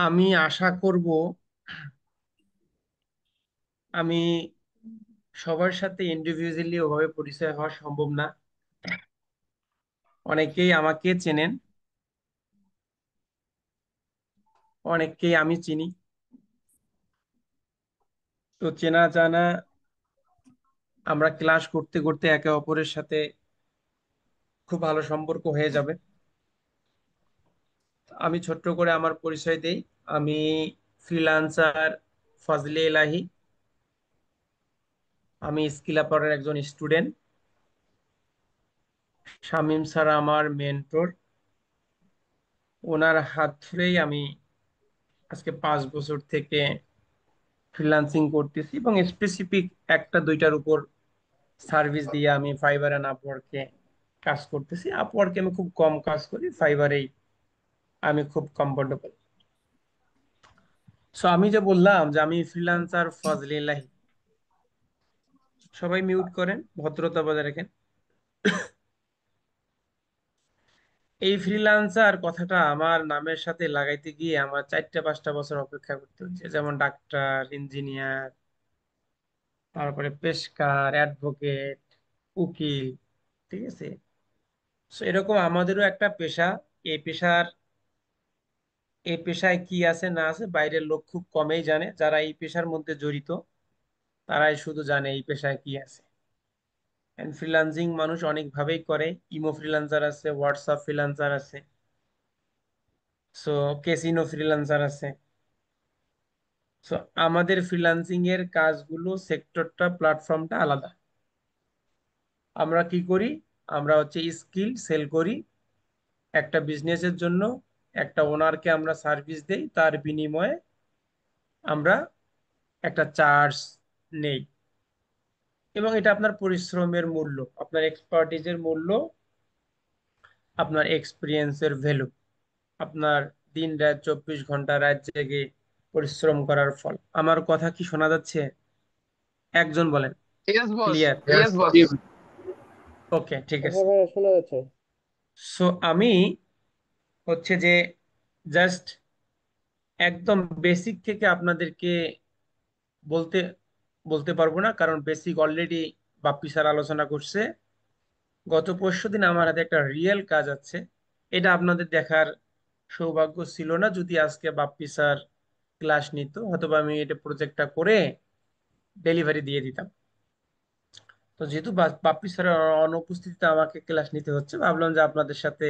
আমি আশা করব আমি সবার সাথে ইন্ডিভিজুয়ালি ওভাবে পরিচয় হওয়া সম্ভব না। অনেকেই আমাকে চেনেন, অনেককেই আমি চিনি। তো চেনা জানা আমরা ক্লাস করতে করতে একে অপরের সাথে খুব ভালো সম্পর্ক হয়ে যাবে। আমি ছোট্ট করে আমার পরিচয় দেই। আমি ফ্রিল্যান্সার ফজলে এলাহি। আমি স্কিল আপের একজন স্টুডেন্ট। শামীম স্যার আমার মেন্টর। ওনার হাত ধরেই আমি আজকে 5 বছর থেকে ফ্রিল্যান্সিং করতেছি এবং স্পেসিফিক একটা দুইটার উপর সার্ভিস দিয়ে আমি ফাইবার এন্ড আপওয়ার্কে কাজ করতেছি। আপওয়ার্কে আমি খুব কম কাজ করি, ফাইবারেই আমি খুব কমফোর্টেবল। সো আমি যে বললাম যে আমি ফ্রিল্যান্সার ফজলিল্লাহি, সবাই মিউট করেন, ভদ্রতা বজায় রাখেন। এই ফ্রিল্যান্সার কথাটা আমার নামের সাথে লাগাইতে গিয়ে আমার 4-5টা বছর অপেক্ষা করতে হচ্ছে, যেমন ডাক্তার, ইঞ্জিনিয়ার, তারপরে পেশকার, অ্যাডভোকেট, উকিল। ঠিক আছে। So, এরকম আমাদেরও একটা পেশা। এই পেশার এই পেশায় কি আছে না আছে বাইরের লোক খুব কমই জানে। যারা এই পেশার মধ্যে জড়িত তারাই শুধু জানে এই পেশায় কি আছে। ফ্রিল্যান্সিং মানুষ অনেক ভাবেই করে। ইমো ফ্রিল্যান্সার আছে, হোয়াটসঅ্যাপ ফ্রিল্যান্সার আছে, সো ক্যাসিনো ফ্রিল্যান্সার আছে। সো আমাদের ফ্রিল্যান্সিং এর কাজগুলো, সেক্টরটা, প্ল্যাটফর্মটা আলাদা। আমরা কি করি? আমরা হচ্ছে স্কিল সেল করি একটা বিজনেসের জন্য। একটা ওনারকে আমরা সার্ভিস দেই, তার বিনিময়ে আমরা একটা চার্জ নেই। এবং এটা আপনার পরিশ্রমের মূল্য, আপনার এক্সপার্টিজের মূল্য, আপনার এক্সপিরিয়েন্সের ভ্যালু, আপনার দিন রাত 24 ঘন্টা রাত জেগে পরিশ্রম করার ফল। আমার কথা কি শোনা যাচ্ছে? একজন বলেন। Yes boss. Clear? Yes boss. Okay, ঠিক আছে। হ্যাঁ ভাইয়া শোনা যাচ্ছে। সো আমি হচ্ছে যে জাস্ট একদম বেসিক থেকে আপনাদেরকে বলতে বলতে পারবো না, কারণ বেসিক অলরেডি বাপ্পি স্যার আলোচনা করছে। গত পরশুদিন আমার হাতে একটা রিয়েল কাজ আছে। এটা আপনাদের দেখার সৌভাগ্য ছিল না যদি আজকে বাপ্পি স্যার ক্লাস নিত, হয়তোবা আমি এটা প্রজেক্টটা করে ডেলিভারি দিয়ে দিতাম। তো যেহেতু বাপ্পি স্যারের অনুপস্থিতিতে আমাকে ক্লাস নিতে হচ্ছে, ভাবলাম যে আপনাদের সাথে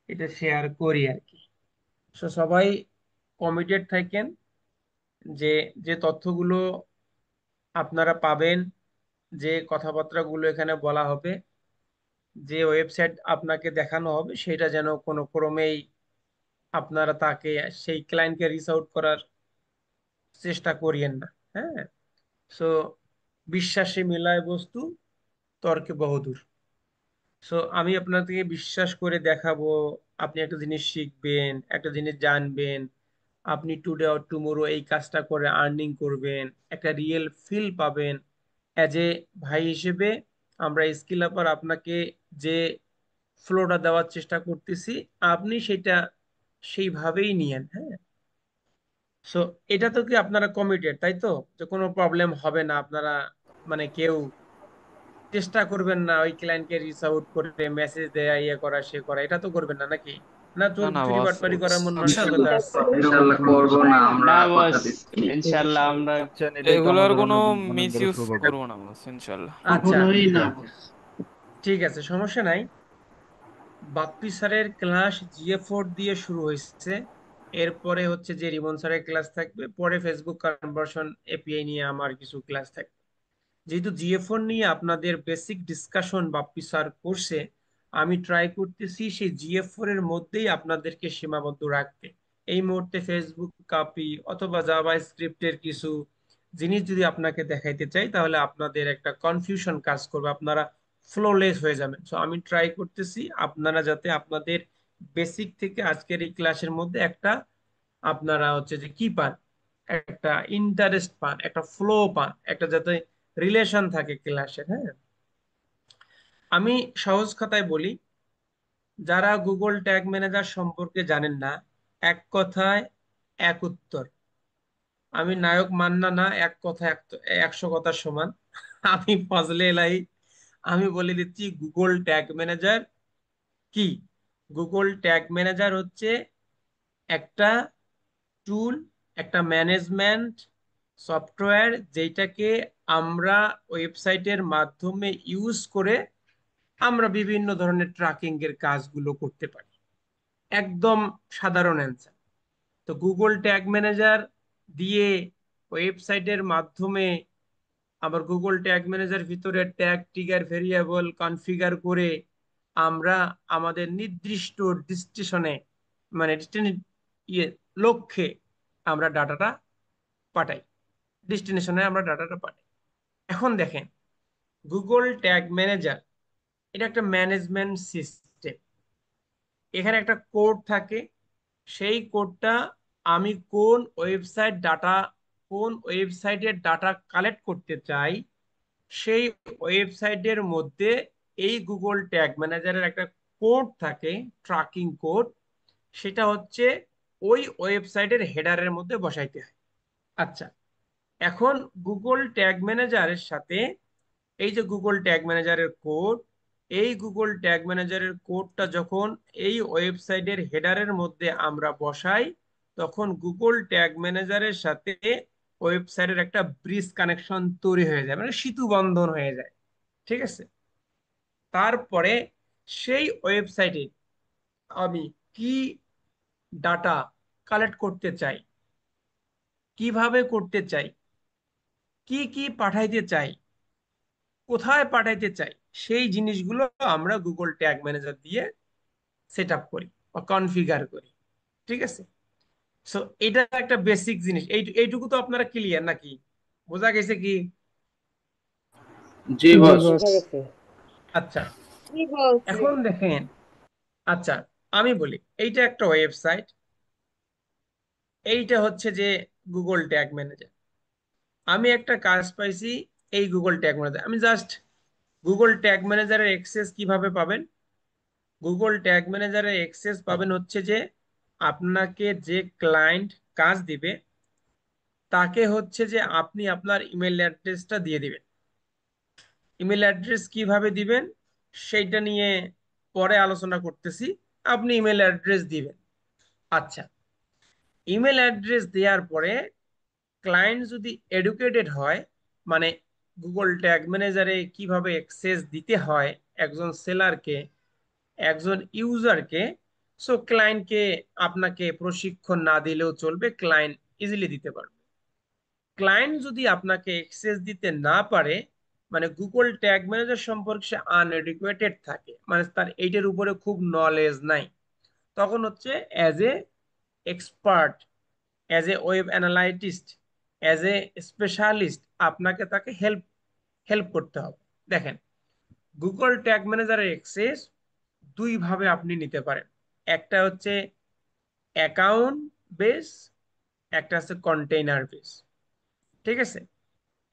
এটা শেয়ার করি আর কি। তো সবাই কমিটেড থাকেন যে যে তথ্যগুলো আপনারা পাবেন, যে কথাবার্তাগুলো এখানে বলা হবে, যে ওয়েবসাইট আপনাকে দেখানো হবে, সেটা যেন কোনো ক্রমেই আপনারা তাকে, সেই ক্লায়েন্টকে রিচ আউট করার চেষ্টা করিয়েন না। হ্যাঁ। সো বিশ্বাসে মিলায় বস্তু, তর্কে বহুদূর। সো আমি আপনাদেরকে বিশ্বাস করে দেখাবো, আপনি একটা জিনিস শিখবেন, একটা জিনিস জানবেন। আপনি টুডে অর টুমোরো এই কাজটা করে আর্নিং করবেন, একটা রিয়েল ফিল পাবেন। অ্যাজ এ ভাই হিসেবে আমরা স্কিল আপার আপনাকে যে ফ্লোটা দেওয়ার চেষ্টা করতেছি, আপনি সেটা সেইভাবেই নিয়েন। হ্যাঁ। সো এটা তো কি আপনারা কমিটেড, তাই তো? যে কোনো প্রবলেম হবে না, আপনারা মানে কেউ চেষ্টা করবেন না ওই ক্লায়েন্টকে রিচ আউট করে মেসেজ দেয়া, ইয়ে করা, সে করা, এটা তো করবেন না নাকি? না, না না চুরি বস, বাটপারি করার মন মানসিকতা ইনশাল্লাহ আসছে? ইনশাল্লাহ করবো না, আমরা না কথা বস, দিচ্ছি। ইনশাল্লাহ আমরা চাচ্ছেন এটাই তো এগুলোর আমাদের কোনো অনেক অনেক মিস বড় ইউজ সৌভাগ্য। করবো না বস, ইনশাল্লাহ। আচ্ছা, কখনোই না বস। ঠিক আছে, সমস্যা নাই। বাপ্পি স্যারের ক্লাস GA4 দিয়ে শুরু হয়েছে। এরপরে হচ্ছে যে রিমন স্যারের ক্লাস থাকবে, পরে ফেসবুক কনভার্সন এপিআই নিয়ে আমার কিছু ক্লাস থাকবে। যেহেতু GA4 নিয়ে আপনাদের বেসিক ডিসকাশন বাপ্পি স্যার করছে, আমি ট্রাই করতেছি সেই GA4 এর মধ্যেই আপনাদেরকে সীমাবদ্ধ রাখতে। এই মুহূর্তে ফেসবুক কপি অথবা জাভা স্ক্রিপ্টের কিছু জিনিস যদি আপনাকে দেখাইতে চাই, তাহলে আপনাদের একটা কনফিউশন কাজ করবে, আপনারা ফ্লোলেস হয়ে যাবেন। সো আমি ট্রাই করতেছি আপনারা যাতে আপনাদের বেসিক থেকে আজকের এই ক্লাসের মধ্যে একটা, আপনারা হচ্ছে যে কি পান, একটা ইন্টারেস্ট পান, একটা ফ্লো পান, একটা যাতে রিলেশন থাকে ক্লাসের। হ্যাঁ। আমি সহজ কথায় বলি, যারা গুগল ট্যাগ ম্যানেজার সম্পর্কে জানেন না, এক কথায় এক উত্তর। আমি নায়ক মান্না না, এক কথা একশো কথার সমান। আমি ফজলে এলাহি। আমি বলে দিচ্ছি গুগল ট্যাগ ম্যানেজার কি। গুগল ট্যাগ ম্যানেজার হচ্ছে একটা টুল, একটা ম্যানেজমেন্ট সফটওয়্যার, যেটাকে আমরা ওয়েবসাইটের মাধ্যমে ইউজ করে আমরা বিভিন্ন ধরনের ট্র্যাকিং এর কাজগুলো করতে পারি। একদম সাধারণ অ্যান্সার। তো গুগল ট্যাগ ম্যানেজার দিয়ে ওয়েবসাইটের মাধ্যমে, আবার গুগল ট্যাগ ম্যানেজার ভিতরে ট্যাগ ট্রিগার ভেরিয়েবল কনফিগার করে আমরা আমাদের নির্দিষ্ট ডেস্টিনেশনে, মানে ইয়ে লক্ষ্যে আমরা ডাটাটা পাঠাই, ডেস্টিনেশনে আমরা ডাটাটা পাঠাই। এখন দেখেন, গুগল ট্যাগ ম্যানেজার এটা একটা ম্যানেজমেন্ট সিস্টেম। এখানে একটা কোড থাকে। সেই কোডটা আমি কোন ওয়েবসাইটের ডাটা কালেক্ট করতে চাই, সেই ওয়েবসাইটের মধ্যে এই গুগল ট্যাগ ম্যানেজারের একটা কোড থাকে, ট্র্যাকিং কোড। সেটা হচ্ছে ওই ওয়েবসাইটের হেডারের মধ্যে বসাইতে হয়। আচ্ছা, এখন গুগল ট্যাগ ম্যানেজারের সাথে এই যে গুগল ট্যাগ ম্যানেজারের কোড, এই গুগল ট্যাগ ম্যানেজারের কোডটা যখন এই ওয়েবসাইটের হেডারের মধ্যে আমরা বসাই, তখন গুগল ট্যাগ ম্যানেজারের সাথে ওয়েবসাইটের একটা ব্রিজ কানেকশন তৈরি হয়ে যায়, মানে সেতু বন্ধন হয়ে যায়। ঠিক আছে। তারপরে সেই ওয়েবসাইটে আমি কি ডাটা কালেক্ট করতে চাই, কিভাবে করতে চাই, কি কি পাঠাইতে চাই, কোথায় পাঠাইতে চাই, সেই জিনিসগুলো আমরা গুগল ট্যাগ ম্যানেজার দিয়ে সেট আপ করি বা কনফিগার করি। ঠিক আছে। সো এটা একটা বেসিক জিনিস। এইটুকু তো আপনারা ক্লিয়ার নাকি? বোঝা গেছে কি? জি জি বস। বস। আচ্ছা, এখন দেখেন। আচ্ছা, আমি বলি এইটা একটা ওয়েবসাইট, এইটা হচ্ছে যে গুগল ট্যাগ ম্যানেজার। আমি একটা কাজ পাইছি এই গুগল ট্যাগ ম্যানেজার। আমি জাস্ট গুগল ট্যাগ ম্যানেজারের অ্যাক্সেস কিভাবে পাবেন? গুগল ট্যাগ ম্যানেজারের অ্যাক্সেস পাবেন হচ্ছে যে আপনাকে যে ক্লায়েন্ট কাজ দিবে, তাকে হচ্ছে যে আপনি আপনার ইমেল অ্যাড্রেসটা দিয়ে দিবেন। ইমেল অ্যাড্রেস কিভাবে দিবেন সেইটা নিয়ে পরে আলোচনা করতেছি। আপনি ইমেল অ্যাড্রেস দিবেন। আচ্ছা, ইমেল অ্যাড্রেস দেওয়ার পরে ক্লায়েন্ট যদি এডুকেটেড হয়, মানে গুগল ট্যাগ ম্যানেজারে কিভাবে অ্যাক্সেস দিতে হয় একজন সেলারকে, একজন ইউজারকে, সো ক্লায়েন্টকে আপনাকে প্রশিক্ষণ না দিলেও চলবে, ক্লায়েন্ট ইজিলি দিতে পারবে। ক্লায়েন্ট যদি আপনাকে অ্যাক্সেস দিতে না পারে, মানে গুগল ট্যাগ ম্যানেজার সম্পর্কে সে আনএডুকেটেড থাকে, মানে তার এইটার উপরে খুব নলেজ নাই, তখন হচ্ছে as a expert, as a web analyst, as a specialist আপনাকে তাকে হেল্প হেল্প করতে হবে। দেখেন, গুগল ট্যাগ ম্যানেজারের অ্যাক্সেস দুই ভাবে আপনি নিতে পারেন। একটা হচ্ছে অ্যাকাউন্ট বেস, একটা হচ্ছে কন্টেইনার বেস। ঠিক আছে।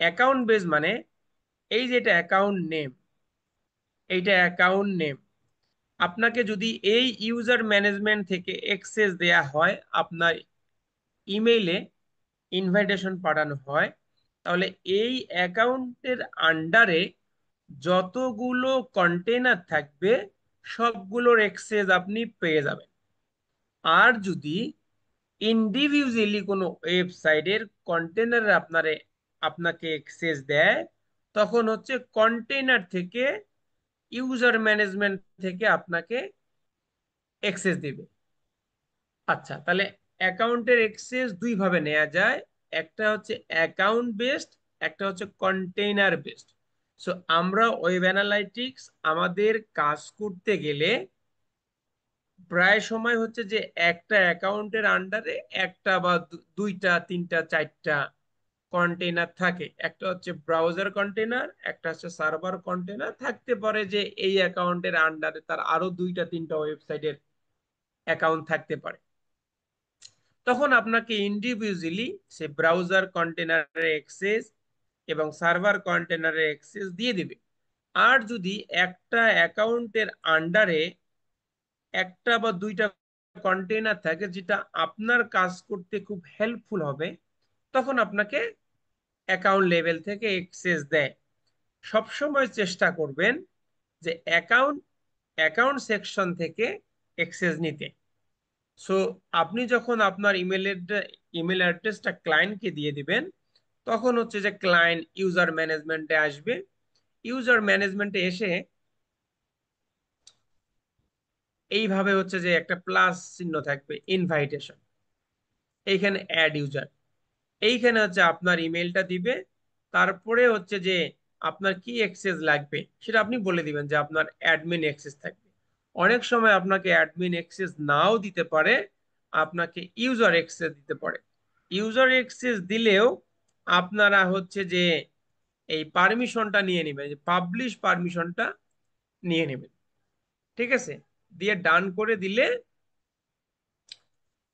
অ্যাকাউন্ট বেস মানে এই যেটা অ্যাকাউন্ট নেম, এইটা অ্যাকাউন্ট নেম। আপনাকে যদি এই ইউজার ম্যানেজমেন্ট থেকে অ্যাক্সেস দেয়া হয়, আপনার ইমেইলে ইনভাইটেশন পাঠানো হয়, তাহলে এই অ্যাকাউন্টের আন্ডারে যতগুলো কন্টেইনার থাকবে সবগুলোর অ্যাক্সেস আপনি পেয়ে যাবেন। আর যদি ইন্ডিভিজুয়ালি কোনো ওয়েবসাইটের কন্টেনারে আপনাকে অ্যাক্সেস দেয়, তখন হচ্ছে কন্টেইনার থেকে, ইউজার ম্যানেজমেন্ট থেকে আপনাকে অ্যাক্সেস দিবে। আচ্ছা, তাহলে অ্যাকাউন্টের অ্যাক্সেস দুই ভাবে নেওয়া যায়। একটা হচ্ছে অ্যাকাউন্ট বেসড, একটা হচ্ছে কন্টেইনার বেসড। সো আমরা ওয়েব অ্যানালাইটিক্স আমাদের কাজ করতে গেলে প্রায় সময় হচ্ছে যে একটা অ্যাকাউন্টের আন্ডারে একটা বা দুইটা তিনটা চারটা কন্টেইনার থাকে। একটা হচ্ছে ব্রাউজার কন্টেইনার, একটা হচ্ছে সার্ভার কন্টেইনার, থাকতে পারে যে এই অ্যাকাউন্টের আন্ডারে তার আরো দুইটা তিনটা ওয়েবসাইটের অ্যাকাউন্ট থাকতে পারে। তখন আপনাকে ইন্ডিভিজুয়ালি সে ব্রাউজার কন্টেনারের অ্যাক্সেস এবং সার্ভার কন্টেনারের অ্যাক্সেস দিয়ে দিবে। আর যদি একটা অ্যাকাউন্টের আন্ডারে একটা বা দুইটা কন্টেইনার থাকে যেটা আপনার কাজ করতে খুব হেল্পফুল হবে, তখন আপনাকে অ্যাকাউন্ট লেভেল থেকে অ্যাক্সেস দেয়। সবসময় চেষ্টা করবেন যে অ্যাকাউন্ট অ্যাকাউন্ট সেকশন থেকে অ্যাক্সেস নিতে। সো আপনি যখন আপনার ইমেল অ্যাড্রেসটা ক্লায়েন্টকে দিয়ে দিবেন, তখন হচ্ছে যে ক্লায়েন্ট ইউজার ম্যানেজমেন্টে আসবে। ইউজার ম্যানেজমেন্টে এসে এইভাবে হচ্ছে যে একটা প্লাস চিহ্ন থাকবে, ইনভাইটেশন, এইখানে অ্যাড ইউজার, এইখানে হচ্ছে আপনার ইমেলটা দিবে। তারপরে হচ্ছে যে আপনার কি অ্যাক্সেস লাগবে সেটা আপনি বলে দিবেন যে আপনার অ্যাডমিন অ্যাক্সেস থাকবে। অনেক সময় আপনাকে অ্যাডমিন অ্যাক্সেস নাও দিতে পারে, আপনাকে ইউজার অ্যাক্সেস দিতে পারে। ইউজার অ্যাক্সেস দিলেও আপনারা হচ্ছে যে এই পারমিশনটা নিয়ে নেবেন, যে পাবলিশ পারমিশনটা নিয়ে নেবেন। ঠিক আছে, দিয়ে ডান করে দিলে,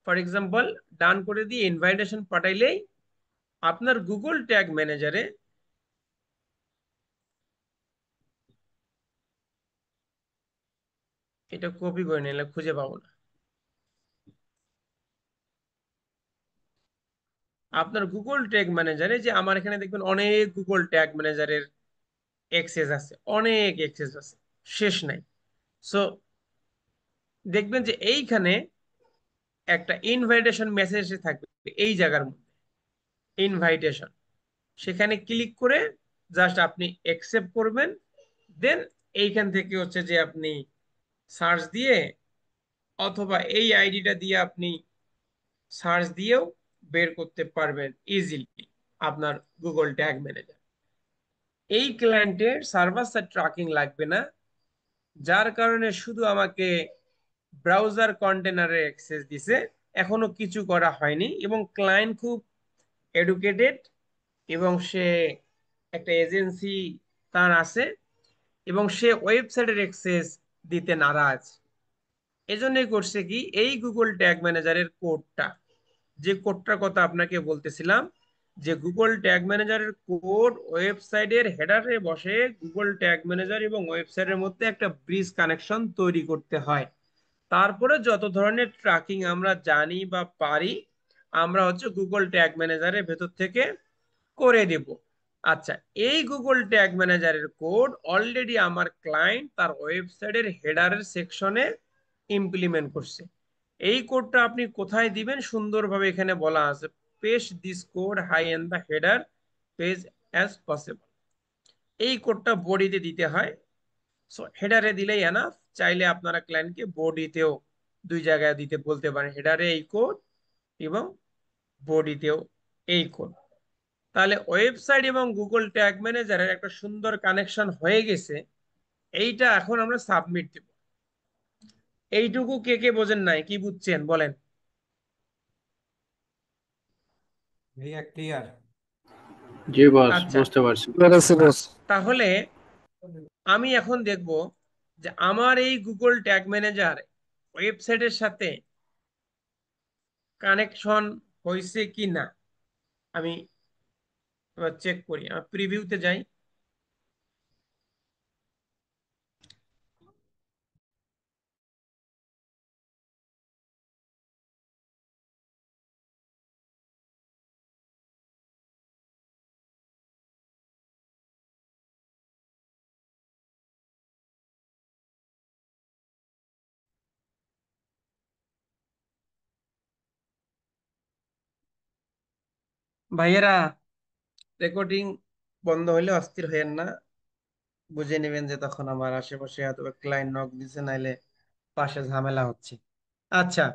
ফর এক্সাম্পল ডান করে দিয়ে ইনভাইটেশন পাঠাইলেই আপনার গুগল ট্যাগ ম্যানেজারে, এটা কপি করে নিলে খুঁজে পাবো না, আপনার গুগল ট্যাগ ম্যানেজারে, যে আমার এখানে দেখবেন অনেক গুগল ট্যাগ ম্যানেজারের অ্যাক্সেস আছে, অনেক অ্যাক্সেস আছে, শেষ নাই। সো দেখবেন যে এইখানে একটা ইনভাইটেশন মেসেজ থাকবে এই জায়গার মধ্যে, ইনভাইটেশন, সেখানে ক্লিক করে জাস্ট আপনি অ্যাকসেপ্ট করবেন। দেন এইখান থেকে হচ্ছে যে আপনি সার্চ দিয়ে, অথবা এই আইডিটা দিয়ে আপনি সার্চ দিয়েও বের করতে পারবেন ইজিলি আপনার গুগল ট্যাগ ম্যানেজার। এই ক্লায়েন্টের সার্ভার সাইড ট্র্যাকিং লাগবে না, যার কারণে শুধু আমাকে ব্রাউজার কন্টেনারে অ্যাক্সেস দিছে, এখনো কিছু করা হয়নি। এবং ক্লায়েন্ট খুব এডুকেটেড, এবং সে একটা এজেন্সি তার আছে, এবং সে ওয়েবসাইটের অ্যাক্সেস দিতে নারাজ। এজন্যই করছে কি, এই গুগল ট্যাগ ম্যানেজারের কোডটা, যে কোডটার কথা আপনাকে বলতেছিলাম, যে গুগল ট্যাগ ম্যানেজারের কোড ওয়েবসাইটের হেডারে বসে গুগল ট্যাগ ম্যানেজার এবং ওয়েবসাইটের মধ্যে একটা ব্রিজ কানেকশন তৈরি করতে হয়। তারপরে যত ধরনের ট্র্যাকিং আমরা জানি বা পারি, আমরা হচ্ছে গুগল ট্যাগ ম্যানেজারের ভেতর থেকে করে দেব। আচ্ছা, এই গুগল ট্যাগ ম্যানেজারের কোড অলরেডি আমার ক্লায়েন্ট তার ওয়েবসাইটের হেডারের সেকশনে ইমপ্লিমেন্ট করছে। এই কোডটা আপনি কোথায় দিবেন সুন্দরভাবে এখানে বলা আছে, paste this code high in the header page as possible. এই কোডটা বডিতে দিতে হয়। সো হেডারে দিলেই এনাফ। চাইলে আপনারা ক্লায়েন্টকে বডিতেও দুই জায়গায় দিতে বলতে পারেন, হেডারে এই কোড এবং বডিতেও এই কোড। তাহলে ওয়েবসাইট এবং গুগল ট্যাগ ম্যানেজারের একটা সুন্দর কানেকশন হয়ে গেছে। এইটা এখন আমরা সাবমিট দেব। এইটুকু কে কে বোঝেন নাই, কি বুঝছেন বলেন? ভাইয়া ক্লিয়ার। জি বস, আচ্ছা, বুঝতে পারছি। পেরেছি বস। তাহলে আমি এখন দেখব যে আমার এই গুগল ট্যাগ ম্যানেজার ওয়েবসাইটের সাথে কানেকশন হয়েছে কি না। আমি এবার চেক করি, আমি প্রিভিউতে যাই। ভাইয়েরা, রেকর্ডিং বন্ধ হলে অস্থির হইেন না, বুঝে নেবেন যে তখন আমার আশেপাশে হয়তো ক্লায়েন্ট নক দিছে, নাইলে পাশে ঝামেলা হচ্ছে। আচ্ছা,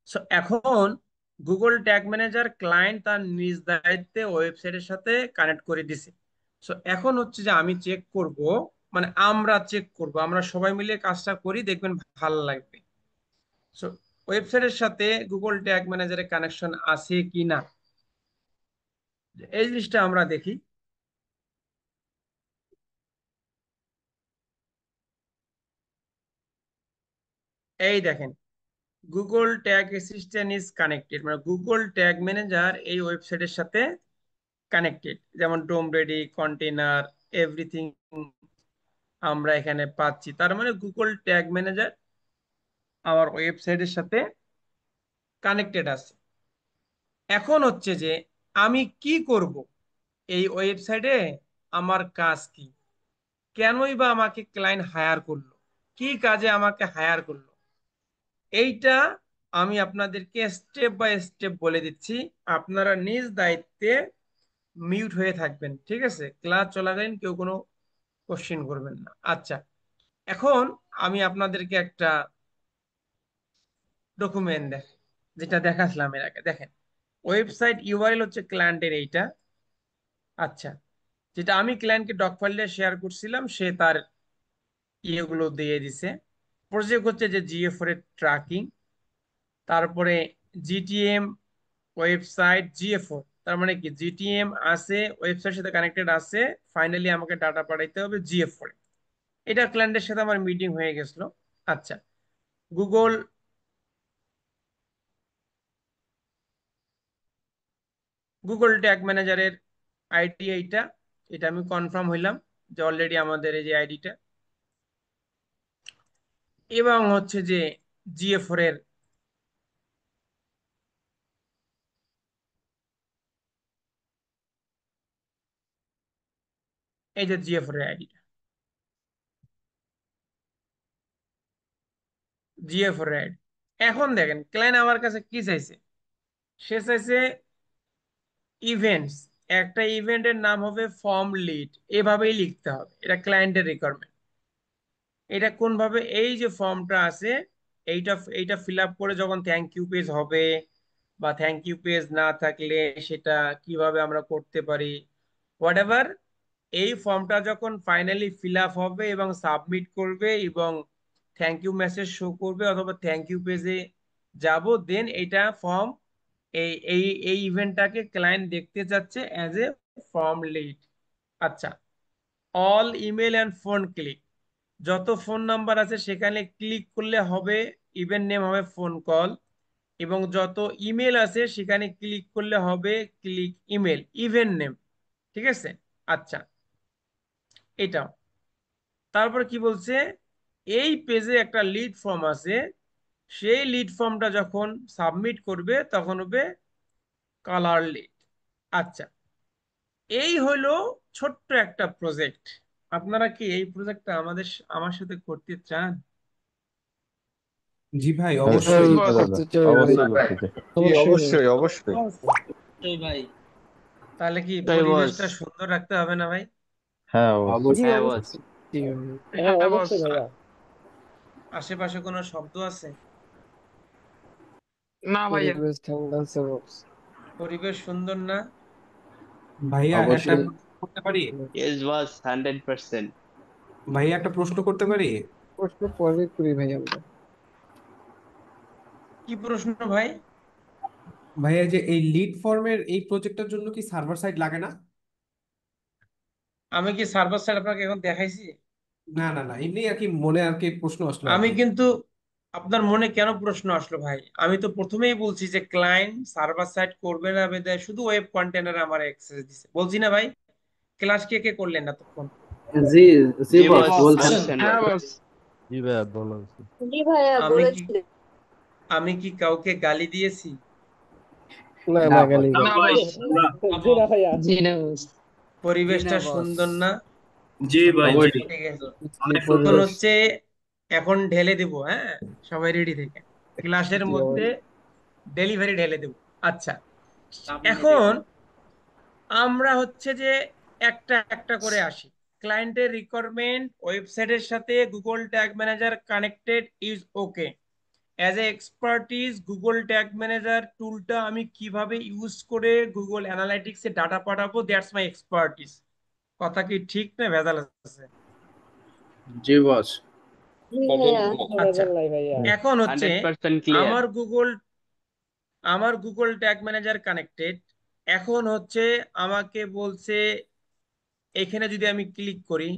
সো এখন গুগল ট্যাগ ম্যানেজার ক্লায়েন্ট তার নিজ দায়িত্বে ওয়েবসাইটের সাথে কানেক্ট করে দিছে। সো এখন হচ্ছে যে আমি চেক করব, মানে আমরা চেক করব, আমরা সবাই মিলে কাজটা করি, দেখবেন ভালো লাগবে। সো ওয়েবসাইটের সাথে গুগল ট্যাগ ম্যানেজারের কানেকশন আছে কি না, এই জিনিসটা আমরা দেখি। এই দেখেন, Google tag assistant is connected, মানে গুগল ট্যাগ ম্যানেজার এই ওয়েবসাইটের সাথে কানেক্টেড। যেমন ডোম রেডি, কন্টেনার, এভরিথিং আমরা এখানে পাচ্ছি। তার মানে গুগল ট্যাগ ম্যানেজার আমার ওয়েবসাইটের সাথে কানেক্টেড আছে। এখন হচ্ছে যে আমি কি করব এই ওয়েবসাইটে, আমার কাজ কি, কেনই বা আমাকে ক্লায়েন্ট হায়ার করলো, কি কাজে আমাকে হায়ার করলো, এইটা আমি আপনাদেরকে স্টেপ বাই স্টেপ বলে দিচ্ছি। আপনারা নিজ দায়িত্বে মিউট হয়ে থাকবেন, ঠিক আছে? ক্লাস চলাকালীন কেউ কোনো কোশ্চেন করবেন না। আচ্ছা, এখন আমি আপনাদেরকে একটা ডকুমেন্ট যেটা দেখাচ্ছিলাম এর আগে, দেখেন ওয়েবসাইট ইউআরএল হচ্ছে ক্লায়েন্টের এইটা। আচ্ছা, যেটা আমি ক্লায়েন্টকে ডক ফাইলটা শেয়ার করছিলাম, সে তার ইয়েগুলো দিয়ে দিছে। প্রজেক্ট হচ্ছে যে জিএফ এর ট্র্যাকিং, তারপরে জিটিএম ওয়েবসাইট জিএফও, তার মানে কি জিটিএম আছে, ওয়েবসাইটের সাথে কানেক্টেড আছে, ফাইনালি আমাকে ডাটা পাঠাইতে হবে জিএফও। এটা ক্লায়েন্টের সাথে আমার মিটিং হয়ে গেছিল। আচ্ছা, গুগল গুগল ট্যাগ ম্যানেজারের আইডি এইটা, এটা আমি কনফার্ম হইলাম যে অলরেডি আমাদের এই যে আইডিটা, এবং হচ্ছে যে জিএফ এর এই যে জিএফ এর আইডিটা, জিএফ এর আইডি। এখন দেখেন ক্লায়েন্ট আমার কাছে কি চাইছে, সে চাইছে ইভেন্টস, একটা ইভেন্টের নাম হবে ফর্ম লিড, এভাবেই লিখতে হবে, এটা ক্লায়েন্টের রিকোয়ারমেন্ট। এটা কোন ভাবে, এই যে ফর্মটা আছে, এইটা এইটা ফিল আপ করে যখন থ্যাংক ইউ পেজ হবে, বা থ্যাংক ইউ পেজ না থাকলে সেটা কিভাবে আমরা করতে পারি, হোয়াট এভার, এই ফর্মটা যখন ফাইনালি ফিল আপ হবে এবং সাবমিট করবে এবং থ্যাংক ইউ মেসেজ শো করবে অথবা থ্যাংক ইউ পেজে যাব, দেন এইটা ফর্ম, এই এই এই ইভেন্টটাকে ক্লায়েন্ট দেখতে চাচ্ছে অ্যাজ এ ফর্ম লিড। আচ্ছা, all email and phone click, যত ফোন নাম্বার আছে সেখানে ক্লিক করলে হবে, ইভেন্ট নেম হবে ফোন কল, এবং যত ইমেল আছে সেখানে ক্লিক করলে হবে ক্লিক ইমেল ইভেন্ট নেম, ঠিক আছে? আচ্ছা, এটা। তারপর কি বলছে, এই পেজে একটা লিড ফর্ম আছে, সেই লিড ফর্মটা যখন সাবমিট করবে তখন হবে কালার লিড। আচ্ছা, এই হলো ছোট্ট একটা প্রজেক্ট। আপনারা কি এই প্রজেক্টটা আমার সাথে করতে চান? জি ভাই, হ্যাঁ, অবশ্যই। দাদা করতে চাই ভাই, অবশ্যই করতে চাই। জি অবশ্যই ভাই। অবশ্যই অবশ্যই। এই ভাই। তাহলে কি তাই বস। পরিবেশটা সুন্দর রাখতে হবে না ভাই? হ্যাঁ জি হ্যাঁ বস। অবশ্যই, জি ভাই। হ্যাঁ বস, অবশ্যই ভাইয়া। আশেপাশে কোনো শব্দ আছে? না ভাইয়া। পরিবেশ ঠান্ডা আছে বস। পরিবেশ সুন্দর না? ভাইয়া একটা অবশ্যই। প্রশ্ন করতে পারি? Yes boss, 100%। ভাইয়া একটা প্রশ্ন করতে পারি? প্রশ্ন পরে করি ভাই আমরা। কি প্রশ্ন ভাই? ভাইয়া, যে এই লিড ফর্মের এই প্রজেক্টটার জন্য কি সার্ভার সাইড লাগে না? আমি কি সার্ভার সাইড আপনাকে এখন দেখাইছি? না না না, এমনি আর কি, মনে আর কি প্রশ্ন আসলো আর আমি কি। কিন্তু, আপনার মনে কেন প্রশ্ন আসলো ভাই? আমি তো প্রথমেই বলছি যে ক্লায়েন্ট সার্ভার সাইড করবে না বেদায় শুধু ওয়েব কন্টেনার আমার অ্যাক্সেস দিছে, বলছি না ভাই? ক্লাস কে কে করলেন এতক্ষণ? জি জি জি বস বস, বলছেন। বলছেন হ্যাঁ বস। বস। জি ভাইয়া বলুন। জি ভাইয়া আমি কি বলেছিলেন। আমি কি কাউকে গালি দিয়েছি? না না না বস। গালি না। না বস। জি না ভাইয়া। জি না বস। পরিবেশটা সুন্দর না? জি ভাই জি। অবশ্যই। ঠিক আছে, জি অনেক সুন্দর। এখন পরিবেশ। হচ্ছে, এখন ঢেলে দেবো, হ্যাঁ? সবাই রেডি থেকে ক্লাসের জি মধ্যে অবশ্যই। ডেলিভারি ঢেলে দেবো। আচ্ছা, এখন আমরা হচ্ছে যে একটা একটা করে আসি। ক্লায়েন্টের রিকোয়ারমেন্ট ওয়েবসাইটের সাথে Google tag manager connected is okay. As a expertise Google tag manager টুলটা আমি কিভাবে ইউজ করে গুগল অ্যানালাইটিক্সে ডাটা পাঠাবো, দ্যাটস মাই এক্সপার্টিস। কথা কি ঠিক না ভেজাল আছে? জি বস। জি ভাইয়া। আচ্ছা, ভেজাল নাই ভাইয়া। এখন হচ্ছে 100% ক্লিয়ার। আমার গুগল আমার গুগল ট্যাগ ম্যানেজার কানেক্টেড। এখন হচ্ছে আমাকে বলছে, এখানে যদি আমি ক্লিক করি,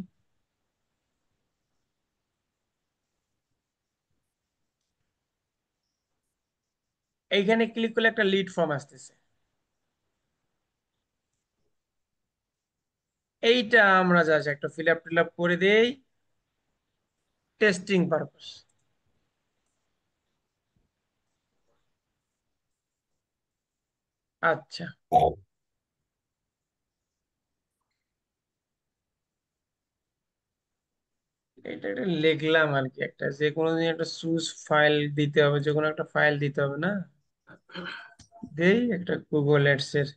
এইখানে ক্লিক করলে একটা লিড ফর্ম আসতেছে, এইটা আমরা জাস্ট একটা ফিল আপ করে দেই টেস্টিং পারপাস। আচ্ছা, এটা লিখলাম আর কি, একটা যে কোনো দিন একটা সুস ফাইল দিতে হবে, যে কোনো একটা ফাইল দিতে হবে না? দেই একটা গুগল অ্যাডস এর,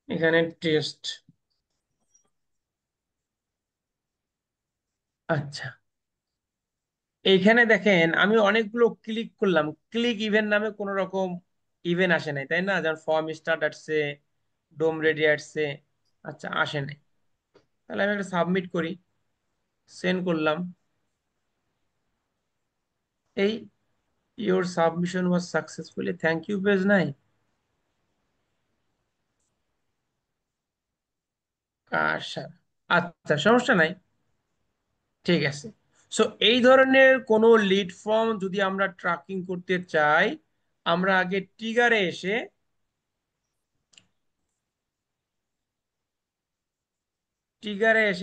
এখানে টেস্ট। আচ্ছা, এইখানে দেখেন আমি অনেকগুলো ক্লিক করলাম, ক্লিক ইভেন্ট নামে কোন রকম ইভেন্ট আসে নাই, তাই না? যেমন ফর্ম স্টার্ট আসছে, ডোম রেডি আসছে। আচ্ছা, আসে নাই। তাহলে আমি একটা সাবমিট করি, সেন্ড করলাম। এই your submission was successfully thank you page নাই। আচ্ছা, আচ্ছা, সমস্যা নাই, ঠিক আছে। সো এই ধরনের কোনো লিড ফর্ম যদি আমরা ট্র্যাকিং করতে চাই, আমরা আগে ট্রিগারে এসে,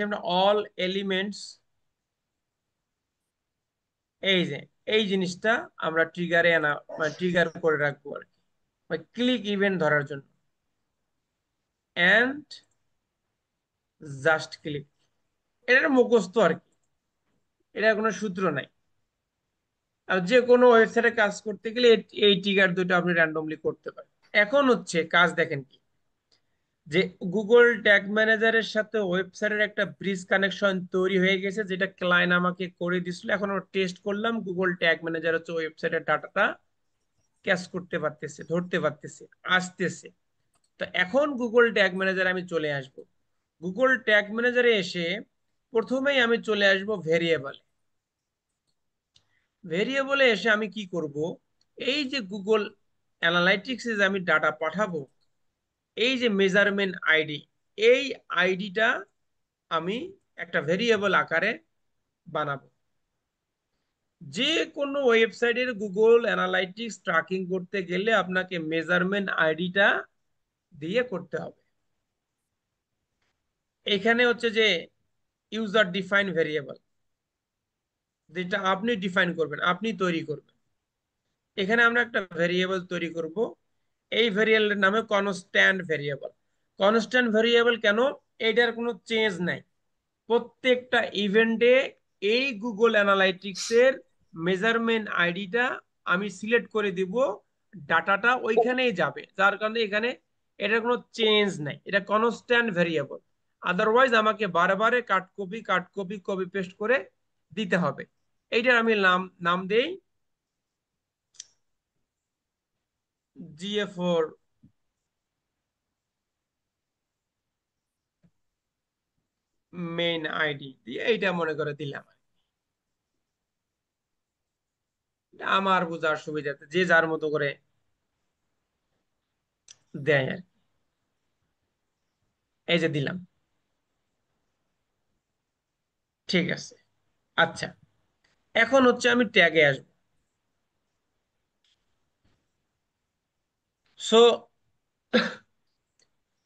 আমরা অল এলিমেন্টস, এই যে এই জিনিসটা আমরা ট্রিগারে আনা, মানে ট্রিগার করে রাখবো আর কি, ক্লিক ইভেন্ট ধরার জন্য। এন্ড জাস্ট ক্লিক, এটা মুখস্থ আর কি, এটা কোনো সূত্র নাই। আর যে কোনো ওয়েবসাইটে কাজ করতে গেলে এই ট্রিগার দুটো আপনি র্যান্ডমলি করতে পারেন। এখন হচ্ছে কাজ দেখেন কি, যে গুগল ট্যাগ ম্যানেজারের সাথে ওয়েবসাইটের একটা ব্রিজ কানেকশন তৈরি হয়ে গেছে, যেটা ক্লায়েন্ট আমাকে করে দিছিল। এখন আমরা টেস্ট করলাম, গুগল ট্যাগ ম্যানেজার হচ্ছে ওয়েবসাইটের ডাটাটা ক্যাচ করতে পারতেছে, ধরতে পারতেছে, আসতেছে। তো এখন গুগল ট্যাগ ম্যানেজার আমি চলে আসব। গুগল ট্যাগ ম্যানেজারে এসে প্রথমেই আমি চলে আসব ভেরিয়েবলে। ভেরিয়েবলে এসে আমি কি করব, এই যে গুগল অ্যানালাইটিক্সে যে আমি ডাটা পাঠাবো, এই যে মেজারমেন্ট আইডি, এই আইডিটা আমি একটা ভেরিয়েবল আকারে বানাবো। যে কোনো ওয়েবসাইটের গুগল অ্যানালাইটিক্স ট্র্যাকিং করতে গেলে আপনাকে মেজারমেন্ট আইডিটা দিয়ে করতে হবে। এখানে হচ্ছে যে ইউজার ডিফাইন ভেরিয়েবল, যেটা আপনি ডিফাইন করবেন, আপনি তৈরি করবেন। এখানে আমরা একটা ভেরিয়েবল তৈরি করব, এই ভেরিয়েবলের নামে কনস্ট্যান্ট ভেরিয়েবল। কনস্ট্যান্ট ভেরিয়েবল কেন? এটার কোনো চেঞ্জ নাই। প্রত্যেকটা ইভেন্টে এই গুগল অ্যানালাইটিক্স এর মেজারমেন্ট আইডিটা আমি সিলেক্ট করে দিব, ডাটাটা ওইখানেই যাবে, যার কারণে এখানে এটার কোনো চেঞ্জ নাই, এটা কনস্ট্যান্ট ভেরিয়েবল। আদারওয়াইজ আমাকে বারবারে cut copy cut copy copy paste করে দিতে হবে। এইটার আমি নাম নাম দেই GA4 মেইন আইডি দিয়ে এইটা মনে করে দিলাম। আমার বোঝার সুবিধাতে যে যার মতো করে দেয় আর কি। এই যে দিলাম, ঠিক আছে। আচ্ছা, এখন হচ্ছে আমি ট্যাগে আসবো। সো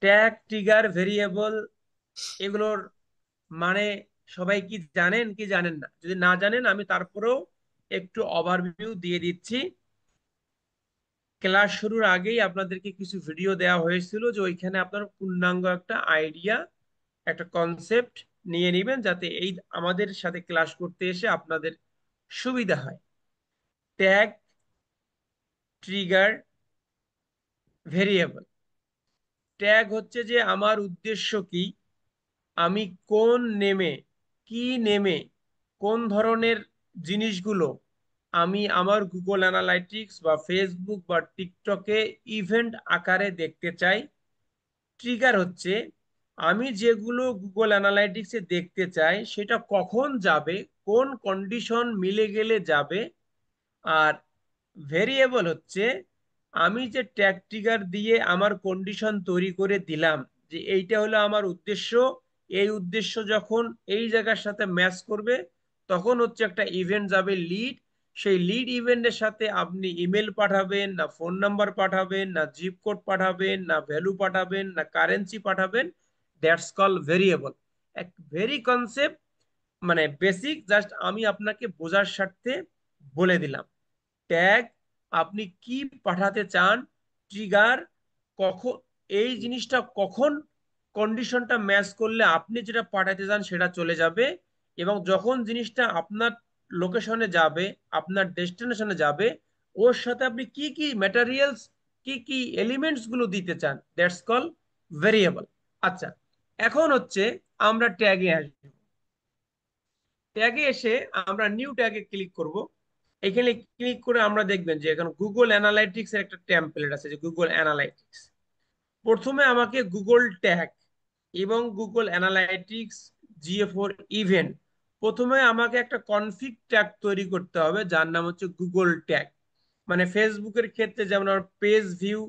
ট্যাগ, ট্রিগার, ভেরিয়েবল, এগুলোর মানে সবাই কি জানেন কি জানেন না? যদি না জানেন আমি তারপরেও একটু ওভারভিউ দিয়ে দিচ্ছি। ক্লাস শুরুর আগেই আপনাদেরকে কিছু ভিডিও দেওয়া হয়েছিল, যে ওইখানে আপনার পূর্ণাঙ্গ একটা আইডিয়া, একটা কনসেপ্ট নিয়ে নেবেন, যাতে এই আমাদের সাথে ক্লাস করতে এসে আপনাদের সুবিধা হয়। Tag, trigger, variable. ট্যাগ হচ্ছে যে আমার উদ্দেশ্য কি, আমি কোন নেমে, কি নেমে, কোন ধরনের জিনিসগুলো আমি আমার গুগল অ্যানালাইটিক্স বা ফেসবুক বা টিকটকে ইভেন্ট আকারে দেখতে চাই। ট্রিগার হচ্ছে আমি যেগুলো গুগল অ্যানালাইটিক্সে দেখতে চাই সেটা কখন যাবে, কোন কন্ডিশন মিলে গেলে যাবে। আর ভেরিয়েবল হচ্ছে আমি যে ট্যাগ ট্রিগার দিয়ে আমার কন্ডিশন তৈরি করে দিলাম, যে এইটা হলো আমার উদ্দেশ্য, এই উদ্দেশ্য যখন এই জায়গার সাথে ম্যাচ করবে, তখন হচ্ছে একটা ইভেন্ট যাবে লিড। সেই লিড ইভেন্টের সাথে আপনি ইমেল পাঠাবেন না, ফোন নাম্বার পাঠাবেন না, জিপ কোড পাঠাবেন না, ভ্যালু পাঠাবেন না, কারেন্সি পাঠাবেন। That's call variable. এক ভেরি কনসেপ্ট, মানে বেসিক, জাস্ট আমি আপনাকে বোঝার স্বার্থে বলে দিলাম। ট্যাগ, আপনি কি পাঠাতে চান। ট্রিগার, কখন এই জিনিসটা কখন কন্ডিশনটা ম্যাচ করলে আপনি যেটা পাঠাতে চান সেটা চলে যাবে, এবং যখন জিনিসটা আপনার লোকেশনে যাবে, আপনার ডেস্টিনেশনে যাবে, ওর সাথে আপনি কি কি ম্যাটেরিয়ালস, কি কি এলিমেন্টস গুলো দিতে চান, দ্যাটস কল ভেরিয়েবল। আচ্ছা, এখন হচ্ছে আমরা ট্যাগে আসবো। ট্যাগে এসে আমরা নিউ ট্যাগে ক্লিক করব। এখানে ক্লিক করে আমরা দেখবেন যে এখানে গুগল অ্যানালাইটিক্স এর একটা টেমপ্লেট আছে, যে গুগল অ্যানালাইটিক্স। প্রথমে আমাকে গুগল ট্যাগ এবং গুগল অ্যানালাইটিক্স GA4 ইভেন্ট, প্রথমে আমাকে একটা কনফিগ ট্যাগ তৈরি করতে হবে যার নাম হচ্ছে গুগল ট্যাগ। মানে ফেসবুকের ক্ষেত্রে যেমন পেজ ভিউ,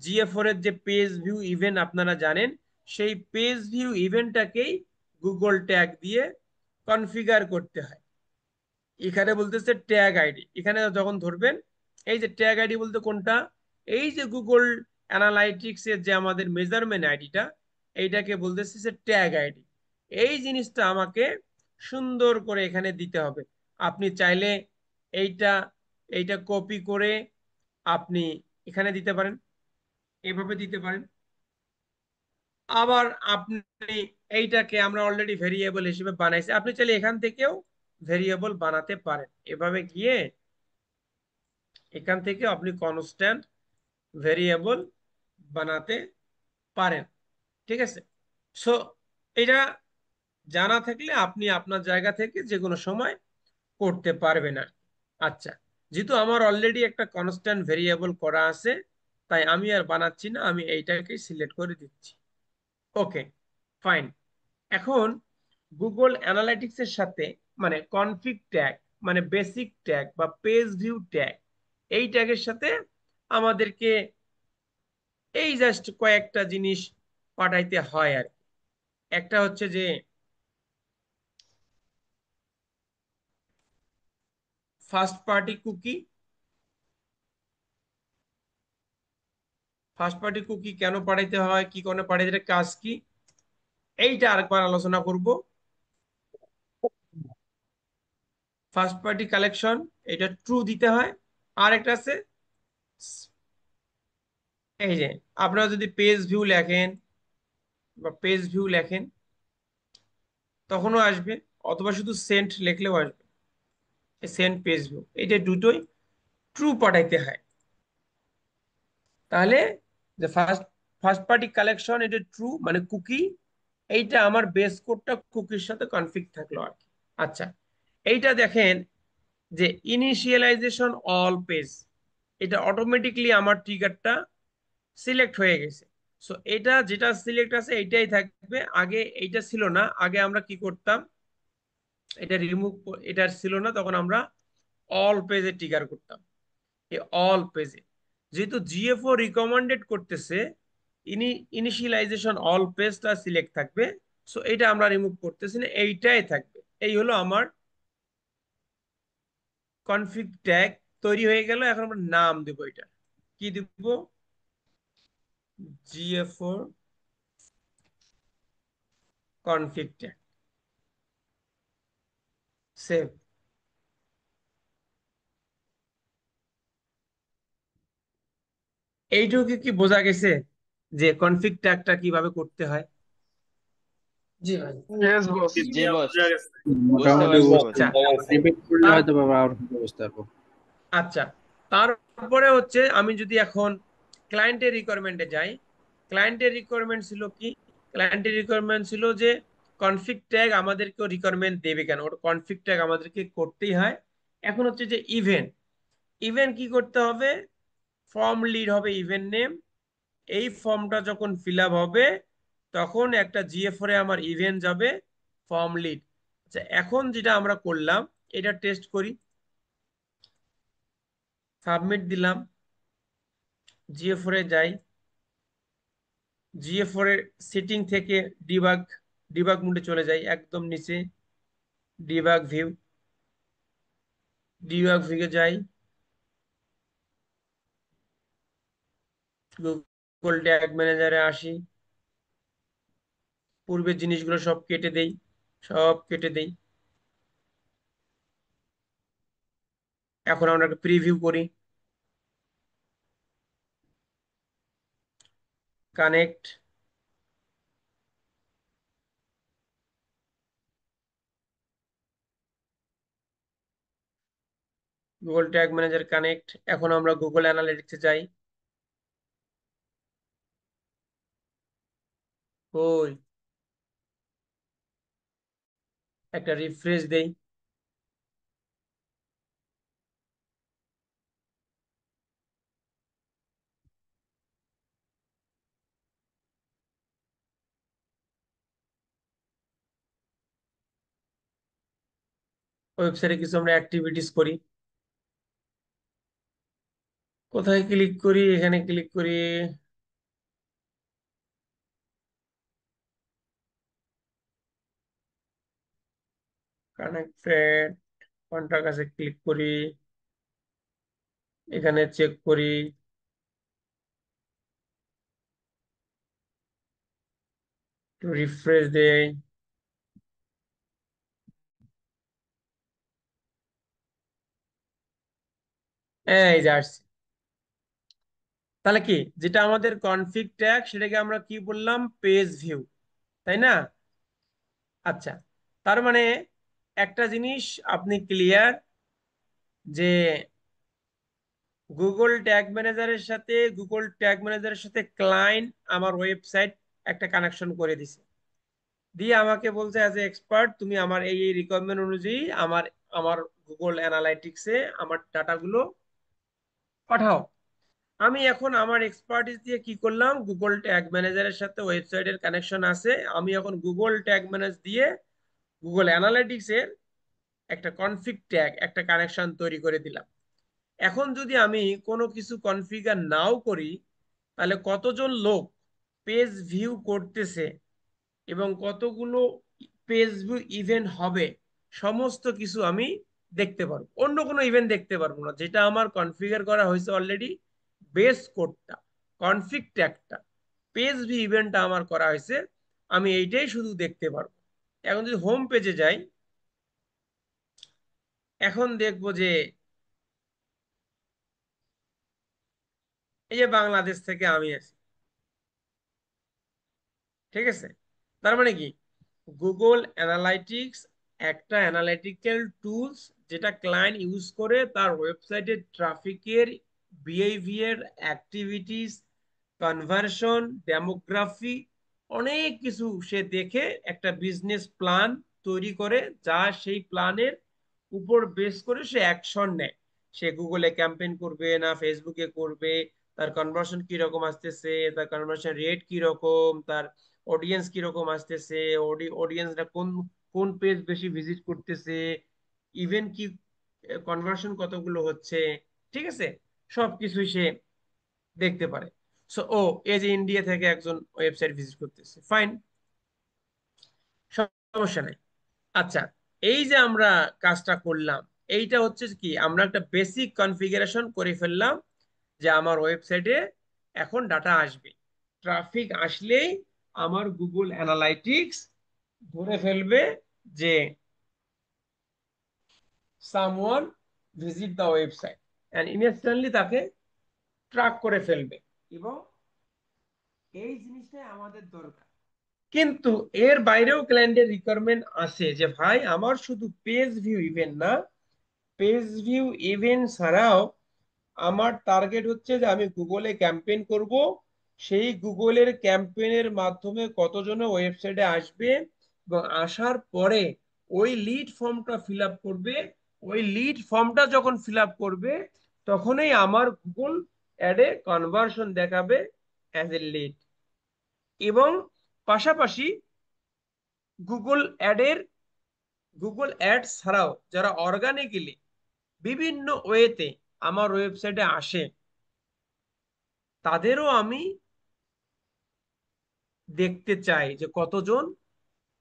GA4 এর যে পেজ ভিউ ইভেন্ট আপনারা জানেন, সেই পেজ ভিউ ইভেন্টটাকেই গুগল ট্যাগ দিয়ে কনফিগার করতে হয়। এখানে বলতেছে ট্যাগ আইডি, এখানে যখন ধরবেন, এই যে ট্যাগ আইডি বলতে কোনটা, এই যে গুগল অ্যানালাইটিক্স এর যে আমাদের মেজারমেন্ট আইডিটা, এইটাকে বলতেছে যে ট্যাগ আইডি। এই জিনিসটা আমাকে সুন্দর করে এখানে দিতে হবে। আপনি চাইলে এইটা এইটা কপি করে আপনি এখানে দিতে পারেন, এভাবে দিতে পারেন। আবার আপনি এইটাকে আমরা অলরেডি ভেরিয়েবল হিসেবে বানাইছি, আপনি চাইলে এখান থেকেও ভেরিয়েবল বানাতে পারেন। এভাবে গিয়ে এখান থেকে আপনি কনস্ট্যান্ট ভেরিয়েবল বানাতে পারেন। ঠিক আছে? সো এটা জানা থাকলে আপনি আপনার জায়গা থেকে যে কোনো সময় করতে পারবেন আর কি। আচ্ছা, যেহেতু আমার অলরেডি একটা কনস্ট্যান্ট ভেরিয়েবল করা আছে, তাই আমি আর বানাচ্ছি না, আমি এইটাকে সিলেক্ট করে দিচ্ছি। ওকে, ফাইন। এখন গুগল অ্যানালাইটিক্স এর সাথে মানে কনফিগ ট্যাগ, মানে বেসিক ট্যাগ বা পেজ ভিউ ট্যাগ, এই ট্যাগের সাথে আমাদেরকে এই জাস্ট কয়েকটা জিনিস পাঠাইতে হয় আর কি। একটা হচ্ছে যে first party cookie. First party cookie কেন পাঠাইতে হয়, কি কারণে পাঠাইতে হয়, কাজ কি, এইটা আরেকবার আলোচনা করব। ফার্স্ট পার্টি কালেকশন, এটা ট্রু দিতে হয়। আর একটা আছে, এই যে আপনারা যদি পেজ ভিউ লেখেন বা পেজ ভিউ লেখেন তখনও আসবে, অথবা শুধু সেন্ট লিখলেও আসবে, সেন্ট পেজ ভিউ, এইটা দুটোই ট্রু পাঠাইতে হয়। তাহলে যে ফার্স্ট ফার্স্ট পার্টি কালেকশন এটা ট্রু, মানে কুকি, এইটা আমার বেস কোডটা কুকির সাথে কনফিগ থাকলো আর কি। আচ্ছা, এইটা দেখেন যে ইনিশিয়ালাইজেশন অল পেজ, এটা অটোমেটিকলি আমার ট্রিগারটা সিলেক্ট হয়ে গেছে। সো এটা যেটা সিলেক্ট আছে এইটাই থাকবে, আগে এইটা ছিল না। আগে আমরা কি করতাম, এটা রিমুভ, এটা ছিল না, তখন আমরা অল পেজে ট্রিগার করতাম। এই অল পেজে যেহেতু GA4 রিকমেন্ডেড করতেছে ইনিশিয়ালাইজেশন অল পেজটা সিলেক্ট থাকবে, সো এটা আমরা রিমুভ করতেছি না, এইটাই থাকবে। এই হলো আমার কনফিগ ট্যাগ তৈরি হয়ে গেল। এখন আমরা নাম দেব, এটা কি দিব, GA4 কনফিগ ট্যাগ, সেভ। এইটুকু কি বোঝা গেছে যে কনফিগ ট্যাগটা কিভাবে করতে হয়? জি ভাই। Yes boss. জি বস, বোঝা গেছে। বুঝতে মোটামুটি পারছি বস। বুঝতে আচ্ছা, রিপিট করলে তার হয়তো বাবা আর বুঝতে পারবো। আচ্ছা, তারপরে হচ্ছে আমি যদি এখন ক্লায়েন্টের রিকোয়ারমেন্টে যাই, ক্লায়েন্টের রিকোয়ারমেন্ট ছিল কি, ক্লায়েন্টের রিকোয়ারমেন্ট ছিল যে কনফিগ ট্যাগ আমাদেরকে রিকোয়ারমেন্ট দেবে কেন, ওটা কনফিগ ট্যাগ আমাদেরকে করতেই হয়। এখন হচ্ছে যে ইভেন্ট, ইভেন্ট কি করতে হবে, ফর্ম লিড হবে ইভেন্ট নেম। এই ফর্মটা যখন ফিল আপ হবে তখন একটা GA4 এ আমার ইভেন্ট যাবে ফর্ম লিড। আচ্ছা, এখন যেটা আমরা করলাম এটা টেস্ট করি, সাবমিট দিলাম, GA4 এ যাই, GA4 এর সেটিং থেকে ডিবাগ, ডিবাগ মোডে চলে যাই, একদম নিচে ডিবাগ ভিউ, ডিবাগ ভিউ যাই, গুগল ট্যাগ ম্যানেজারে আসি, পূর্বের জিনিসগুলো সব কেটে দেই, সব কেটে দেই। এখন আমরা একটা প্রিভিউ করি, connect, Google tag manager connect. এখন আমরা গুগল অ্যানালিটিক্সে যাই। ওই একটা রিফ্রেশ দেই। ওয়েবসাইটে কিছু আমরা অ্যাক্টিভিটিস করি। কোথায় ক্লিক করি? এখানে ক্লিক করি। কানেক্টেড কন্টাক্ট আছে, ক্লিক করি। এখানে চেক করি, একটু রিফ্রেশ দেই। এই যে আসছে। তাহলে কি, যেটা আমাদের কনফিগ ট্যাগ সেটাকে আমরা কি বললাম? পেজ ভিউ, তাই না? আচ্ছা, তার মানে একটা জিনিস আপনি ক্লিয়ার, যে গুগল ট্যাগ ম্যানেজারের সাথে ক্লায়েন্ট আমার ওয়েবসাইট একটা কানেকশন করে দিছে, দিয়ে আমাকে বলছে অ্যাজ এ এক্সপার্ট তুমি আমার এই রিকোয়ারমেন্ট অনুযায়ী আমার আমার গুগল অ্যানালাইটিক্সে আমার ডাটাগুলো পাঠাও। আমি এখন আমার এক্সপার্টিস দিয়ে কি করলাম? গুগল ট্যাগ ম্যানেজারের সাথে ওয়েবসাইটের কানেকশন আছে, আমি এখন গুগল ট্যাগ ম্যানেজ দিয়ে গুগল অ্যানালাইটিক্সের একটা কনফিগ ট্যাগ, একটা কানেকশন তৈরি করে দিলাম। এখন যদি আমি কোনো কিছু কনফিগার নাও করি, তাহলে কতজন লোক পেজ ভিউ করতেছে এবং কতগুলো পেজ ভিউ ইভেন্ট হবে, সমস্ত কিছু আমি দেখতে পারবো। অন্য কোনো ইভেন্ট দেখতে পারবো না, যেটা আমার কনফিগার করা হয়েছে অলরেডি। বেস কোডটা, কনফিগ ট্যাগটা, পেজ ভিউ ইভেন্টটা আমার করা হয়েছে, আমি এইটাই শুধু দেখতে পারবো। এখন যদি হোম পেজে যাই, এখন দেখবো যে এই যে বাংলাদেশ থেকে আমি আছি, ঠিক আছে? তার মানে কি, গুগল অ্যানালাইটিক্স একটা অ্যানালিটিক্যাল টুলস, যেটা ক্লায়েন্ট ইউজ করে তার ওয়েবসাইটের ট্রাফিকের বিহেভিয়ার, অ্যাক্টিভিটিস, কনভার্সন, ডেমোগ্রাফি, অনেক কিছু সে দেখে একটা বিজনেস প্ল্যান তৈরি করে, যা সেই প্ল্যানের উপর বেস করে সে অ্যাকশন নেয়। সে গুগলে ক্যাম্পেইন করবে না ফেসবুকে করবে, তার কনভার্সন কি রকম আসতেছে, তার কনভার্সন রেট কি রকম, তার অডিয়েন্স কিরকম আসতেছে, অডিয়েন্সরা কোন কোন পেজ বেশি ভিজিট করতেছে, ইভেন কি কনভার্সন কতগুলো হচ্ছে, ঠিক আছে? সবকিছুই সে দেখতে পারে। সো ও এই যে ইন্ডিয়া থেকে একজন ওয়েবসাইট ভিজিট করতেছে, ফাইন, সমস্যা নাই। আচ্ছা, এই যে আমরা কাজটা করলাম, এইটা হচ্ছে কি, আমরা একটা বেসিক কনফিগারেশন করে ফেললাম যে আমার ওয়েবসাইটে এখন ডাটা আসবে। ট্রাফিক আসলেই আমার গুগল অ্যানালাইটিক্স ধরে ফেলবে যে someone visit the website, and instantly তাকে ট্র্যাক করে ফেলবে। এবং এই জিনিসটাই আমাদের দরকার। কিন্তু এর বাইরেও ক্লায়েন্টের রিকোয়ারমেন্ট আসে যে ভাই আমার শুধু পেজ ভিউ ইভেন্ট না, পেজ ভিউ ইভেন্ট ছাড়াও আমার টার্গেট হচ্ছে যে আমি গুগলে ক্যাম্পেইন করব, সেই গুগলের ক্যাম্পেইনের মাধ্যমে কতজন ওয়েবসাইটে আসবে, এবং আসার পরে ওই লিড ফর্মটা ফিল আপ করবে। ওই লিড ফর্মটা যখন ফিল আপ করবে, তখনই আমার গুগল অ্যাডে কনভার্সন দেখাবে অ্যাজ এ লিড। এবং পাশাপাশি গুগল অ্যাডের গুগল অ্যাড ছাড়াও যারা অর্গানিক্যালি বিভিন্ন ওয়েতে আমার ওয়েবসাইটে আসে, তাদেরও আমি দেখতে চাই যে কতজন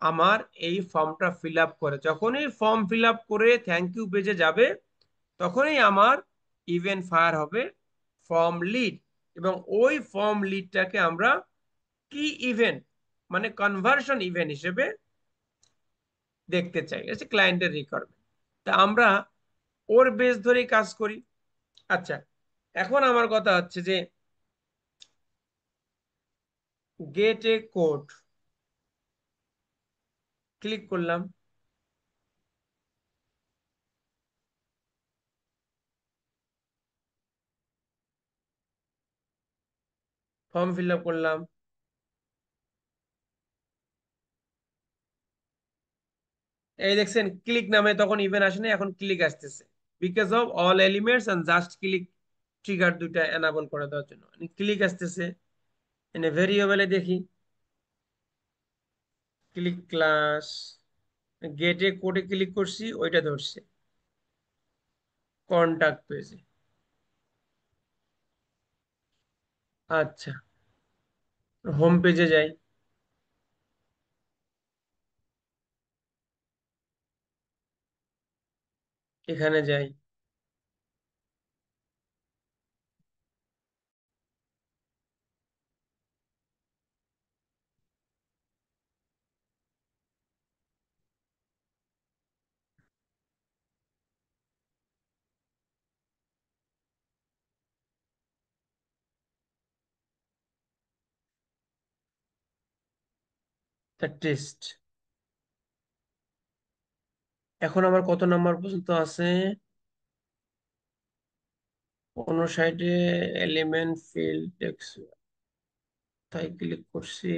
আমার এই ফর্মটা ফিল আপ করে। যখনই ফর্ম ফিল আপ করে থ্যাংক ইউ পেজে যাবে, তখনই আমার ইভেন্ট ফায়ার হবে ফর্ম লিড, এবং ওই ফর্ম লিডটাকে আমরা কি ইভেন্ট, মানে কনভার্সন ইভেন্ট হিসেবে দেখতে চাই। এটা ক্লায়েন্টের রিকোয়ারমেন্ট, তা আমরা ওর বেস ধরেই কাজ করি। আচ্ছা, এখন আমার কথা হচ্ছে যে গেট এ কোড ক্লিক করলাম। ফর্ম ফিল আপ করলাম। এই দেখছেন ক্লিক নামে তখন ইভেন আসে না, এখন ক্লিক আসতেছে। Because of all elements and just click trigger দুইটা এনাবল করে দেওয়ার জন্য ক্লিক আসতেছে। এনে ভেরিয়েবলে দেখি ক্লিক ক্লাস, গেটে কোডে ক্লিক করছি, ওইটা ধরছে কন্টাক্ট পেজে। আচ্ছা, হোম পেজে যাই। এখানে যাই, টেস্ট। এখন আমার কত নাম্বার পর্যন্ত আছে? 59 এলিমেন্ট ফিল্ড টেক্সট, তাই ক্লিক করছি।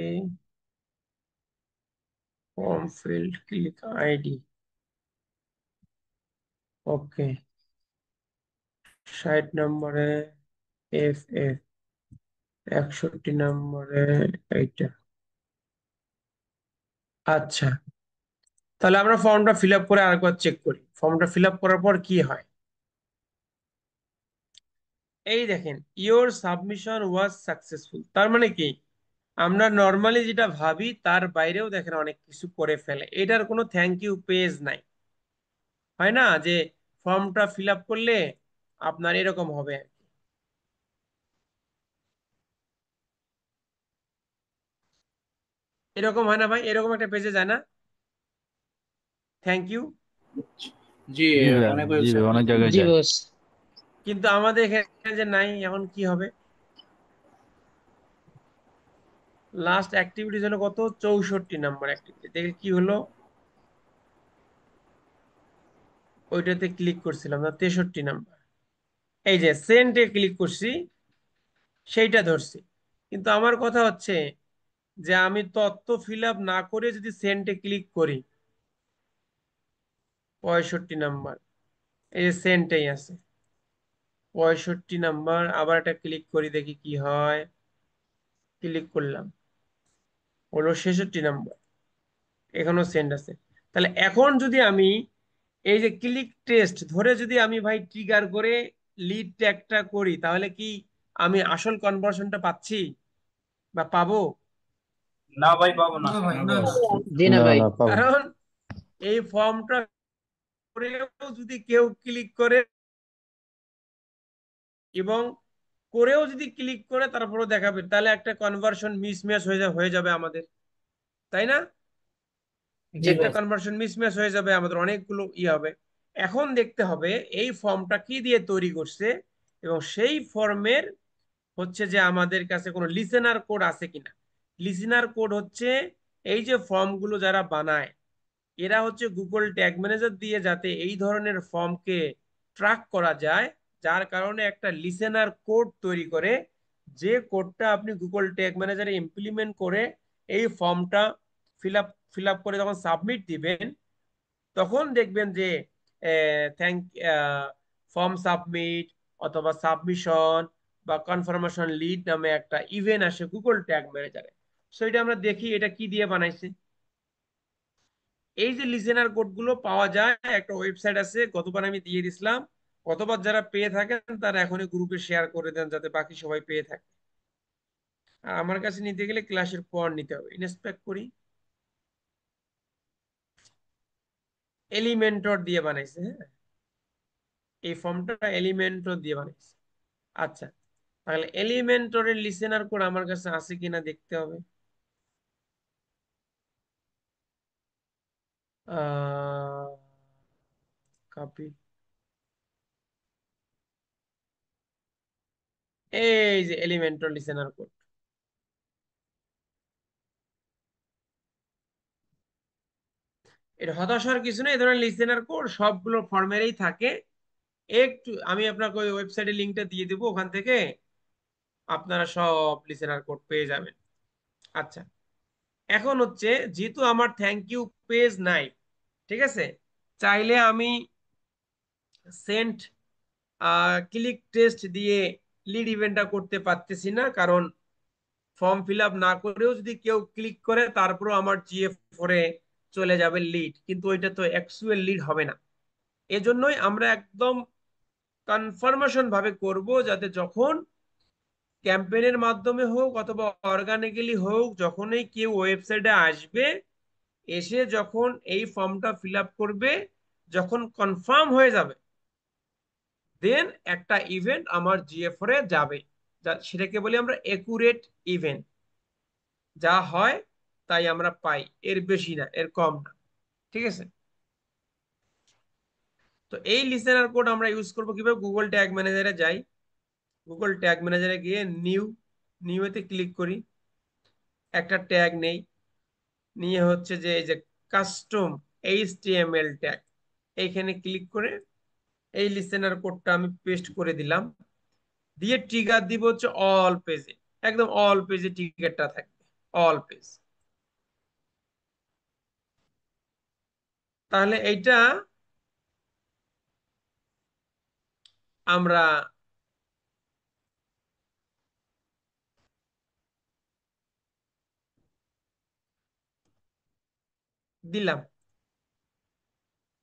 ফর্ম ফিল্ড ক্লিক আইডি, ওকে। 60 নম্বরে এফ এফ, 61 নম্বরে এইটা। আচ্ছা, তাহলে আমরা ফর্মটা ফিল আপ করে আরেকবার চেক করি ফর্মটা ফিল আপ করার পর কি হয়। এই দেখেন ইওর সাবমিশন ওয়াজ সাকসেসফুল, তার মানে কি আমরা নর্মালি যেটা ভাবি তার বাইরেও দেখেন অনেক কিছু করে ফেলে। এটার কোনো থ্যাংক ইউ পেজ নাই, হয় না যে ফর্মটা ফিল আপ করলে আপনার এরকম হবে। এরকম হয় না ভাই, এরকম একটা পেজে যায় না থ্যাংক ইউ, জি জি ভাইয়া, অনেক জি ওয়েবসাইট। ভাই, অনেক জায়গায় জি যায়। বস। কিন্তু আমাদের এখানে যে নাই, এখন কি হবে? লাস্ট অ্যাক্টিভিটি হলো কত? 64 নাম্বার অ্যাক্টিভিটি। দেখে কি হলো, ওইটাতে ক্লিক করছিলাম না, 63 নাম্বার। এই যে সেন্টে ক্লিক করছি, সেইটা ধরছি। কিন্তু আমার কথা হচ্ছে যে আমি তথ্য ফিল আপ না করে যদি সেন্টে ক্লিক করি, 65 নাম্বার, এই যে সেন্টেই আছে 65 নাম্বার। আবার একটা ক্লিক করি, দেখি কি হয়। ক্লিক করলাম, হলো 66 নাম্বার, এখানেও সেন্ট আছে। তাহলে এখন যদি আমি এই যে ক্লিক টেস্ট ধরে যদি আমি ভাই ট্রিগার করে লিড ট্যাগটা করি, তাহলে কি আমি আসল কনভার্সনটা পাচ্ছি বা পাবো? না ভাই, পাবো না। না ভাই, না না না। বস। জি না না ভাই। না, পাবো না। কারণ এই ফর্মটা করেও যদি কেউ ক্লিক করে এবং করেও যদি ক্লিক করে তারপরেও দেখাবে, তাহলে একটা কনভার্সন মিসম্যাচ হয়ে যাবে আমাদের, তাই না? জি একটা ভাই। কনভার্সন মিসম্যাচ হয়ে যাবে, আমাদের অনেকগুলো হবে। এখন দেখতে হবে এই ফর্মটা কি দিয়ে তৈরি করছে এবং সেই ফর্মের হচ্ছে যে আমাদের কাছে কোনো লিসেনার কোড আছে কিনা। লিসেনার কোড হচ্ছে এই যে ফর্মগুলো যারা বানায়, এরা হচ্ছে গুগল ট্যাগ ম্যানেজার দিয়ে যাতে এই ধরনের ফর্মকে ট্র্যাক করা যায়, যার কারণে একটা লিসেনার কোড তৈরি করে, যে কোডটা আপনি গুগল ট্যাগ ম্যানেজারে ইমপ্লিমেন্ট করে এই ফর্মটা ফিল আপ করে যখন সাবমিট দিবেন, তখন দেখবেন যে থ্যাংক ফর্ম সাবমিট অথবা সাবমিশন বা কনফার্মেশন লিড নামে একটা ইভেন্ট আসে গুগল ট্যাগ ম্যানেজারে। সো এটা আমরা দেখি এটা কি দিয়ে বানাইছে। এই যে লিসেনার কোড গুলো পাওয়া যায়, একটা ওয়েবসাইট আছে, গতবার আমি দিয়ে দিছিলাম। গতবার যারা পেয়ে থাকেন তারা এখনই গ্রুপে শেয়ার করে দেন যাতে বাকি সবাই পেয়ে থাকে। আর আমার কাছে নিতে গেলে ক্লাসের পর নিতে হবে। ইন্সপেক্ট করি, এলিমেন্টর দিয়ে বানাইছে। হ্যাঁ, এই ফর্মটা এলিমেন্টর দিয়ে বানাইছে। আচ্ছা, তাহলে এলিমেন্টরের লিসেনার কোড আমার কাছে আছে কিনা দেখতে হবে। কপি, এই যে এলিমেন্টর লিসেনার কোড, এটা হতাশার কিছু নেই, এই ধরনের লিসেনার কোড সবগুলো ফর্মেরই থাকে। একটু আমি আপনাকে ওই ওয়েবসাইটের লিঙ্কটা দিয়ে দেবো, ওখান থেকে আপনারা সব লিসেনার কোড পেয়ে যাবেন। আচ্ছা, এখন হচ্ছে যেহেতু আমার থ্যাংক ইউ পেজ নাই, ঠিক আছে, চাইলে আমি সেন্ট ক্লিক টেস্ট দিয়ে লিড ইভেন্টটা করতে পারতেছি না, কারণ ফর্ম ফিল আপ না করেও যদি কেউ ক্লিক করে তারপরও আমার জিএফ ফোরে চলে যাবে লিড, কিন্তু ওইটা তো অ্যাকচুয়াল লিড হবে না। এজন্যই আমরা একদম কনফার্মেশন ভাবে করব, যাতে যখন ক্যাম্পেইনের মাধ্যমে হোক অথবা অর্গানিক্যালি হোক, যখনই কেউ ওয়েবসাইটে আসবে, এসে যখন এই ফর্মটা ফিল আপ করবে, যখন কনফার্ম হয়ে যাবে, দেন একটা ইভেন্ট আমার জিএফ এ যাবে, সেটাকে বলি আমরা একুরেট ইভেন্ট। যা হয় তাই আমরা পাই, এর বেশি না, এর কম না, ঠিক আছে। তো এই লিসেনার কোড আমরা ইউজ করব কিভাবে? গুগল ট্যাগ ম্যানেজারে যাই, গুগল ট্যাগ ম্যানেজারে গিয়ে নিউতে ক্লিক করি, একটা ট্যাগ নেই, নিয়ে হচ্ছে যে এই যে কাস্টম এইচটিএমএল ট্যাগ, এইখানে ক্লিক করে এই লিসেনার কোডটা আমি পেস্ট করে দিলাম, দিয়ে ট্রিগার দিব হচ্ছে অল পেজে, একদম অল পেজে ট্রিগারটা থাকবে, অল পেজ। তাহলে এইটা আমরা দিলাম,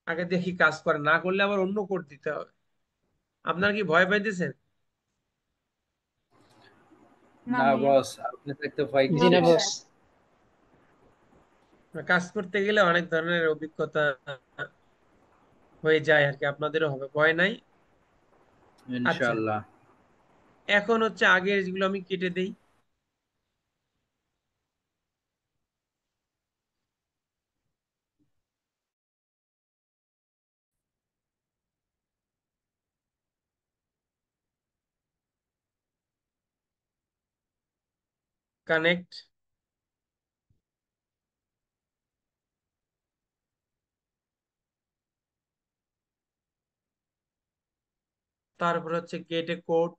আগে দেখি কাজ করে, না করলে আবার অন্য কোড দিতে হবে। আপনারা কি ভয় পাইতেছেন? না বস, আপনি থাকতে ভয় জি না কিসের? না ভাইয়া। বস। কাজ করতে গেলে অনেক ধরনের অভিজ্ঞতা হয়ে যায় আর কি, আপনাদেরও হবে, ভয় নাই। আচ্ছা, ইনশাআল্লাহ। এখন হচ্ছে আগের যেগুলো আমি কেটে দেই, কানেক্ট, তারপর হচ্ছে গেট এ কোড,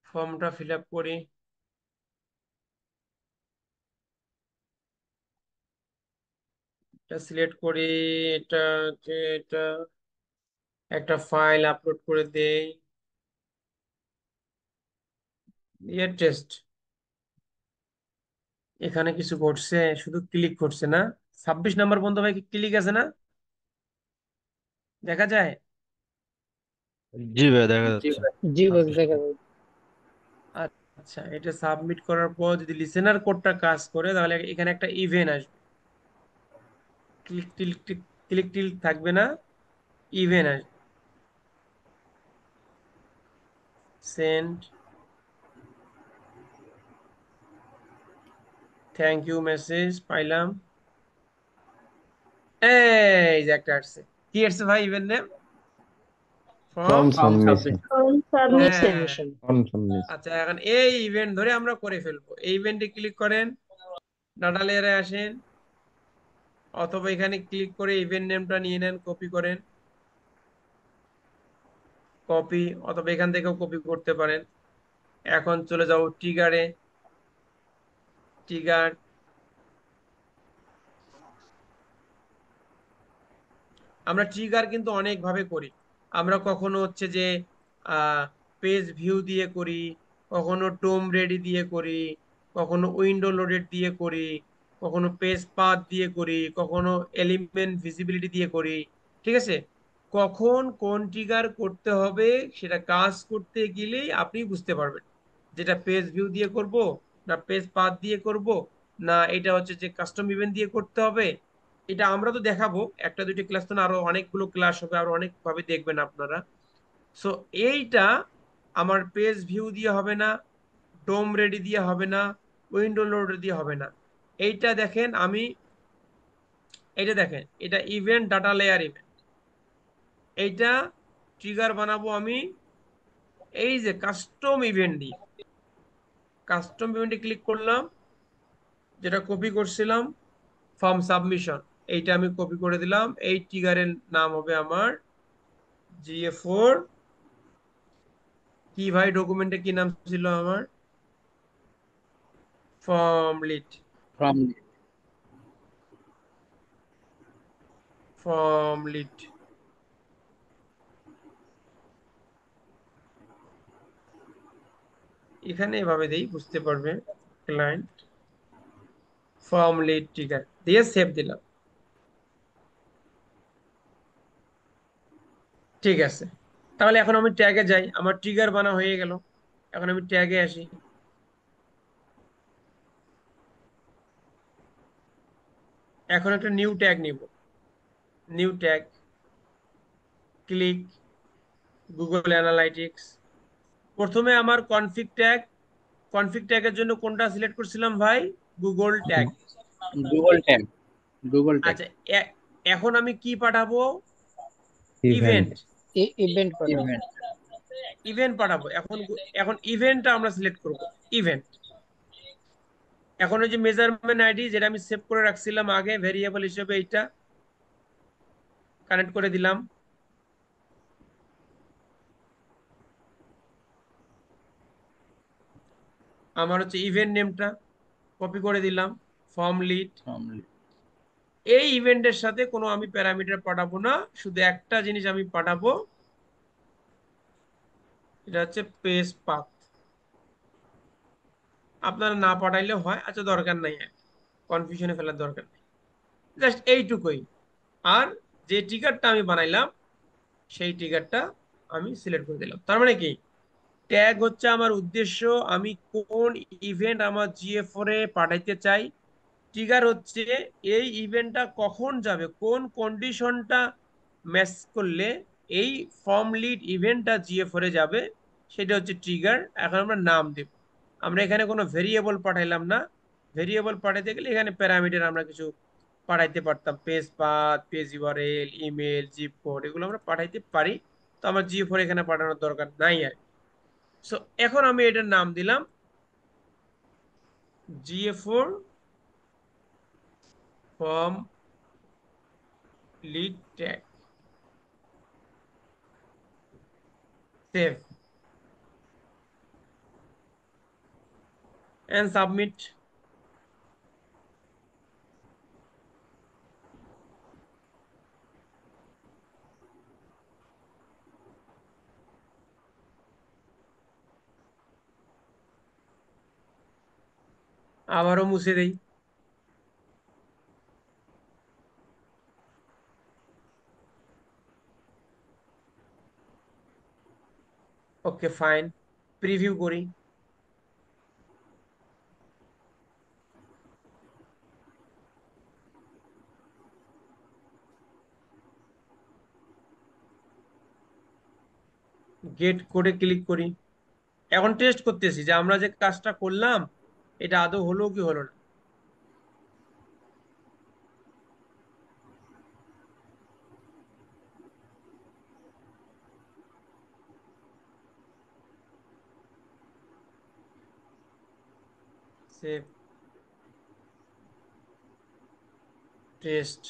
ফর্মটা ফিল আপ করি, এটা সিলেক্ট করি, এটা এটা একটা ফাইল আপলোড করে দেই, দিয়ে টেস্ট। এখানে কিছু ঘটছে, শুধু ক্লিক করছে না, 26 নাম্বার পর্যন্ত ভাই ক্লিক আছে না, দেখা যায়। জি ভাই দেখা জি যাচ্ছে। ভাই। জি বস, 26 দেখা টা। যায়। আচ্ছা, এটা সাবমিট করার পর যদি লিসেনার কোডটা কাজ করে, তাহলে এখানে একটা ইভেন্ট আসবে, ক্লিক টিল ক্লিক টিল থাকবে না, ইভেন্ট আসবে, সেন্ড থ্যাংক ইউ মেসেজ পাইলাম, এই যে একটা আসছে। কি আসছে ভাই? Event name form. Form form submission. Submit. Form form submission. হ্যাঁ, সাবমিশন। Form submission. আচ্ছা, এখন এই ইভেন্ট ধরে আমরা করে ফেলবো। এই ইভেন্টে ক্লিক করেন, ডাটা লেয়ারে আসেন, অথবা এখানে ক্লিক করে ইভেন্ট নেমটা নিয়ে নেন, কপি করেন, কপি, অথবা এখান থেকেও কপি করতে পারেন। এখন চলে যাও ট্রিগারে, ট্রিগার, আমরা ট্রিগার কিন্তু অনেক ভাবে করি। আমরা কখনো হচ্ছে যে পেজ ভিউ দিয়ে করি, কখনো টোম রেডি দিয়ে করি, কখনো উইন্ডো লোডেড দিয়ে করি, কখনো পেজ পাথ দিয়ে করি, কখনো এলিমেন্ট ভিজিবিলিটি দিয়ে করি, ঠিক আছে। কখন কোন ট্রিগার করতে হবে সেটা কাজ করতে গেলেই আপনি বুঝতে পারবেন, যেটা পেজ ভিউ দিয়ে করব, না পেজ পাথ দিয়ে করব, না এটা হচ্ছে যে কাস্টম ইভেন্ট দিয়ে করতে হবে। এটা আমরা তো দেখাবো, একটা দুইটা ক্লাস তো না, আরো অনেকগুলো ক্লাস হবে, আরো অনেক ভাবে দেখবেন আপনারা। সো এইটা আমার পেজ ভিউ দিয়ে হবে না, ডোম রেডি দিয়ে হবে না, উইন্ডো লোড দিয়ে হবে না। এইটা দেখেন আমি, এইটা দেখেন, এটা ইভেন্ট ডাটা লেয়ার ইভেন্ট, এইটা ট্রিগার বানাবো আমি এই যে কাস্টম ইভেন্ট দিয়ে। কাস্টম ইভেন্টে ক্লিক করলাম, যেটা কপি করছিলাম ফর্ম সাবমিশন, এইটা আমি কপি করে দিলাম। এই ট্রিগারের নাম হবে আমার GA4। কি ভাই ডকুমেন্টে কি নাম ছিল আমার? Form lead. From form lead এখানে এভাবে দেই, বুঝতে পারবে। ক্লায়েন্ট ফর্ম লিড ট্রিগার দিয়ে সেভ দিলাম। ঠিক আছে, তাহলে এখন আমি ট্যাগে যাই। আমার ট্রিগার বানা হয়ে গেল। এখন আমি ট্যাগে আসি। এখন একটা নিউ ট্যাগ নিব। New tag, click, Google analytics. প্রথমে আমার কনফিগ ট্যাগ, কনফিগ ট্যাগের জন্য কোনটা সিলেক্ট করছিলাম ভাই? Google tag. Google tag. Google tag আচ্ছা, এখন আমি কি পাঠাবো? ইভেন্ট। ইভেন্ট। ইভেন্ট পাঠাবো। ইভেন্ট। ইভেন্ট পাঠাবো। এখন ইভেন্টটা আমরা সিলেক্ট করব, ইভেন্ট। এখন ওই যে মেজারমেন্ট আইডি যেটা আমি সেভ করে রাখছিলাম আগে ভেরিয়েবল হিসেবে, এইটা কানেক্ট করে দিলাম। আমার হচ্ছে ইভেন্ট নেমটা কপি করে দিলাম, ফর্ম লিড। এই ইভেন্টের সাথে কোনো আমি প্যারামিটার পাঠাবো না, শুধু একটা জিনিস আমি পাঠাবো, এটা হচ্ছে পেজ পাথ। আপনারা না পাঠাইলেও হয়, আচ্ছা দরকার নাই, কনফিউশনে ফেলার দরকার নেই, জাস্ট এইটুকুই। আর যে ট্রিগারটা আমি বানাইলাম সেই ট্রিগারটা আমি সিলেক্ট করে দিলাম। তার মানে কি, ট্যাগ হচ্ছে আমার উদ্দেশ্য, আমি কোন ইভেন্ট আমার GA4 এ পাঠাইতে চাই। ট্রিগার হচ্ছে এই ইভেন্টটা কখন যাবে, কোন কন্ডিশনটা ম্যাচ করলে এই ফর্ম লিড ইভেন্টটা GA4 এ যাবে, সেটা হচ্ছে ট্রিগার। এখন আমরা নাম দেব। আমরা এখানে কোনো ভেরিয়েবল পাঠাইলাম না। ভেরিয়েবল পাঠাইতে গেলে এখানে প্যারামিটার আমরা কিছু পাঠাইতে পারতাম, page path, page URL, email, zip code, এগুলো আমরা পাঠাইতে পারি। তো আমার GA4 এখানে পাঠানোর দরকার নাই আর। সো এখন আমি এটার নাম দিলাম GA4 form lead tag, save and submit. আবারও মুছে দেই। ওকে ফাইন, প্রিভিউ করি। গেট কোডে ক্লিক করি। এখন টেস্ট করতেছি যে আমরা যে কাজটা করলাম এটা আদৌ হলো কি হলো না। সেভ, টেস্ট,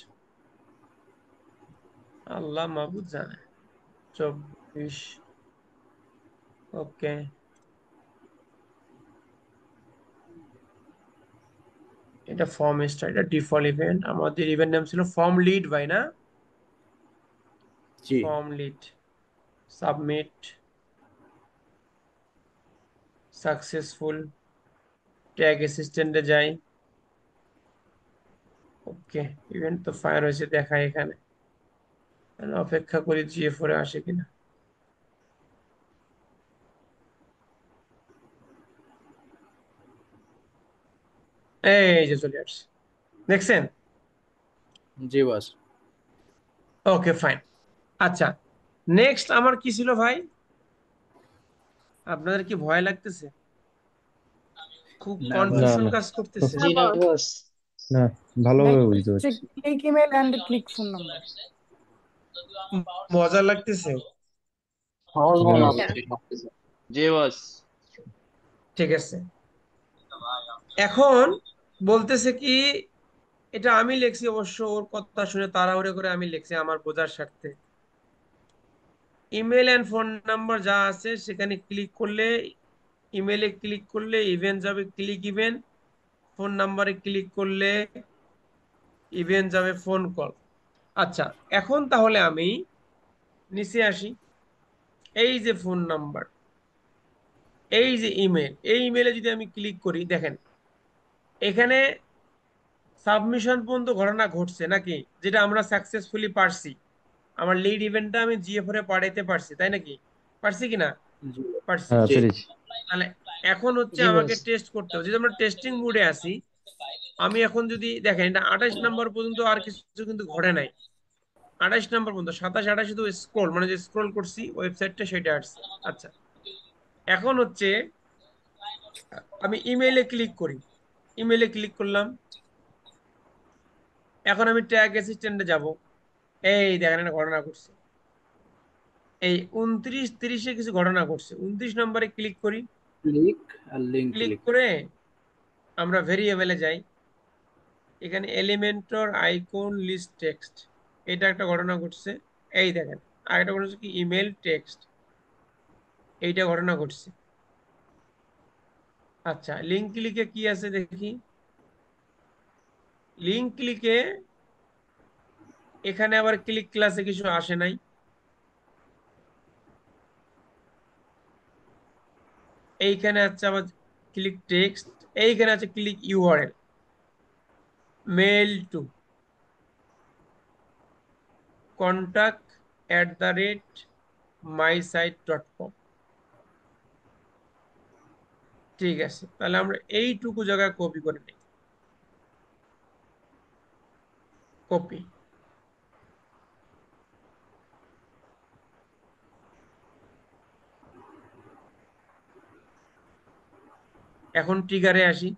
আল্লাহ মাহবুদ জানে। 24, ওকে। এটা ফর্ম স্টার, এটা ডিফল্ট ইভেন্ট। আমাদের ইভেন্ট নাম ছিল ফর্ম লিড ভাই, না? জি। Form lead, submit, successful. Tag অ্যাসিস্ট্যান্টে যাই। ওকে, ইভেন্ট তো ফায়ার হয়েছে দেখায় এখানে। আমি অপেক্ষা করি GA4 এ আসে কিনা। এই যে চলে আসছে, দেখছেন? জি বস। Okay fine. আচ্ছা, নেক্সট আমার কি ছিল ভাই? আপনাদের কি ভয় লাগতেছে? খুব না না বস। কনফিউশন না কাজ করতেছে? না জি না বস। বস। না, ভালোভাবে বুঝতে Like পারছি। click email and click phone number. মজা লাগতেছে? আমার মনে হ্যাঁ, হচ্ছে জি বস। ঠিক আছে, এখন বলতেছে কি, এটা আমি লিখছি অবশ্য, ওর কথা শুনে তাড়াহুড়ো করে আমি লিখছি আমার বোঝার স্বার্থে। ইমেল এন্ড ফোন নাম্বার যা আছে সেখানে ক্লিক করলে, ইমেলে ক্লিক করলে ইভেন্ট যাবে ক্লিক ইভেন্ট, ফোন নাম্বারে ক্লিক করলে ইভেন্ট যাবে ফোন কল। আচ্ছা, এখন তাহলে আমি নিচে আসি। এই যে ফোন নাম্বার, এই যে ইমেল, এই ইমেলে যদি আমি ক্লিক করি, দেখেন এখানে সাবমিশন পর্যন্ত ঘটনা ঘটছে নাকি, যেটা আমরা সাকসেসফুলি পারছি। আমার লিড ইভেন্টটা আমি জিএফআর এ পাঠাইতে পারছি, তাই নাকি? পারছি কিনা? জি পারছি। হ্যাঁ জি পেরেছি। তাহলে এখন হচ্ছে জি আমাকে বস। টেস্ট করতে হবে, যদি আমরা টেস্টিং মোডে আছি। আমি এখন যদি দেখেন, এটা 28 নাম্বার পর্যন্ত আর কিছু কিন্তু ঘটে নাই। 28 নাম্বার পর্যন্ত, 27 28 শুধু স্ক্রোল, মানে যে স্ক্রোল করছি ওয়েবসাইটটা সেটা আসছে। আচ্ছা, এখন হচ্ছে আমি ইমেইলে ক্লিক করি, ইমেইলে ক্লিক করলাম। এখন আমি ট্যাগ অ্যাসিস্ট্যান্টে যাব। এই দেখেন একটা ঘটনা ঘটছে, এই 29 30-এ কিছু ঘটনা ঘটছে। 29 নম্বরে ক্লিক করি। ক্লিক আর লিঙ্ক ক্লিক ক্লিক। করে আমরা ভেরিয়েবলে যাই। এখানে এলিমেন্টর আইকন লিস্ট টেক্সট, এটা একটা ঘটনা ঘটছে। এই দেখেন আরেকটা ঘটনা হচ্ছে কি, ইমেল টেক্সট, এইটা ঘটনা ঘটছে। আচ্ছা, লিঙ্ক ক্লিকে কি আছে দেখি। লিঙ্ক ক্লিকে এখানে আবার ক্লিক ক্লাসে কিছু আসে নাই। এইখানে আছে আবার ক্লিক টেক্সট, এইখানে আছে click URL, mail two contact@mysite.com। ঠিক আছে, তাহলে আমরা এইটুকু জায়গায় কপি করে নিই। কপি। এখন ট্রিগারে আসি।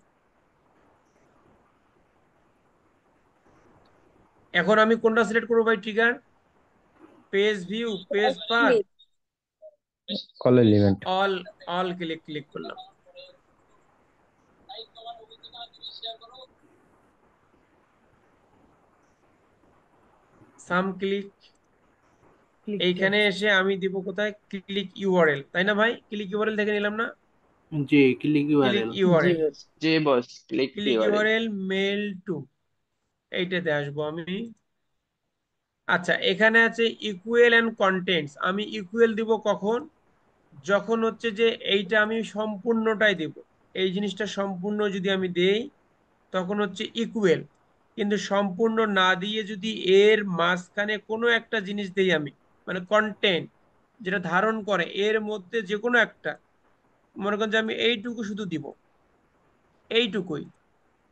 এখন আমি কোনটা সিলেক্ট করবো ভাই? Trigger, page view, page path, Click. Call element. All. All click click করলাম। সাম ক্লিক। ক্লিক এইখানে টেক্সট। এসে আমি দিব কোথায়? ক্লিক ইউআরএল, তাই না ভাই? ক্লিক ইউআরএল দেখে নিলাম না? জি ক্লিক ক্লিক ইউআরএল। জি ইউআরএল, বস। জি boss, click click URL. URL mail to, এইটাতে আসবো আমি। আচ্ছা, এখানে আছে ইকুয়েল এন্ড কন্টেন্টস। আমি ইকুয়েল দিব কখন? যখন হচ্ছে যে এইটা আমি সম্পূর্ণটাই দিব, এই জিনিসটা সম্পূর্ণ যদি আমি দেই তখন হচ্ছে ইকুয়েল। কিন্তু সম্পূর্ণ না দিয়ে যদি এর মাঝখানে কোনো একটা জিনিস দেই আমি, মানে কন্টেন্ট যেটা ধারণ করে এর মধ্যে যে কোনো একটা, মনে করেন যে আমি এইটুকু শুধু দিব, এইটুকুই,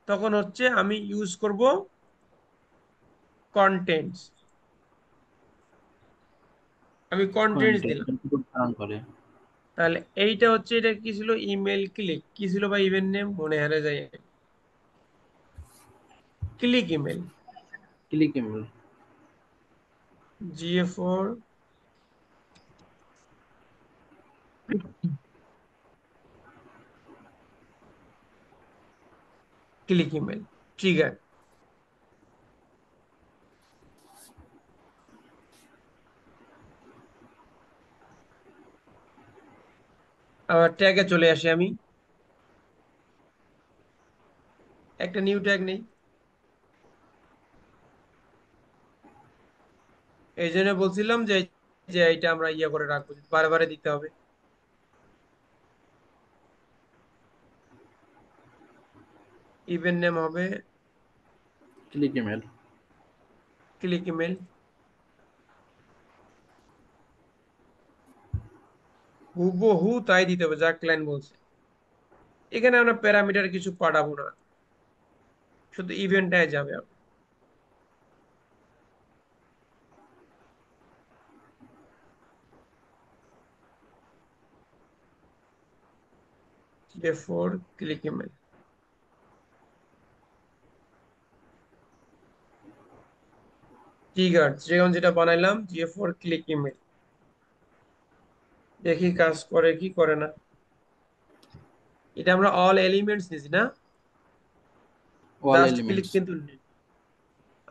তখন হচ্ছে আমি ইউজ করব কন্টেন্টস। আমি কন্টেন্টস কন্টেন্ট দিলাম। ধারণ করে। তাহলে এইটা হচ্ছে, এটা কি ছিল? Email click. কি ছিল বা ইভেন্ট নেম মনে হারে যায়। Click email, click email. GA4 click email trigger. আবার ট্যাগে চলে আসি আমি, একটা নিউ ট্যাগ নেই। এই জন্য বলছিলাম যে যে এটা আমরা ইয়ে করে রাখবো, বারে দিতে হবে। ইভেন্ট নেম হবে ক্লিক ইমেল। Click email. হুবহু তাই দিতে হবে যা ক্লায়েন্ট বলছে। এখানে আমরা প্যারামিটার কিছু পাঠাবো না, শুধু ইভেন্টটাই যাবে। GA4 click email. ট্রিগার যেমন যেটা বানাইলাম, GA4 ক্লিক ইমেল। দেখি কাজ করে কি করে না। এটা আমরা অল এলিমেন্টস নিছি না? All just click elements. কিন্তু নেই।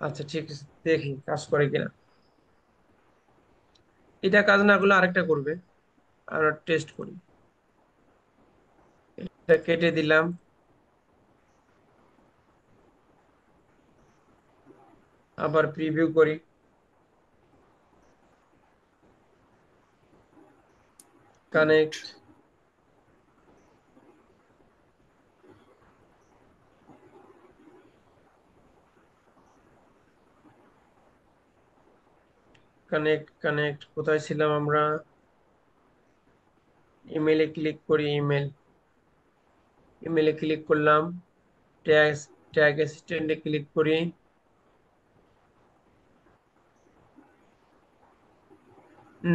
আচ্ছা ঠিক আছে, দেখি কাজ করে কিনা। এটা কাজ না করলে আরেকটা করবে, আমরা টেস্ট করি। এটা কেটে দিলাম, আবার প্রিভিউ করি। কানেক্ট, কানেক্ট কানেক্ট, কোথায় ছিলাম আমরা? ইমেলে ক্লিক করি, ইমেলে ক্লিক করলাম, ট্যাগ ট্যাগ অ্যাসিস্ট্যান্টে ক্লিক করি।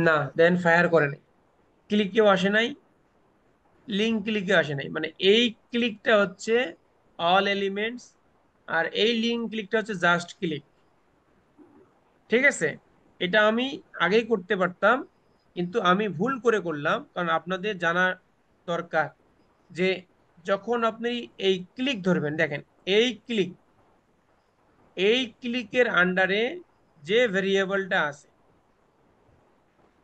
না, দেন ফায়ার করে নাই, ক্লিকেও আসে নাই, লিঙ্ক ক্লিকে আসে নাই। মানে এই ক্লিকটা হচ্ছে অল এলিমেন্টস, আর এই লিঙ্ক ক্লিকটা হচ্ছে জাস্ট ক্লিক। ঠিক আছে, এটা আমি আগেই করতে পারতাম, কিন্তু আমি ভুল করে করলাম, কারণ আপনাদের জানা দরকার যে যখন আপনি এই ক্লিক ধরবেন, দেখেন এই ক্লিকের আন্ডারে যে ভেরিয়েবলটা আছে,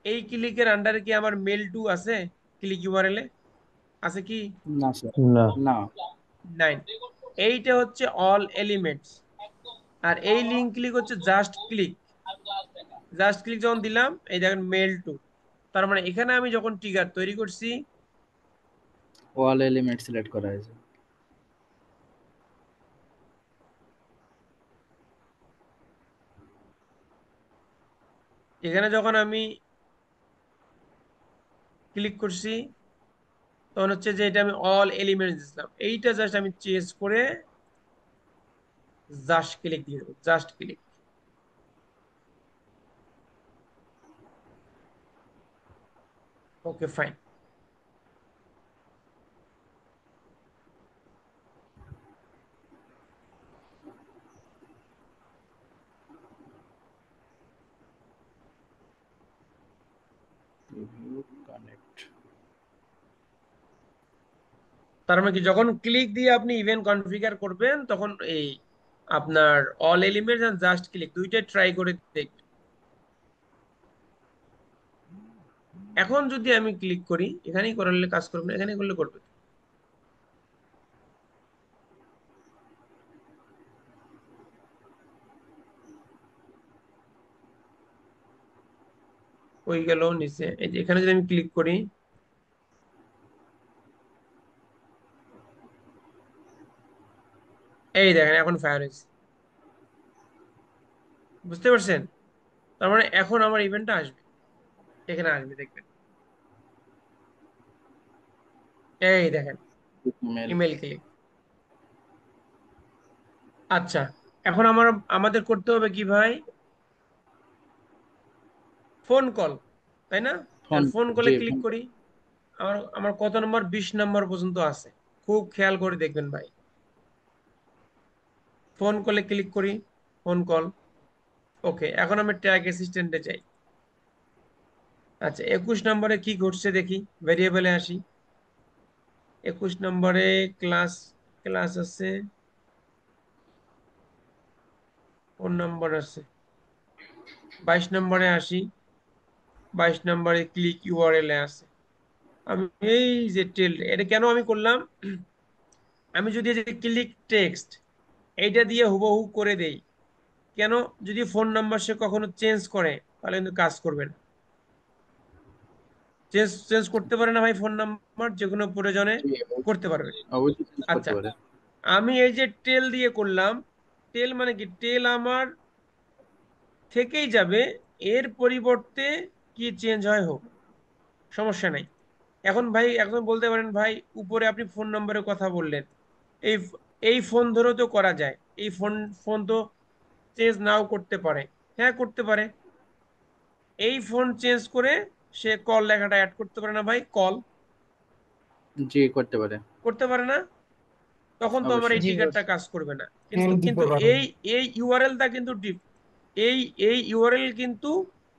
এই ক্লিকের আন্ডারে কি আমার মেল টু আছে? ক্লিক ইউআরএল আছে কি? না স্যার, না। না। 9। এইটা হচ্ছে অল এলিমেন্টস, আর এই লিঙ্ক ক্লিক হচ্ছে জাস্ট ক্লিক। জাস্ট ক্লিক যখন দিলাম, এই দেখেন মেল টু। তার মানে এখানে আমি যখন ট্রিগার তৈরি করছি, অল এলিমেন্ট সিলেক্ট করা হয়েছে। এখানে যখন আমি ক্লিক করছি, তখন হচ্ছে যে এটা আমি অল এলিমেন্টস দিলাম। এইটা জাস্ট আমি চেঞ্জ করে জাস্ট ক্লিক দিয়ে দেবো, just click. Okay fine. Connect. তার মানে কি, যখন ক্লিক দিয়ে আপনি ইভেন্ট কনফিগার করবেন, তখন এই আপনার all elements and just click দুইটাই ট্রাই করে দেখবেন। এখন যদি আমি ক্লিক করি, এখানেই করলে কাজ করবে না, এখানে করলে করবে। ওই গেল নিচে, এই যে এখানে যদি আমি ক্লিক করি, এই দেখেন এখন ফায়ার হয়েছে। বুঝতে পারছেন? তার মানে এখন আমার ইভেন্টটা আসবে, এখানে আসবে, দেখবেন। এই দেখেন ইমেল। Email click. আচ্ছা, এখন আমাদের করতে হবে কি ভাই? ফোন কল, তাই না? ফোন। ফোন কলে জি, ক্লিক ফোন। করি। আমার আমার কত নম্বর? 20 নম্বর পর্যন্ত আছে। খুব খেয়াল করে দেখবেন ভাই। ফোন কলে ক্লিক করি, ফোন কল। ওকে, এখন আমি ট্র্যাক অ্যাসিস্ট্যান্টে যাই। আচ্ছা, 21 নম্বরে কি ঘটছে দেখি, ভেরিয়েবলে আসি। 21 নম্বরে ক্লাস ক্লাস আছে, ফোন নম্বর আছে। 22 নম্বরে আসি, 22 নম্বরে ক্লিক ইউআরএল এ আছে। আমি এই যে টেল, এটা কেন আমি করলাম? আমি যদি এই যে ক্লিক টেক্সট এইটা দিয়ে হুবহু করে দেই, কেন? যদি ফোন নাম্বার সে কখনো চেঞ্জ করে, তাহলে কিন্তু কাজ করবে না। চেঞ্জ চেঞ্জ করতে পারে না ভাই, ফোন নাম্বার যে কোনো প্রয়োজনে জি, করতে পারবে। অবশ্যই চেঞ্জ করতে আচ্ছা, পারে। আমি এই যে টেল দিয়ে করলাম, টেল মানে কি? টেল আমার থেকেই যাবে, এর পরিবর্তে কি চেঞ্জ হয় হোক, সমস্যা নাই। এখন ভাই এখন বলতে পারেন, ভাই উপরে আপনি ফোন নম্বরের কথা বললেন, এই এই ফোন ধরেও তো করা যায়, এই ফোন ফোন তো চেঞ্জ নাও করতে পারে। হ্যাঁ করতে পারে। এই ফোন চেঞ্জ করে সে কল লেখাটা অ্যাড করতে পারে না ভাই? কল জি, করতে পারে। করতে পারে না? তখন তো আমার এই অবশ্যই। জি বস। ট্রিগারটা কাজ করবে না। কিন্তু ট্রেন দিতে কিন্তু পারে। এই এই ইউআরএলটা কিন্তু এই এই ইউআরএল কিন্তু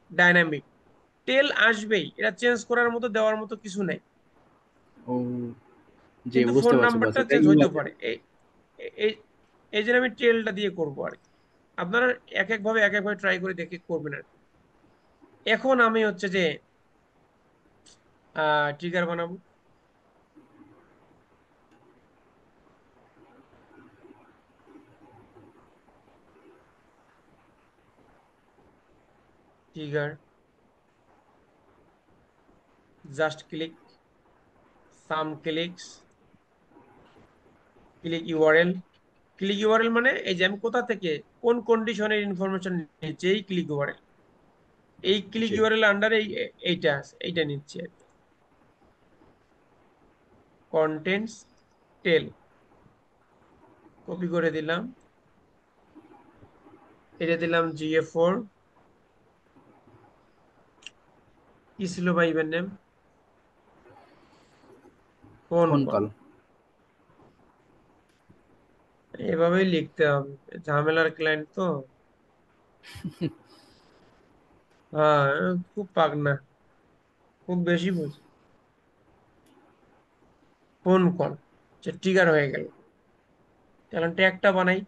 ডাইনামিক। টেল আসবেই, এটা চেঞ্জ করার মতো, দেওয়ার মতো কিছু নেই। ও, জি, কিন্তু বুঝতে ফোন পারছি বস, নাম্বারটা এটা চেঞ্জ হইতেও ইউআরএল। পারে। এই এই এই জন্য আমি টেলটা দিয়ে করবো আর কি। আপনারা এক একভাবে ট্রাই করে দেখে করবেন আর কি। এখন আমি হচ্ছে যে ট্রিগার বানাবো। Trigger, just click, some clicks, click URL. Click URL মানে এই যে আমি কোথা থেকে কোন কন্ডিশনের ইনফরমেশন নিচ্ছি, এই ক্লিক ইউআরএল। এই ক্লিক জি। ইউআরএল আন্ডারে এইটা আছে, এইটা নিচ্ছি আর কি। কন্টেন্টস টেল কপি করে দিলাম, এটা দিলাম GA4। কি ছিল ভাই event name? Phone phone call. Call. এভাবেই লিখতে হবে, ঝামেলার ক্লায়েন্ট তো। হ্যাঁ, খুব পাকনা, খুব বেশি বুঝ। ফোন কল ট্রিগার হয়ে গেল। তাহলে ট্যাগটা বানাই।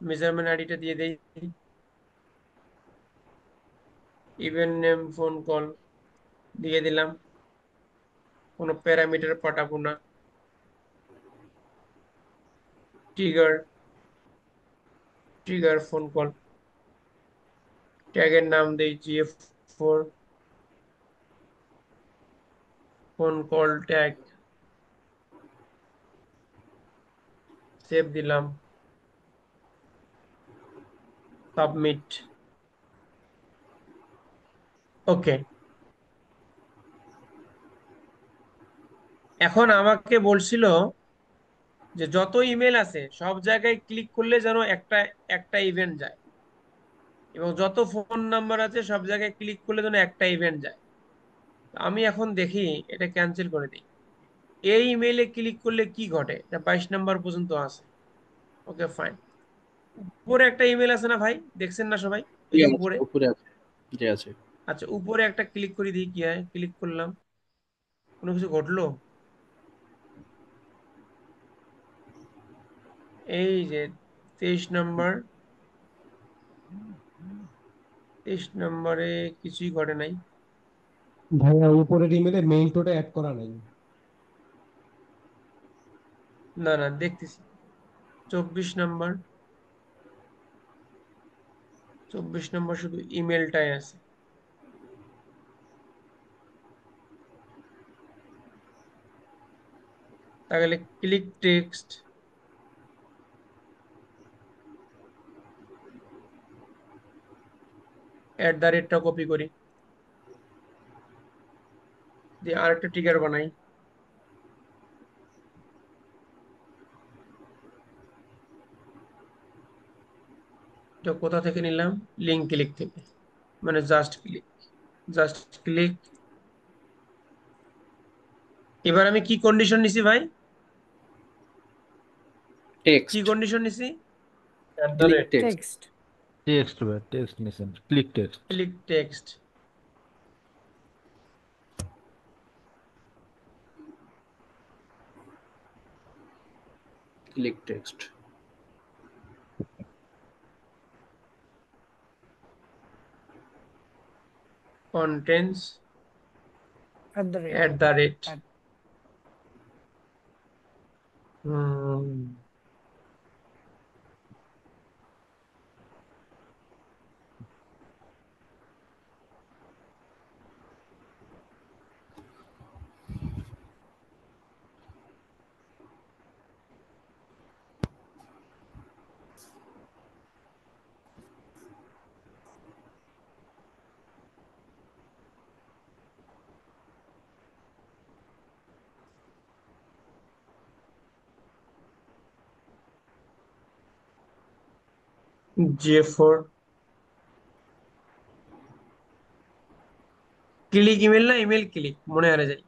মেজারমেন্ট আইডিটা দিয়ে দেই, ইভেন্ট নেম ফোন কল দিয়ে দিলাম, কোনো প্যারামিটার পাঠাবো না। ট্রিগার, ট্রিগার ফোন কল, ট্যাগের নাম দেই GA4 phone call tag, save দিলাম, সাবমিট। ওকে, এখন আমাকে বলছিল যে যত ইমেল আছে সব জায়গায় ক্লিক করলে যেন একটা একটা ইভেন্ট যায়, এবং যত ফোন নাম্বার আছে সব জায়গায় ক্লিক করলে যেন একটা ইভেন্ট যায়। আমি এখন দেখি এটা ক্যান্সেল করে দিই। এই ইমেইলে ক্লিক করলে কি ঘটে, এটা 22 নাম্বার পর্যন্ত আছে। Okay fine. উপরে একটা ইমেল আছে না ভাই, দেখছেন না সবাই? এই জি যে আছে, উপরে। উপরে আছে। জি আছে। আচ্ছা, উপরে একটা ক্লিক করে দিই, কি হয়? ক্লিক করলাম, কোনো কিছু ঘটলো? এই যে 23 নাম্বার, 23 নাম্বারে কিছুই ঘটে নাই। ভাইয়া উপরের ইমেলে মেইন টোটা অ্যাড করা নাই। না না, দেখতেছি। 24 নাম্বার, 24 নাম্বার শুধু ইমেলটাই আছে। তাহলে ক্লিক টেক্সট, @টা কপি করি, দিয়ে আরেকটা ট্রিগার বানাই। এটা কোথা থেকে নিলাম? লিঙ্ক ক্লিক থেকে, মানে জাস্ট ক্লিক, জাস্ট ক্লিক। এবার আমি কি কন্ডিশন নিছি ভাই? কি টেক্সট। কন্ডিশন নিছি? Click text. টেক্সট। টেক্সট ভাই, টেক্সট নিছেন, click text. Click text. Click text. Contents At the rate. @। At hmm, GA4 click email না ইমেল ক্লিক, মনে হারা যায়।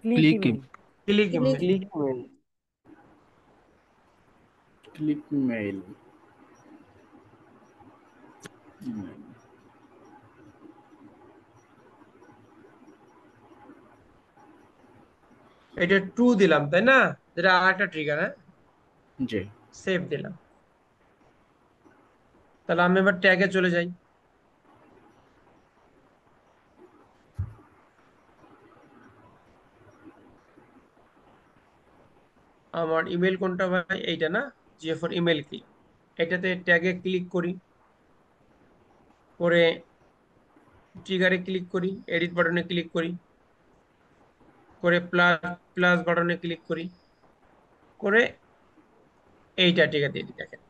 click click email. Click click email. Email. Click mail. এটা two দিলাম তাই না, যেটা আর একটা ট্রিগার। হ্যাঁ, জি সেভ দিলাম। তাহলে আমি এবার ট্যাগে চলে যাই। আমার ইমেল কোনটা ভাই? এইটা না, জিএ ফর ইমেল ক্লিক। এটাতে ট্যাগে ক্লিক করি, করে ট্রিগারে ক্লিক করি, এডিট বাটনে ক্লিক করি, করে প্লাস প্লাস বাটনে ক্লিক করি, করে এইটা ট্রিগার দিয়ে দিই। দেখেন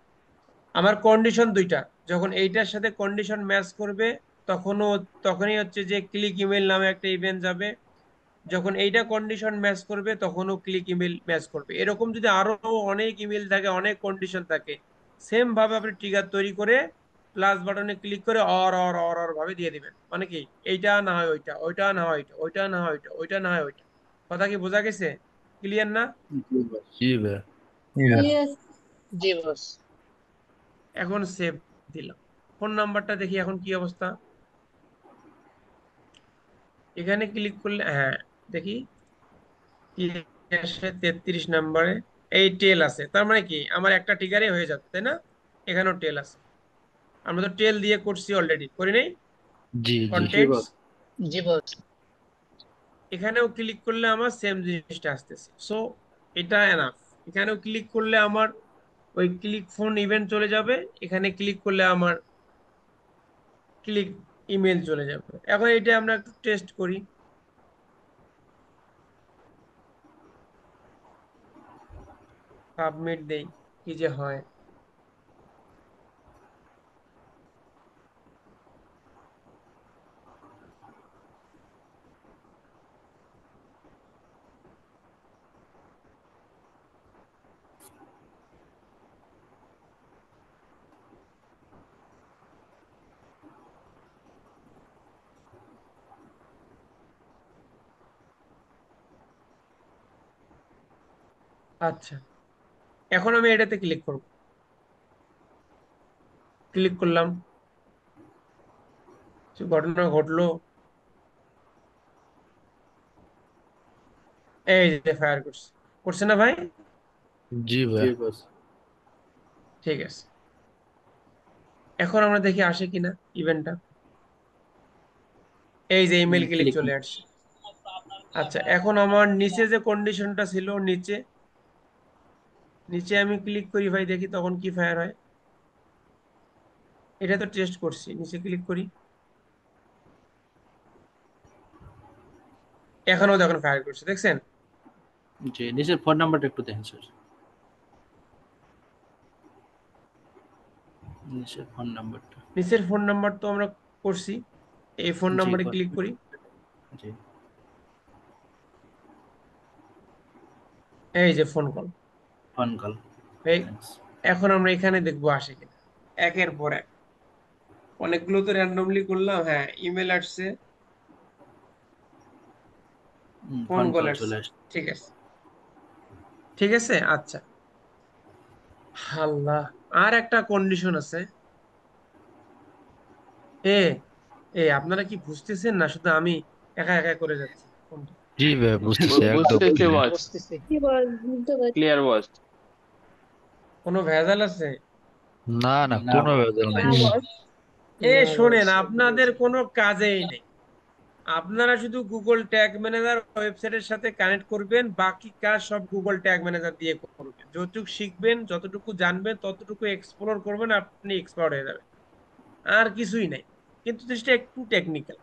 আমার কন্ডিশন দুইটা, যখন এইটার সাথে কন্ডিশন ম্যাচ করবে তখনই হচ্ছে যে ক্লিক ইমেল নামে একটা ইভেন্ট যাবে। যখন এইটা কন্ডিশন ম্যাচ করবে তখনও ক্লিক ইমেল ম্যাচ করবে। এরকম যদি আরো অনেক ইমেল থাকে, অনেক কন্ডিশন থাকে, সেম ভাবে আপনি ট্রিগার তৈরি করে প্লাস বাটনে ক্লিক করে অর অর অর অর ভাবে দিয়ে দিবেন। মানে কি, এইটা না হয় ওইটা, ওইটা না হয় ওইটা, ওইটা না হয় ওইটা, ওইটা না হয় ওইটা। কথা কি বোঝা গেছে? ক্লিয়ার না? জি ভাই। Yes. জি বস। এখন সেভ দিলাম। ফোন নাম্বারটা দেখি এখন কি অবস্থা। এখানে ক্লিক করলে হ্যাঁ দেখি কি আসে, 33 নম্বরে এই টেল আছে। তার মানে কি আমার একটা টিকারে হয়ে যাচ্ছে তাই না? এখানেও টেল আছে। আমরা তো টেল দিয়ে করছি অলরেডি, করি নাই? জি জি। কন্টেন্টস, জি বস। এখানেও ক্লিক করলে আমার সেম জিনিসটা আসতেছে। সো এটা এনাফ। এখানেও ক্লিক করলে আমার ওই ক্লিক ফোন ইভেন্ট চলে যাবে, এখানে ক্লিক করলে আমার ক্লিক ইমেল চলে যাবে। এখন এটা আমরা একটু টেস্ট করি, সাবমিট দেই, কি যে হয়। আচ্ছা, এখন আমি এটাতে ক্লিক করব। ক্লিক করলাম, কিছু ঘটনা ঘটলো। এই যে ফায়ার করছে, করছে না ভাই? জি ভাই। জি বস। ঠিক আছে, এখন আমরা দেখি আসে কিনা ইভেন্টটা। এই যে ইমেল ক্লিক ক্লিক। চলে আসছে। আচ্ছা, এখন আমার নিচে যে কন্ডিশনটা ছিল, নিচে নিচে আমি ক্লিক করি ভাই, দেখি তখন কি ফায়ার হয়। এটা তো টেস্ট করছি, নিচে ক্লিক করি, এখনো দেখুন ফায়ার করছে, দেখছেন? জি নিচের ফোন নাম্বারটা একটু দেখেন স্যার। নিচের ফোন নাম্বারটা। নিচের ফোন নাম্বার তো আমরা করছি, এই ফোন জি নাম্বারে ক্লিক করি। জি। এই যে ফোন কল। Phone call. এখন আমরা এখানে দেখবো আসে কিনা, একের পর এক। অনেকগুলো তো র্যান্ডমলি করলাম। হ্যাঁ, ইমেল আসছে, ফোন ফোন কল কল আসছে। চলে আসছে। ঠিক আছে, ঠিক আছে। আচ্ছা, আল্লাহ, আর একটা কন্ডিশন আছে। এ এ আপনারা কি বুঝতেছেন না, শুধু আমি একা একা করে যাচ্ছি কোনটা? জি ভাই, বুঝতেছি একদম বুঝতেছি clear। বস, বুঝতেছি। কি বল, বুঝতে পারছি। ক্লিয়ার বস। কোনো ভেজাল আছে? না না, না কোনো বস। ভেজাল না নাই। বস। শোনেন, আপনাদের কোনো কাজেই নেই। আপনারা শুধু গুগল ট্যাগ ম্যানেজার ওয়েবসাইটের সাথে কানেক্ট করবেন, বাকি কাজ সব গুগল ট্যাগ ম্যানেজার দিয়ে করবেন। যতটুকু শিখবেন, যতটুকু জানবেন, ততটুকু এক্সপ্লোর করবেন, আপনি এক্সপার্ট হয়ে যাবেন। আর কিছুই নাই। কিন্তু জিনিসটা একটু টেকনিক্যাল,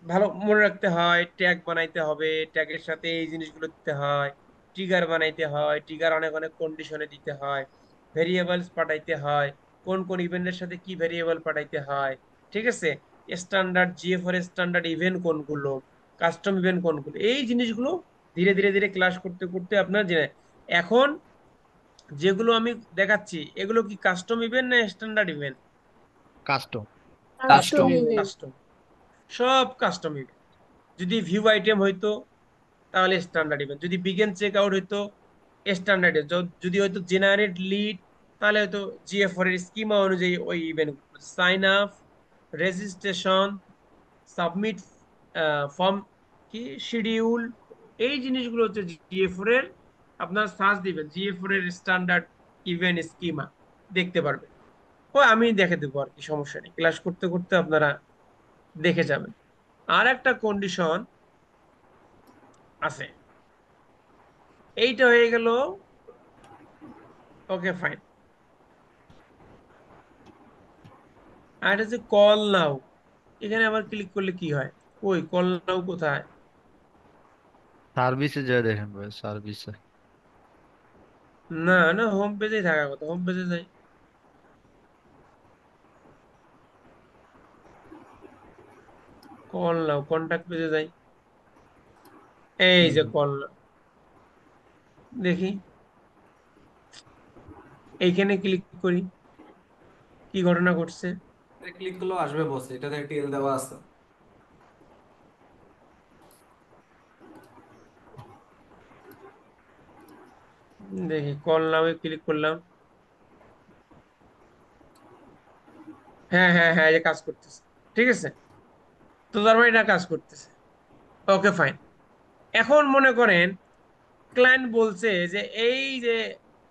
ভালো মনে রাখতে হয়। ট্যাগ বানাইতে হবে, ট্যাগের সাথে এই জিনিসগুলো দিতে হয়, ট্রিগার বানাইতে হয়, ট্রিগার অনেক অনেক কন্ডিশনে দিতে হয়, ভেরিয়েবলস পাঠাইতে হয়, কোন কোন ইভেন্টের সাথে কি ভেরিয়েবল পাঠাইতে হয়। ঠিক আছে, স্ট্যান্ডার্ড জিএফআর স্ট্যান্ডার্ড ইভেন্ট কোনগুলো, কাস্টম ইভেন্ট কোনগুলো, এই জিনিসগুলো ধীরে ধীরে ধীরে ক্লাস করতে করতে আপনার জেনে। এখন যেগুলো আমি দেখাচ্ছি, এগুলো কি কাস্টম ইভেন্ট না standard event? Custom. Custom custom. Event. Custom, সব কাস্টম ইভেন্ট। যদি ভিউ আইটেম হইতো তাহলে স্ট্যান্ডার্ড ইভেন্ট, যদি বিগেন চেক আউট হইতো স্ট্যান্ডার্ড, যদি হয়তো জেনারেট লিড তাহলে হয়তো জিএফআর এর স্কিমা অনুযায়ী ওই event. Sign up, registration, submit form, কি শিডিউল, এই জিনিসগুলো হচ্ছে জিএ4 এর। আপনার সার্চ দিবেন জিএ4 এর স্ট্যান্ডার্ড ইভেন্ট স্কিমা, দেখতে পারবেন। ও আমি দেখে দেবো, আর কি সমস্যা নেই, ক্লাস করতে করতে আপনারা দেখে যাবেন। আর একটা কন্ডিশন আছে, এইটা হয়ে গেল। Okay fine. আর এটা যে কল নাও, এখানে আবার ক্লিক করলে কি হয়? ওই কল নাও কোথায়? সার্ভিসে যায় দেখেন ভাই, সার্ভিসে। না না, হোম পেজে থাকার কথা, হোম পেজে যাই। কল নাও, কন্টাক্ট পেজে যাই, এই যে কল নাও, দেখি এইখানে ক্লিক করি, কি ঘটনা ঘটছে। ক্লিক করলেও আসবে বস, এটাতে টেল দেওয়া আছে। দেখি কল নাও ক্লিক করলাম, হ্যাঁ হ্যাঁ হ্যাঁ, এই যে কাজ করতেছে। ঠিক আছে, তো তার মানে এটা কাজ করতেছে। Okay fine. এখন মনে করেন ক্লায়েন্ট বলছে যে এই যে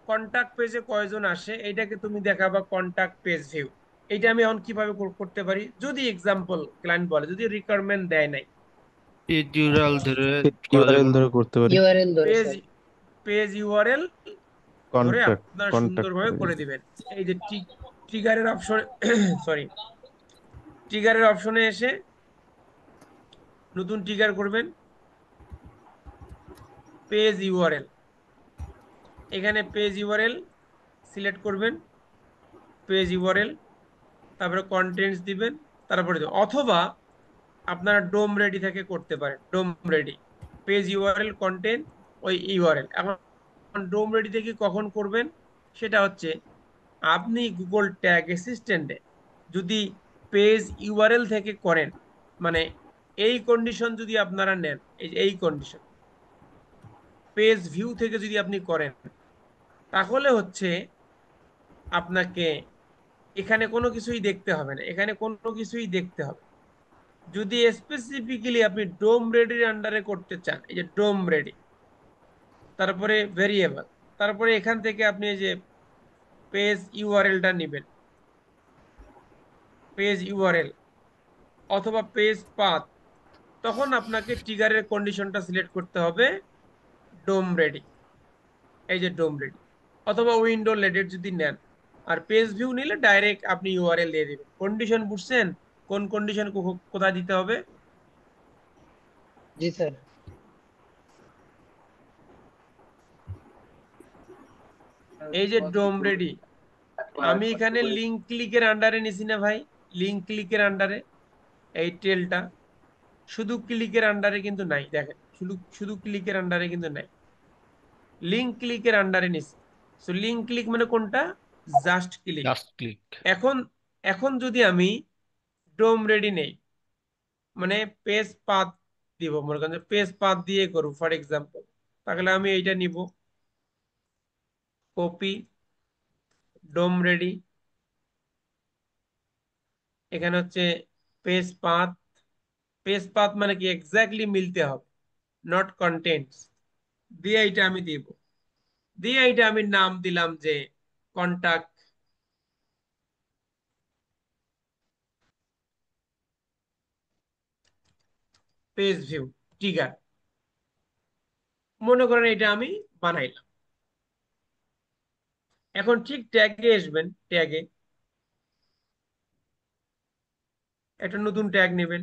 কন্টাক্ট পেজে কয়জন আসে এইটাকে তুমি দেখাবা কন্টাক্ট পেজ ভিউ। এইটা আমি এখন কিভাবে করতে পারি? যদি এক্সাম্পল ক্লায়েন্ট বলে, যদি রিকোয়ারমেন্ট দেয় নাই, টিউটোরিয়াল ধরে করা ইউআরএল যাবে না? ধরে করতে পারি। ইউআরএল ধরে পেজ স্যার। পেজ ইউআরএল ধরে কন্ট্যাক্ট আপনারা কন্ট্যাক্ট সুন্দরভাবে পেজ। করে দিবেন। এই যে ট্রিগারের অপশন সরি, ট্রিগারের অপশনে এসে নতুন ট্রিগার করবেন, পেজ ইউআরএল, এখানে পেজ ইউআরএল সিলেক্ট করবেন, পেজ ইউআরএল, তারপরে কন্টেন্টস দিবেন, তারপরে অথবা আপনারা ডোম রেডি থেকে করতে পারেন। ডোম রেডি, পেজ ইউআরএল, কন্টেন্ট, ওই ইউআরএল। এখন ডোম রেডি থেকে কখন করবেন? সেটা হচ্ছে আপনি গুগল ট্যাগ অ্যাসিস্ট্যান্টে যদি পেজ ইউআরএল থেকে করেন, মানে এই কন্ডিশন যদি আপনারা নেন, এই কন্ডিশন পেজ ভিউ থেকে যদি আপনি করেন, তাহলে হচ্ছে আপনাকে এখানে কোনো কিছুই দেখতে হবে না, এখানে কোনো কিছুই দেখতে হবে। যদি স্পেসিফিক্যালি আপনি ডোম রেডির আন্ডারে করতে চান, এই যে ডোম রেডি, তারপরে ভেরিয়েবল, তারপরে এখান থেকে আপনি এই যে পেজ ইউআরএলটা নেবেন, পেজ ইউআরএল অথবা পেজ পাথ, তখন আপনাকে ট্রিগারের কন্ডিশনটা সিলেক্ট করতে হবে ডোম রেডি, এই যে ডোম রেডি, অথবা উইন্ডো লেডের যদি নেন। আর পেজ ভিউ নিলে ডাইরেক্ট আপনি ইউআরএল দিয়ে দিবেন। কন্ডিশন বুঝছেন কোন কন্ডিশন কোথায় দিতে হবে? জি স্যার। এই যে ডোম রেডি, আমি এখানে লিঙ্ক ক্লিকের আন্ডারে নিছি না ভাই? লিঙ্ক ক্লিকের আন্ডারে এই টেলটা, শুধু ক্লিকের আন্ডারে কিন্তু নাই, দেখেন শুধু শুধু ক্লিকের আন্ডারে কিন্তু নাই, লিঙ্ক ক্লিকের আন্ডারে নিছি। সো লিঙ্ক ক্লিক মানে কোনটা? Just click. Just click. এখন এখন যদি আমি ডোম রেডি নেই, মানে পেজ পাথ দিব, মনে করেন পেজ পাথ দিয়ে করব ফর এক্সাম্পল, তাহলে আমি এইটা নিব, কপি, ডোম রেডি, এখানে হচ্ছে পেজ পাথ। পেজ পাথ মানে কি এক্স্যাক্টলি মিলতে হবে, নট কন্টেন্টস, দিয়ে এইটা আমি দিব, দিয়ে এইটা আমি নাম দিলাম যে কন্টাক্ট পেজ ভিউ ট্রিগার, মনে করেন এটা আমি বানাইলাম। এখন ঠিক ট্যাগে আসবেন, ট্যাগে একটা নতুন ট্যাগ নেবেন,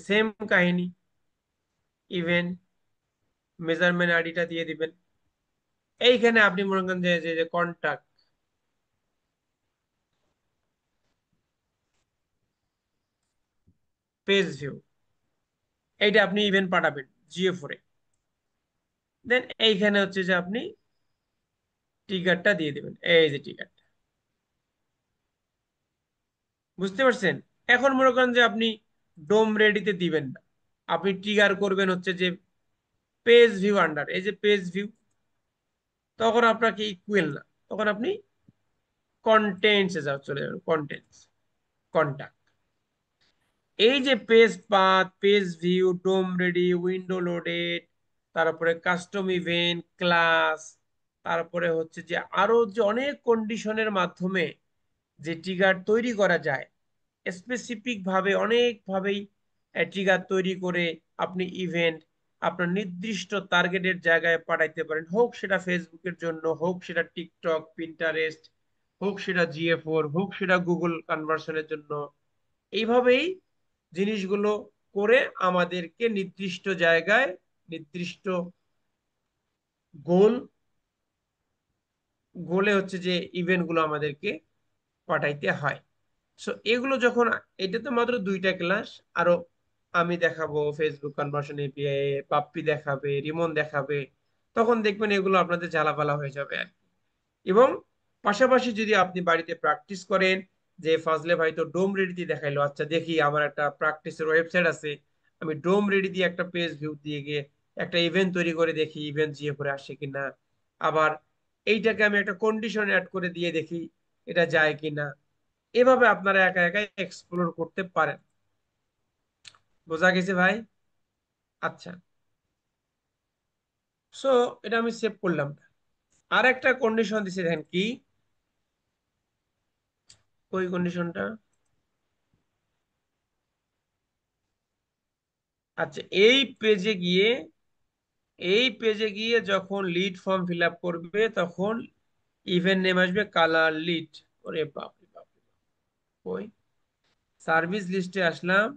সেম কাহিনী, ইভেন্ট মেজারমেন্ট আইডিটা দিয়ে দিবেন। এইখানে আপনি মনে করেন যে কন্টাক্ট পেজ ভিউ, এইটা আপনি ইভেন্ট পাঠাবেন জিও4 এ। দেন এইখানে হচ্ছে যে আপনি ট্রিগারটা দিয়ে দিবেন, এই যে ট্রিগারটা, বুঝতে পারছেন? এখন মনে করেন যে আপনি ডোম রেডিতে দিবেন না, আপনি ট্রিগার করবেন হচ্ছে যে পেজ ভিউ আন্ডার, এই যে পেজ ভিউ, তখন আপনাকে ইকুয়াল না, তখন আপনি কন্টেন্টসে চলে যাবেন, কন্টেন্টস, কন্টাক্ট। এই যে পেজ পাথ, পেজ ভিউ, ডোম রেডি, উইন্ডো লোডেড, তারপরে কাস্টম ইভেন্ট, ক্লাস, তারপরে হচ্ছে যে আরো যে অনেক কন্ডিশনের মাধ্যমে যে ট্রিগার তৈরি করা যায়, স্পেসিফিক ভাবে অনেক ভাবেই ট্রিগার তৈরি করে আপনি ইভেন্ট আপনার নির্দিষ্ট টার্গেটের জায়গায় পাঠাইতে পারেন, হোক সেটা ফেসবুকের জন্য, হোক সেটা টিকটক, পিন্টারেস্ট, হোক সেটা জিএ4, হোক সেটা গুগল কনভার্সনের জন্য। এইভাবেই জিনিসগুলো করে আমাদেরকে নির্দিষ্ট জায়গায় নির্দিষ্ট গোল গোলে হচ্ছে যে ইভেন্টগুলো আমাদেরকে পাঠাইতে হয়। সো এগুলো যখন, এটা তো মাত্র 2টা ক্লাস, আরো আমি দেখাবো, ফেসবুক কনভার্সন এপিআই পাপ্পি দেখাবে, রিমন দেখাবে, তখন দেখবেন এগুলো আপনাদের ঝালাপালা হয়ে যাবে আর কি। এবং পাশাপাশি যদি আপনি বাড়িতে প্র্যাকটিস করেন, যে ফাজলে ভাই তো ডোম রেডি দিয়ে দেখাইলো, আচ্ছা দেখি আমার একটা প্র্যাকটিসের ওয়েবসাইট আছে, আমি ডোম রেডি দিয়ে একটা পেজ ভিউ দিয়ে গিয়ে একটা ইভেন্ট তৈরি করে দেখি ইভেন্ট জিয়ে পরে আসে কিনা। আবার এইটাকে আমি একটা কন্ডিশন অ্যাড করে দিয়ে দেখি এটা যায় কিনা। এভাবে আপনারা একা একা এক্সপ্লোর করতে পারেন। বোঝা গেছে ভাই? আচ্ছা, সো এটা আমি সেভ করলাম। আর একটা কন্ডিশন দিছে, দেখেন কি ওই কন্ডিশনটা। আচ্ছা, এই পেজে গিয়ে যখন লিড ফর্ম ফিল আপ করবে তখন ইভেন্ট নেম আসবে কালার লিড। ওরে বাপ রে বাপ রে বাপ। ওই সার্ভিস লিস্টে আসলাম,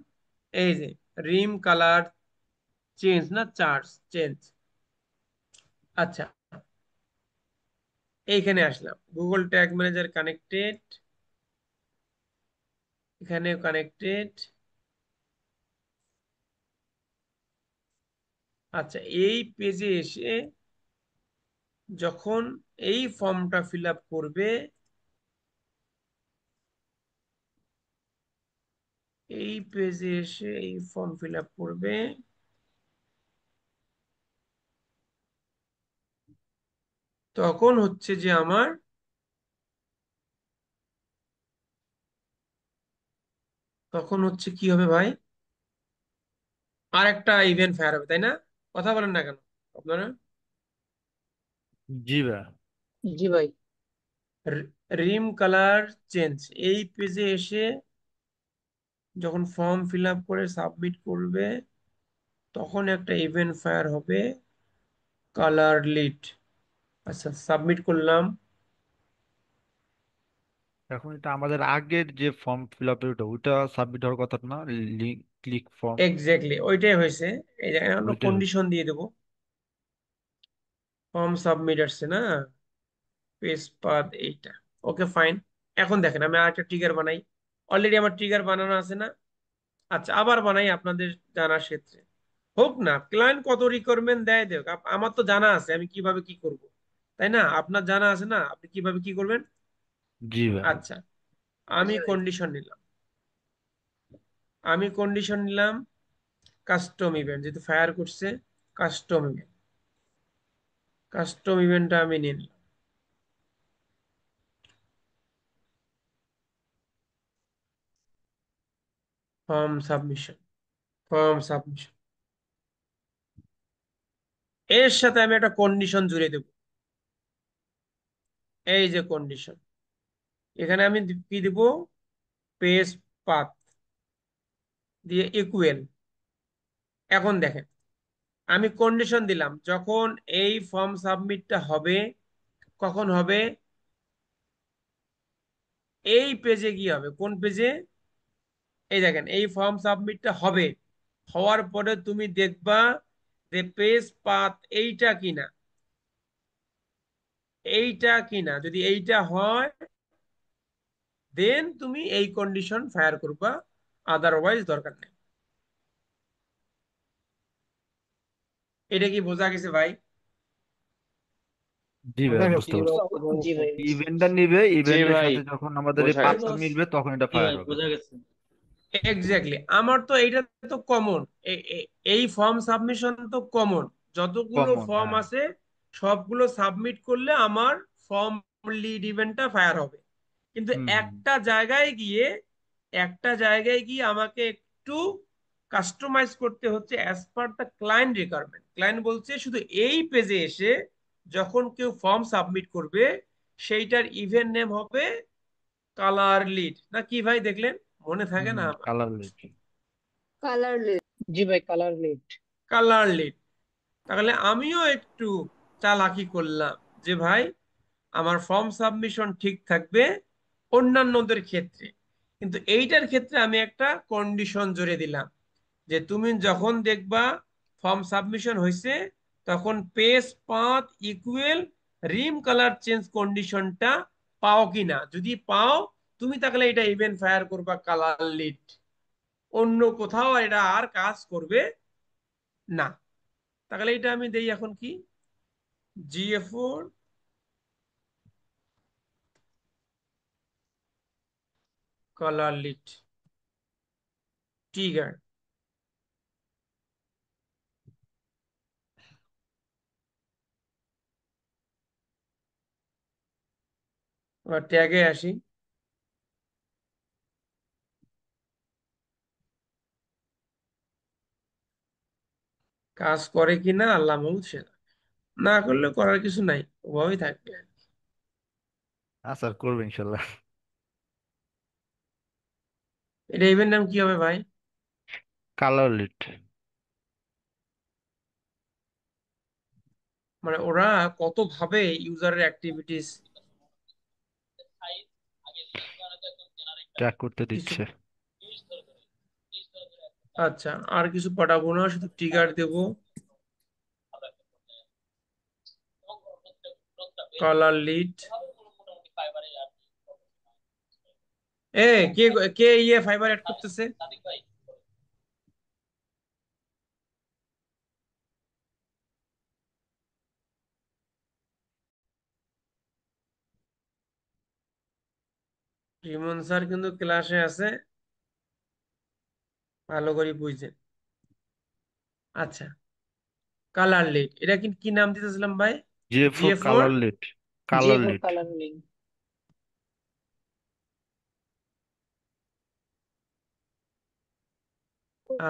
এই যে রিম কালার চেঞ্জ, না চার্জ চেঞ্জ। আচ্ছা, এইখানে আসলাম, গুগল ট্যাগ ম্যানেজার কানেক্টেড, এখানে কানেক্টেড। আচ্ছা, এই পেজে এসে যখন এই ফর্মটা ফিল আপ করবে, এই পেজে এসে এই ফর্ম ফিল আপ করবে, তখন হচ্ছে যে আমার, তখন হচ্ছে কি হবে ভাই, আর একটা ইভেন্ট ফায়ার হবে, তাই না? কথা বলেন না কেন আপনারা? জি ভাই। জি ভাই। রিম কালার চেঞ্জ, এই পেজে এসে যখন ফর্ম ফিল আপ করে সাবমিট করবে তখন একটা ইভেন্ট ফায়ার হবে কালার লিড। আচ্ছা, সাবমিট করলাম। এখন এটা আমাদের আগের যে ফর্ম ফিল আপের ওটা সাবমিট হওয়ার কথা না, লিঙ্ক ক্লিক ফর্ম এক্স্যাক্টলি ওইটাই হয়েছে। এই জায়গায় আমরা ওইটাই হয়েছে। কন্ডিশন দিয়ে দেবো, ফর্ম সাবমিট আসছে না, পেজ পাথ এইটা। Okay fine. এখন দেখেন আমি আর একটা ট্রিগার বানাই, অলরেডি আমার ট্রিগার বানানো আছে না? আচ্ছা, আবার বানাই আপনাদের জানার ক্ষেত্রে। হোক না, ক্লায়েন্ট কত রিকোয়ারমেন্ট দেয় দেখ, আমার তো জানা আছে আমি কিভাবে কি করব, তাই না? আপনার জানা আছে না আপনি কিভাবে কি করবেন? জি ভাই। আচ্ছা, আমি জি ভাই। কন্ডিশন নিলাম, কাস্টম ইভেন্ট, যেহেতু ফায়ার করছে, কাস্টম ইভেন্টটা আমি নিয়ে নিলাম। ফর্ম সাবমিশন, ফর্ম সাবমিশন, এর সাথে আমি একটা কন্ডিশন জুড়ে দেব। এই যে কন্ডিশন, এখানে আমি কি দিব, পেজ পাথ দিয়ে ইকুয়াল। এখন দেখেন, আমি কন্ডিশন দিলাম যখন এই ফর্ম সাবমিটটা হবে, কখন হবে, এই পেজে গিয়ে হবে। কোন পেজে? এই দেখেন, এই ফর্ম সাবমিটটা হবে, হওয়ার পরে তুমি দেখবা যে পেজ পাথ এইটা কিনা, যদি এইটা হয় দেন তুমি এই কন্ডিশন ফায়ার করবা, আদারওয়াইজ দরকার নেই। এটা কি বোঝা গেছে ভাই? জি ভাই, বুঝতে পারছি। জি ভাই। ইভেন্টটা নিবে, জি ইভেন্টের ভাই, সাথে যখন আমাদের এই বোঝা পাথটা গেছে। মিলবে তখন এটা জি ফায়ার ভাই, হবে। বোঝা গেছে। এক্স্যাক্টলি, আমার তো এইটা তো কমন, এই ফর্ম সাবমিশন তো কমন, যতগুলো কমন, ফর্ম হ্যাঁ। আছে সবগুলো সাবমিট করলে আমার ফর্ম লিড ইভেন্টটা ফায়ার হবে। কিন্তু হুম হুম। একটা জায়গায় গিয়ে আমাকে একটু একটু কাস্টমাইজ করতে হচ্ছে as per the client requirement. Client বলছে শুধু এই পেজে এসে যখন কেউ ফর্ম সাবমিট করবে সেইটার ইভেন্ট নেম হবে কালার লিড, না কি ভাই দেখলেন? মনে থাকে না আমার? Colour lead. Colour lead. জি ভাই, কালার লিড। Colour lead. তাহলে আমিও একটু চালাকি করলাম যে ভাই আমার ফর্ম সাবমিশন ঠিক থাকবে অন্যান্যদের ক্ষেত্রে, কিন্তু এইটার ক্ষেত্রে আমি একটা কন্ডিশন জুড়ে দিলাম যে তুমি যখন দেখবা ফর্ম সাবমিশন হয়েছে তখন পেজ পাথ ইকুয়াল রিম কালার চেঞ্জ কন্ডিশনটা পাও কিনা, যদি পাও তুমি তাহলে এটা ইভেন্ট ফায়ার করবা কালার লিড, অন্য কোথাও এটা আর কাজ করবে না। তাহলে এটা আমি দেই এখন কি GA4 কালার লিড ট্রিগার। এবার ট্যাগে আসি। কাজ করে কিনা আল্লাহ মাহমুদ সে জানে। না করলে করার কিছু নাই, ওভাবেই থাকবে। স্যার করবে ইনশাল্লাহ। এটা ইভেন্ট নাম কি হবে ভাই? Colour lead. মানে ওরা কত ভাবে ইউজারের অ্যাক্টিভিটিস ট্র্যাক করতে কিছু। দিচ্ছে। আচ্ছা, আর কিছু পাঠাবো না, শুধু ট্রিগার দেব কালার লিড। এ কে কে ফাইবার অ্যাড করতেছে? রিমন স্যার কিন্তু ক্লাসে আছে, ভালো করে বুঝছেন। আচ্ছা, কালার লিড এটা কি কি নাম দিতেছিলাম ভাই? GA4 GA4 colour lead. G colour for lead. Colour lead.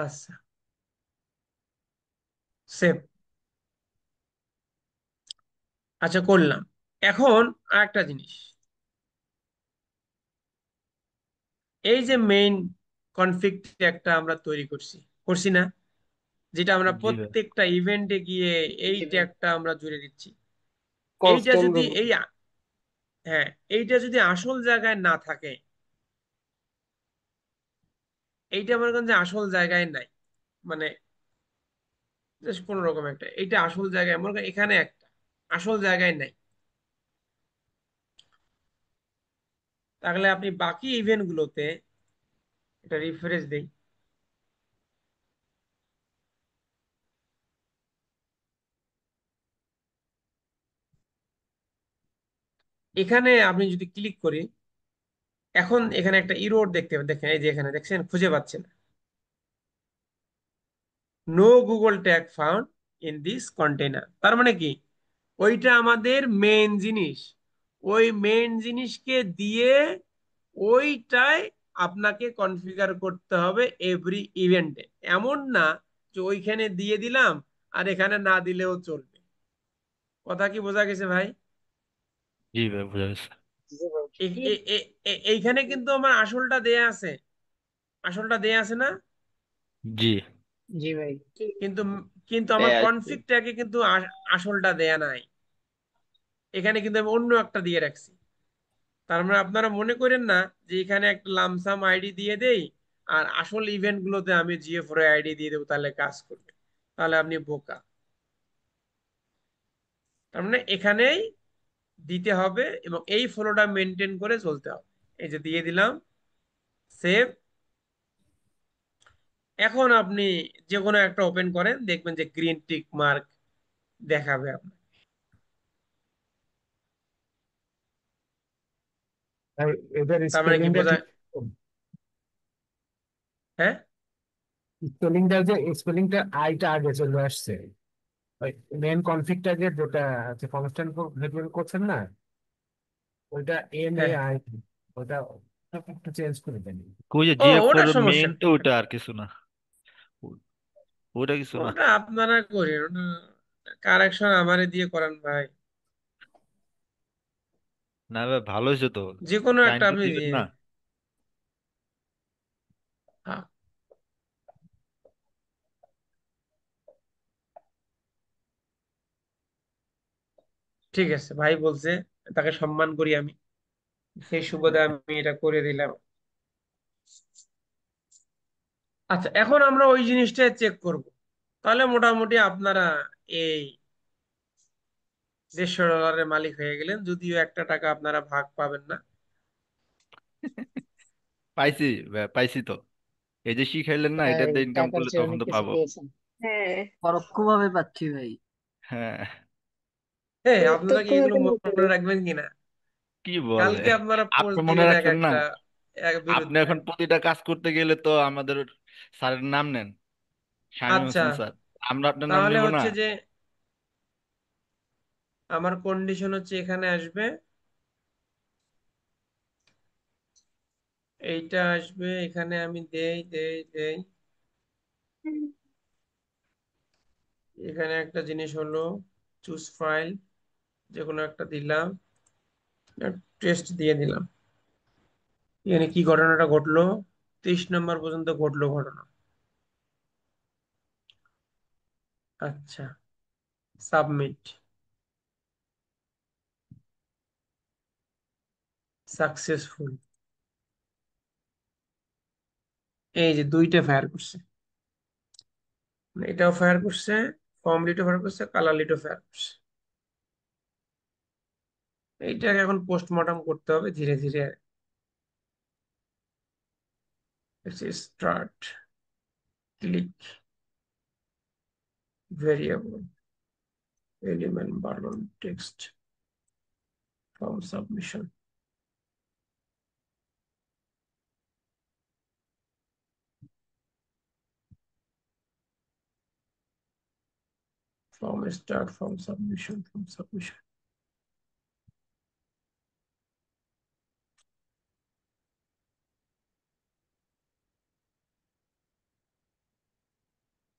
আচ্ছা, সেভ। আচ্ছা করলাম। এখন আরেকটা জিনিস, এই যে মেইন কনফিগ একটা আমরা তৈরি করছি, করছি না? যেটা আমরা জি ভাই। প্রত্যেকটা ইভেন্টে গিয়ে এই জি ভাই। ট্যাগটা আমরা জুড়ে দিচ্ছি। এইটা কনস্ট্যান্ট যদি হ্যাঁ, এইটা যদি আসল জায়গায় না থাকে, এইটা আমার কাছে আসল জায়গায় নাই, মানে জাস্ট কোন রকম একটা, এইটা আসল জায়গায় মনে করেন এখানে একটা আসল জায়গায় নাই, তাহলে আপনি বাকি ইভেন্ট গুলোতে এটা রিফ্রেশ দেই। এখানে আপনি যদি ক্লিক করি, এখন এখানে একটা ইরোর দেখতে দেখেন, এই যে এখানে দেখছেন খুঁজে পাচ্ছেন no Google tag found in this container. তার মানে কি ওইটা আমাদের মেইন জিনিস, ওই মেইন জিনিসকে দিয়ে ওইটাই আপনাকে কনফিগার করতে হবে এভরি ইভেন্টে। এমন না যে ওইখানে দিয়ে দিলাম আর এখানে না দিলেও চলবে। কথা কি বোঝা গেছে ভাই? জি ভাই বুঝা গেছে। জি ভাই। এইখানে কিন্তু আমার আসলটা দেয়া আছে, আসলটা দেয়া আছে না? জি। জি ভাই। কিন্তু কিন্তু আমার আছে। কনফিগটাকে কিন্তু আসলটা দেয়া নাই, এখানে কিন্তু আমি অন্য একটা দিয়ে রাখছি। তার মানে আপনারা মনে করেন না যে এখানে একটা লামসাম আইডি দিয়ে দেই আর আসল ইভেন্ট গুলোতে আমি GA4 আইডি দিয়ে দেবো তাহলে কাজ করবে, তাহলে আপনি বোকা। তার মানে এখানেই দিতে হবে এবং এই ফ্লোটা মেনটেন করে চলতে হবে। এই যে দিয়ে দিলাম, সেভ। এখন আপনি যে কোনো একটা ওপেন করেন, দেখবেন যে গ্রিন টিক মার্ক দেখাবে আপনার। এদের তার মানে কি স্পেলিংটা বোঝা? ঠিক, হ্যাঁ, স্পেলিংটা যে স্পেলিংটা আইটা আগে চলে আসছে, ওই মেন কনফিগটা যে যেটা হচ্ছে কনস্ট্যান্ট ভেরিয়েবল করছেন না, ওইটা এম এ হ্যাঁ, আই, ওটা একটু চেঞ্জ করে দেন। ওই যে ও জিএফ ওটা এর সমস্যা মেইন নেই। তো ওটা আর কিছু না। ও- ওটা কিছু না। ওটা আপনারা করেন, ওটা কারেকশন আমারে দিয়ে করান ভাই। না ভাই, ভালো হয়েছে তো। যে কোনো সাইন একটা তো আপনি দিবেন দিয়ে না? হ্যাঁ, ঠিক আছে ভাই বলছে, তাকে সম্মান করি আমি, সেই সুবাদে আমি এটা করে দিলাম। আচ্ছা, এখন আমরা ওই জিনিসটা চেক করব। তাহলে মোটামুটি আপনারা এই $150 মালিক হয়ে গেলেন, যদিও একটা টাকা আপনারা ভাগ পাবেন না। পাইছি ভাই, পাইছি তো। এই যে শিখাইলেন না, এটা ভাই দিয়ে ইনকাম টাকার করলে চেয়ে তখন অনেক তো কিছু পাবো। পেয়েছেন। হ্যাঁ, পরোক্ষভাবে পাচ্ছি ভাই। হ্যাঁ। হ্যাঁ, আপনারা প্রত্যক্ষ কি এগুলো ভাবে না মনে পেলেও। রাখবেন কিনা? কি বলে? কালকে আপনারা আপনি পোস্ট মনে দিবেন এক রাখছেন না? একটা, এক আপনি বিরুদ্ধে। এখন প্রতিটা কাজ করতে গেলে তো আমাদের স্যারের নাম নেন, শামীম আচ্ছা, হোসেন স্যার। আমরা আপনার নাম তাহলে নিব না? হচ্ছে যে আমার কন্ডিশন হচ্ছে এখানে আসবে, এইটা আসবে এখানে, আমি দেই দেই দেই। এখানে একটা জিনিস হলো চুজ ফাইল, যে কোনো একটা দিলাম, টেস্ট দিয়ে দিলাম। এখানে কি ঘটনাটা ঘটলো? 30 নম্বর পর্যন্ত ঘটলো ঘটনা। আচ্ছা, সাবমিট, সাকসেসফুল। এই যে দুইটা ফায়ার করছে, মানে এটাও ফায়ার করছে, ফর্ম লিটও ফায়ার করছে, কালার লিটও ফায়ার করছে। এইটাকে এখন পোস্টমর্টম করতে হবে ধীরে ধীরে। Start, click, variable, element, button, text, form submission, form start, form submission, form submission,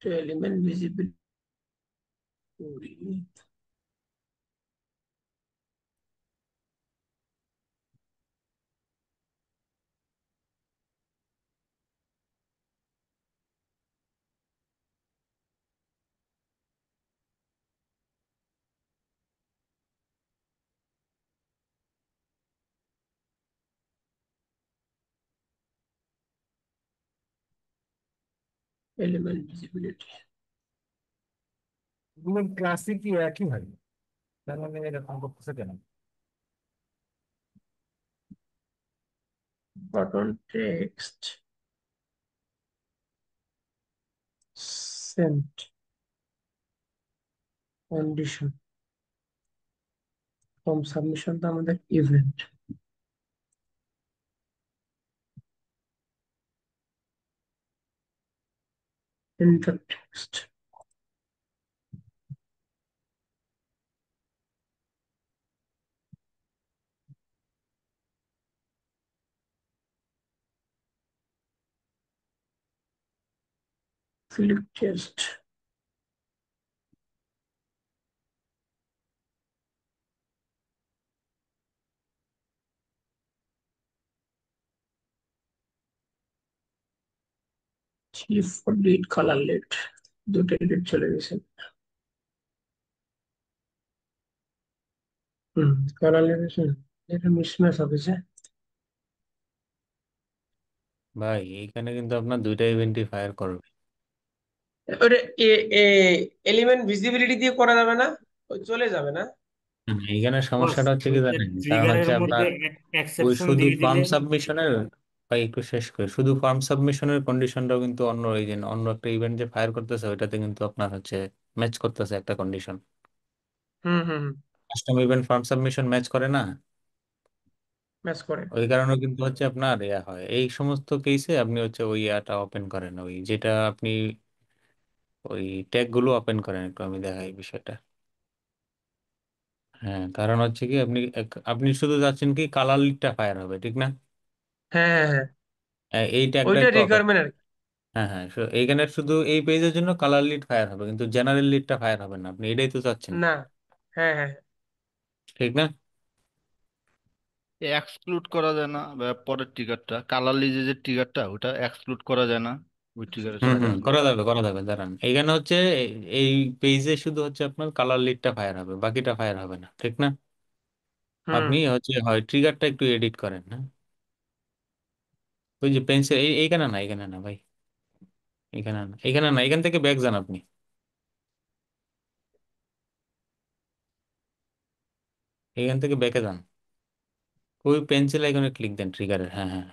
element visible, element visibility. এগুলো ক্লাসে কি একই হয়? তাহলে এরকম করতেছে কেন? Button, text, sent, condition, form submission তো আমাদের event, enter text, field test, chief lead, colour lead, দুটো লিড চলে গেছে। হম, কালার লিড আছে, এটা মিসম্যাচ হবে যে। ভাই এইখানে কিন্তু আপনার দুইটা ইভেন্টই ফায়ার করবে। ওটা এলিমেন্ট ভিজিবিলিটি দিয়ে করা যাবে না? ওই চলে যাবে না? এইখানে বস, সমস্যাটা হচ্ছে কি ওই যে জানেন, কারণ ট্রিগারের হচ্ছে মধ্যে আপনার ওই এক্সেপশন শুধু দিয়ে ফার্ম দিলে। সাবমিশনের, ভাই একটু শেষ করে, শুধু ফার্ম সাবমিশনের কন্ডিশনটাও কিন্তু অন্য এই যে অন্য একটা ইভেন্ট যে ফায়ার করতেছে ওইটাতে কিন্তু আপনার হচ্ছে ম্যাচ করতেছে একটা condition. Hmm hmm, custom event form submission match করে না, ম্যাচ করে। ওই কারণে কিন্তু হচ্ছে আপনার ইয়া হয়। এই সমস্ত কেসে আপনি হচ্ছে ওই ইয়াটা ওপেন করেন, ওই যেটা আপনি ওই ট্যাগ গুলো ওপেন করেন, একটু আমি দেখাই বিষয়টা। হ্যাঁ, কারণ হচ্ছে কি আপনি আপনি শুধু যাচ্ছেন কি কালার লিটটা ফায়ার হবে, ঠিক না? হ্যাঁ হ্যাঁ হ্যাঁ, এই ট্যাগটা ওইটা একটু অপেন। রিকোয়ারমেন্ট আর কি। হ্যাঁ হ্যাঁ, এইখানে শুধু এই পেজের জন্য কালার লিড ফায়ার হবে, কিন্তু জেনারেল লিডটা ফায়ার হবে না, আপনি এটাই তো চাচ্ছেন, না, হ্যাঁ হ্যাঁ হ্যাঁ। ঠিক না? এক্সক্লুড করা যায় না বা পরের ট্রিগারটা কালার লিজে যে ট্রিগারটা ওটা এক্সক্লুড করা যায় না ওই ট্রিগারের হুম সাথে? হুম, করা যাবে করা যাবে, দাঁড়ান, এইখানে হচ্ছে এই পেজে শুধু হচ্ছে আপনার কালার লিডটা ফায়ার হবে, বাকিটা ফায়ার হবে না, ঠিক না? হুম। আপনি হচ্ছে হয় ট্রিগারটা একটু এডিট করেন, হ্যাঁ, ওই যে পেন্সিল, এইখানে না, এইখানে না ভাই, এইখানে না, এইখানে না, এখান থেকে ব্যাক যান আপনি, এইখান থেকে ব্যাকে যান, ওই পেন্সিল আইকনে ক্লিক দেন ট্রিগারের, হ্যাঁ হ্যাঁ,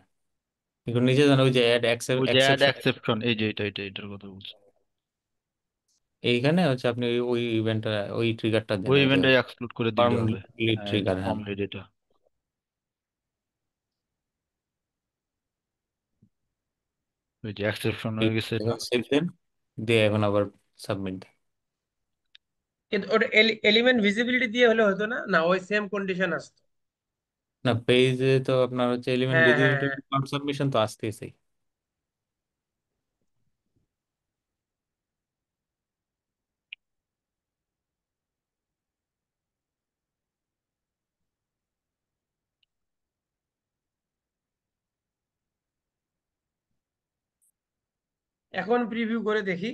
একটু নিচে যান, ওই যে অ্যাড ওই যে অ্যাড এক্সেপশন, এক্সেপশন, এই যে এটার কথা বলছি। এইখানে হচ্ছে আপনি ওই ইভেন্টটা, ওই ট্রিগারটা দেন, ওই ওই যে ইভেন্টে এক্সক্লুড করে ফার্ম দিলে হবে। লিড হ্যাঁ, এই যে ট্রিগার, হ্যাঁ, ফর্ম লিড এটা। ওই যে এক্সেপশন হয়ে গেছে। সেভ দেন, দিয়ে এখন আবার সাবমিট দেন। কিন্তু ওটা এলিমেন্ট ভিজিবিলিটি দিয়ে হলে হতো না, না ওই সেম কন্ডিশন আসতো। না, পেজে তো আপনার হচ্ছে এলিমেন্ট হ্যাঁ হ্যাঁ ভিজিবিলিটি হ্যাঁ। সাবমিশন তো আসতেছেই। এখন প্রিভিউ করে দেখি।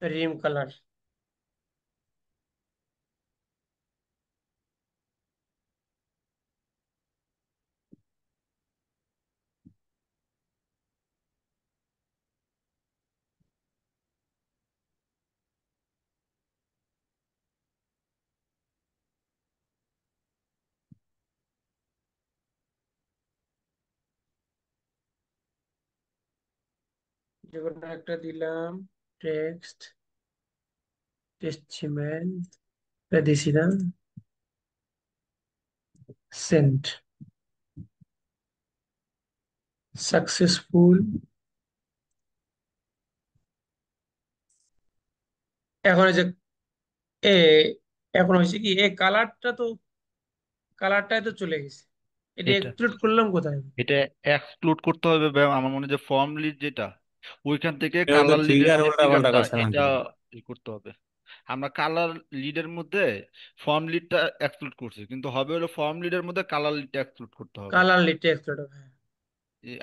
রিম কালার, যে কোনো একটা দিলাম। টেক্সট, টেস্টিমেন্ট দিছি না, সেন্ট, সাকসেসফুল। এখন এই যে এ এখন হয়েছে কি, এই কালারটাই তো চলে গেছে, এটা এটা এক্সক্লুড করলাম কোথায়? এটা এক্সক্লুড করতে হবে আমার মনে হয় যে ফর্ম লিড যেটা ওইখান থেকে কেউ তো কালার লিডের ট্রিগার যে উল্টা পাল্টা ট্রিগারটা করছে এটা নাকি? করতে হবে। আমরা কালার লিডের মধ্যে ফর্ম লিডটা এক্সক্লুড করছি, কিন্তু হবে হলো ফর্ম লিডের মধ্যে কালার লিডটা এক্সক্লুড করতে হবে। কালার লিটে এক্সক্লুড হবে, হ্যাঁ।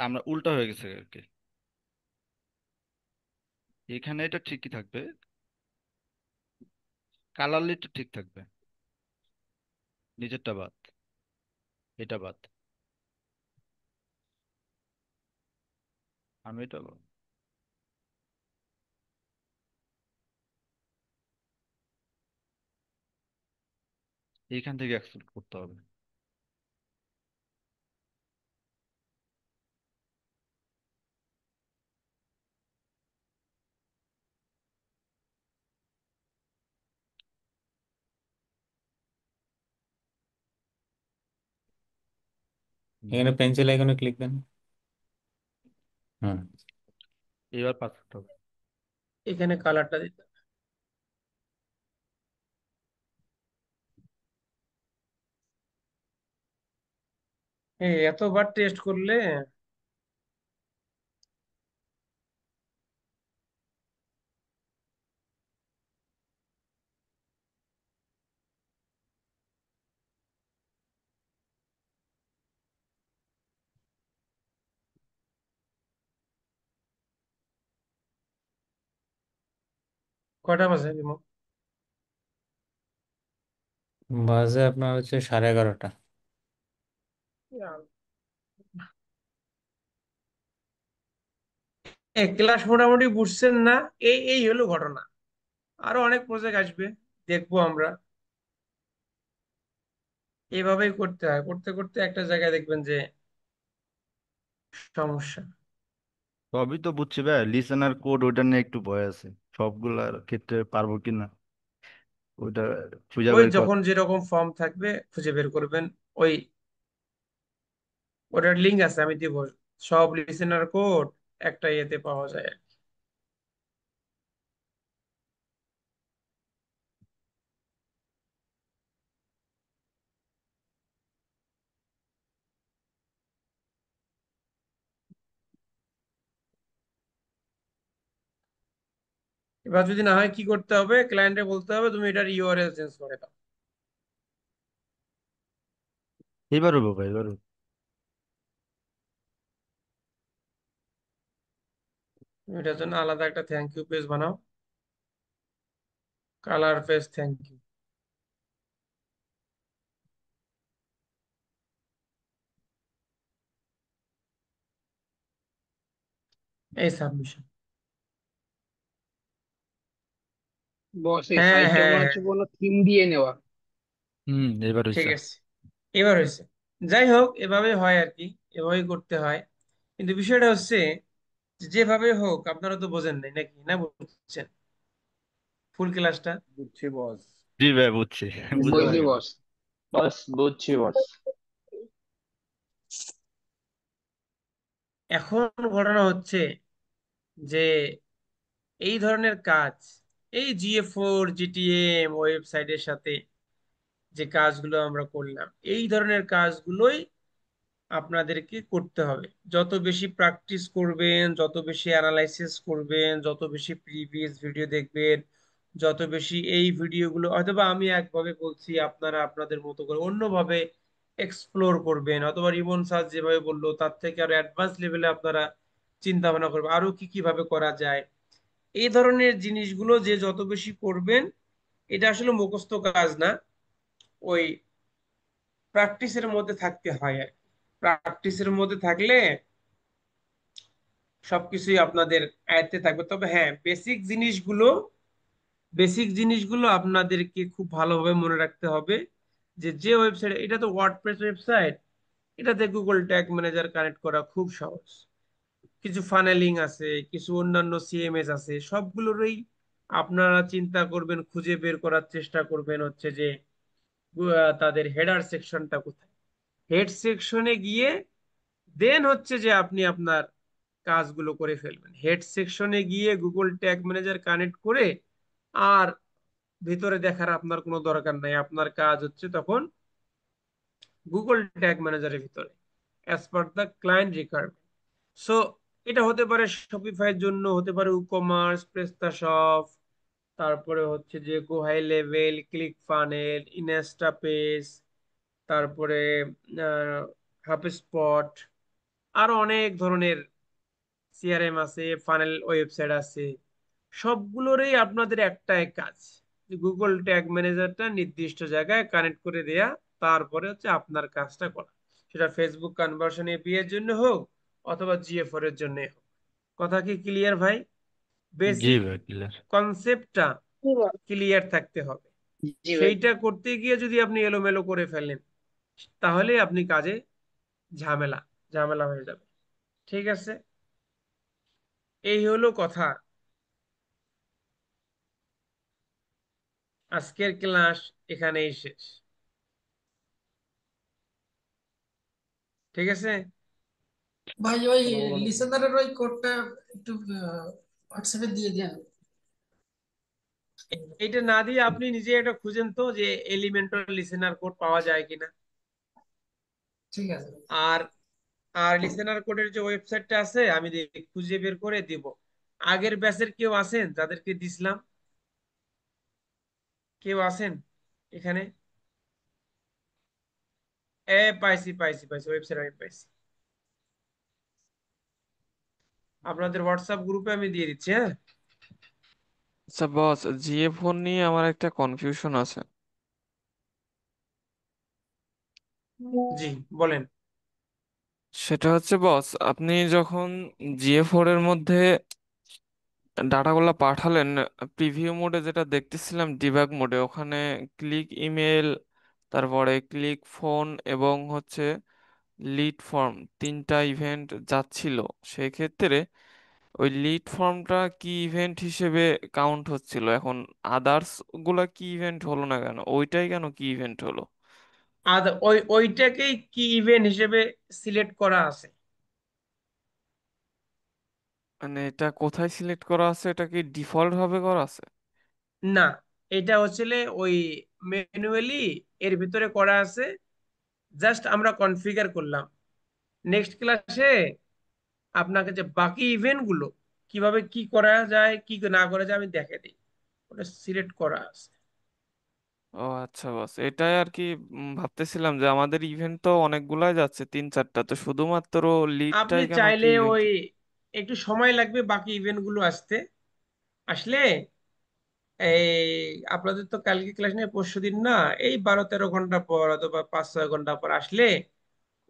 আমরা উল্টা হয়ে গেছে আর কি। এখানে এটা ঠিকই থাকবে, কালার লিডটা ঠিক থাকবে, নিচেরটা বাদ, এটা বাদ, আমি এটা বাদ। এইখান থেকে এক্সক্লুড করতে হবে। হুম, এখানে পেন্সিল আইকনে ক্লিক দেন, হুম, এবার পাস করতে হবে। এখানে কালারটা দিতে হবে। এতবার টেস্ট করলে কটা বাজে বিমল? বাজে আপনার হচ্ছে 11:30। ক্লাস মোটামুটি বুঝছেন না? এই এই হলো ঘটনা। আরো অনেক প্রজেক্ট আসবে, দেখবো আমরা। এভাবেই করতে হয়, করতে করতে একটা জায়গায় দেখবেন যে সমস্যা। সবই তো বুঝছি ভাই, লিসেনার কোড ওইটা নিয়ে একটু ভয় আছে, সবগুলার ক্ষেত্রে পারবো কিনা ওইটা খুঁজে ওই বের কর। যখন যেরকম ফর্ম থাকবে খুঁজে বের করবেন। ওই ওটার লিঙ্ক আছে, আমি দিব। সব লিসেনার কোড একটা ইয়েতে পাওয়া যায়। এবার যদি না হয় কি করতে হবে, ক্লায়েন্টে বলতে হবে তুমি এটার ইউআরএল চেঞ্জ করে দাও। এবার হবো ভাই, এবার হবো। তুমি এটার জন্য আলাদা একটা থ্যাংক ইউ পেজ বানাও, কালার পেজ থ্যাংক ইউ, এই সাবমিশন। বস এই হ্যাঁ সাইটটা হ্যাঁ মনে হ্যাঁ, হচ্ছে কোনো থিম দিয়ে নেওয়া। এবার ঠিক হয়েছে। আছে, এবার হয়েছে। যাই হোক, এভাবে হয় আর কি, এভাবেই করতে হয়। কিন্তু বিষয়টা হচ্ছে যে যেভাবে হোক, আপনারা তো বোঝেন নাই নাকি, না বুঝছেন ফুল ক্লাসটা? বুঝছি বস। জি ভাই, বুঝছি, বুঝতে বুঝলি পারছি। বস। বস বুঝছি বস। এখন ঘটনা হচ্ছে যে এই ধরনের কাজ, এই GA4 GTM ওয়েবসাইটের সাথে যে কাজগুলো আমরা করলাম, এই ধরনের কাজগুলোই আপনাদেরকে করতে হবে। যত বেশি প্র্যাকটিস করবেন, যত বেশি অ্যানালাইসিস করবেন, যত বেশি প্রিভিয়াস ভিডিও দেখবেন, যত বেশি এই ভিডিওগুলো, অথবা আমি একভাবে বলছি, আপনারা আপনাদের মতো করে অন্যভাবে এক্সপ্লোর করবেন, অথবা রিমন স্যার যেভাবে বললো তার থেকে আরো অ্যাডভান্স লেভেলে আপনারা চিন্তা ভাবনা করবেন আরো কি কিভাবে করা যায়। এই ধরনের জিনিসগুলো যে যত বেশি করবেন, এটা আসলে মুখস্থ কাজ না, ওই প্র্যাকটিসের মধ্যে থাকতে হয় আর কি। প্র্যাকটিসের মধ্যে থাকলে সবকিছুই আপনাদের আয়ত্তে থাকবে। তবে হ্যাঁ, বেসিক জিনিসগুলো আপনাদেরকে খুব ভালোভাবে মনে রাখতে হবে। যে যে ওয়েবসাইট, এটা তো ওয়ার্ডপ্রেস ওয়েবসাইট, এটাতে গুগল ট্যাগ ম্যানেজার কানেক্ট করা খুব সহজ। কিছু ফানেলিং আছে, কিছু অন্যান্য CMS আছে, সবগুলোরই আপনারা চিন্তা করবেন, খুঁজে বের করার চেষ্টা করবেন হচ্ছে যে তাদের হেডার সেকশনটা কোথায়। হেড সেকশনে গিয়ে দেন হচ্ছে যে আপনি আপনার কাজগুলো করে ফেলবেন। হেড সেকশনে গিয়ে গুগল ট্যাগ ম্যানেজার কানেক্ট করে আর ভিতরে দেখার আপনার কোনো দরকার নাই। আপনার কাজ হচ্ছে তখন গুগল ট্যাগ ম্যানেজারের ভিতরে, as per the client requirement. So এটা হতে পারে শপিফাইয়ের জন্য, হতে পারে উকমার্স, প্রেস্তাশপ, তারপরে হচ্ছে যে Go High Level, Click Funnel, Insta Page, তারপরে হাবস্পট, আরো অনেক ধরনের CRM আছে, ফানেল ওয়েবসাইট আছে। সবগুলোরই আপনাদের একটাই কাজ, যে গুগল ট্যাগ ম্যানেজারটা নির্দিষ্ট জায়গায় কানেক্ট করে দেয়া, তারপরে হচ্ছে আপনার কাজটা করা। সেটা ফেসবুক কনভার্সন API এর জন্য হোক, অথবা GA4 এর জন্য হোক। কথা কি ক্লিয়ার ভাই? জি বেসিক ভাই, ক্লিয়ার। কনসেপ্টটা জি বস। ক্লিয়ার থাকতে হবে। জি ভাই। সেইটা করতে গিয়ে যদি আপনি এলোমেলো করে ফেলেন, তাহলে আপনি কাজে ঝামেলা ঝামেলা হয়ে যাবে। ঠিক আছে, এই হলো কথা। আজকের ক্লাস এখানেই শেষ। ঠিক আছে, ভাই ওই লিসেনারের ওই কোডটা একটু হোয়াটসঅ্যাপে দিয়ে দেন। এইটা না দিয়ে আপনি নিজে একটা খুঁজেন তো যে এলিমেন্টাল লিসেনার কোড পাওয়া যায় কিনা। ঠিক আছে। আর আর লিসেনার কোডের যে ওয়েবসাইটটা আছে, আমি খুঁজে বের করে দিব। আগের ব্যাচের কেউ আছেন যাদেরকে দিছিলাম? কেউ আছেন এখানে? পাইছি পাইছি পাইছি, ওয়েবসাইট আমি পাইছি। আপনাদের হোয়াটসঅ্যাপ গ্রুপে আমি দিয়ে দিচ্ছি, হ্যাঁ। আচ্ছা বস, জিএ ফোন নিয়ে আমার একটা কনফিউশন আছে। জি, বলেন। সেটা হচ্ছে বস, আপনি যখন জিএ ফোর এর মধ্যে ডাটাগুলো পাঠালেন, প্রিভিউ মোডে যেটা দেখতেছিলাম, ডিবাগ মোডে, ওখানে ক্লিক ইমেল, তারপরে ক্লিক ফোন এবং হচ্ছে লিড ফর্ম, তিনটা ইভেন্ট যাচ্ছিল। সেক্ষেত্রে ওই লিড ফর্মটা কি ইভেন্ট হিসেবে কাউন্ট হচ্ছিল, এখন আদার্স গুলা কি ইভেন্ট হলো না কেন, ওইটাই কেন কি ইভেন্ট হলো? আর ওইটাকেই কি ইভেন্ট হিসেবে সিলেক্ট করা আছে। মানে এটা কোথায় সিলেক্ট করা আছে, এটা কি ডিফল্ট ভাবে করা আছে? না, এটা হচ্ছিল ওই ম্যানুয়ালি এর ভিতরে করা আছে, জাস্ট আমরা কনফিগার করলাম। নেক্সট ক্লাসে আপনাকে যে বাকি ইভেন্ট গুলো কিভাবে কি করা যায় কি না করা যায় আমি দেখে দিই, ওটা সিলেক্ট করা আছে। ও আচ্ছা বস, এটাই আর কি ভাবতেছিলাম যে আমাদের ইভেন্ট তো অনেকগুলাই যাচ্ছে, 3-4টা, তো শুধুমাত্র আপনি লিডটাই কেন কি চাইলে ইভেন্ট? ওই একটু সময় লাগবে বাকি ইভেন্ট গুলো আসতে, আসলে এই আপনাদের তো কালকে ক্লাস নেই, পরশু দিন না, এই 12-13 ঘন্টা পর অথবা 5-6 ঘন্টা পর আসলে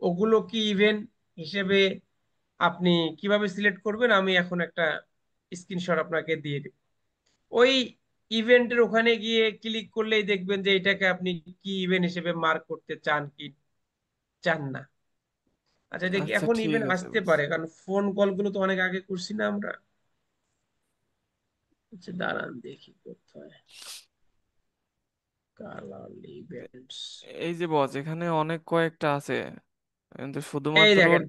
ওগুলো কি ইভেন্ট হিসেবে আপনি কিভাবে সিলেক্ট করবেন আমি এখন একটা স্ক্রিনশট আপনাকে দিয়ে দেব। ওই ইভেন্টের ওখানে গিয়ে ক্লিক করলেই দেখবেন যে এটাকে আপনি কি ইভেন্ট হিসেবে মার্ক করতে চান কি চান না। আচ্ছা দেখি আচ্ছা এখন ঠিক ইভেন্ট আছে আসতে বস। পারে, কারণ ফোন কলগুলো তো অনেক আগে করছি না আমরা। আচ্ছা দাঁড়ান দেখি কোথায় কালার ইভেন্টস। এই যে বস, এখানে অনেক কয়েকটা আছে, কিন্তু এই শুধুমাত্র দেখেন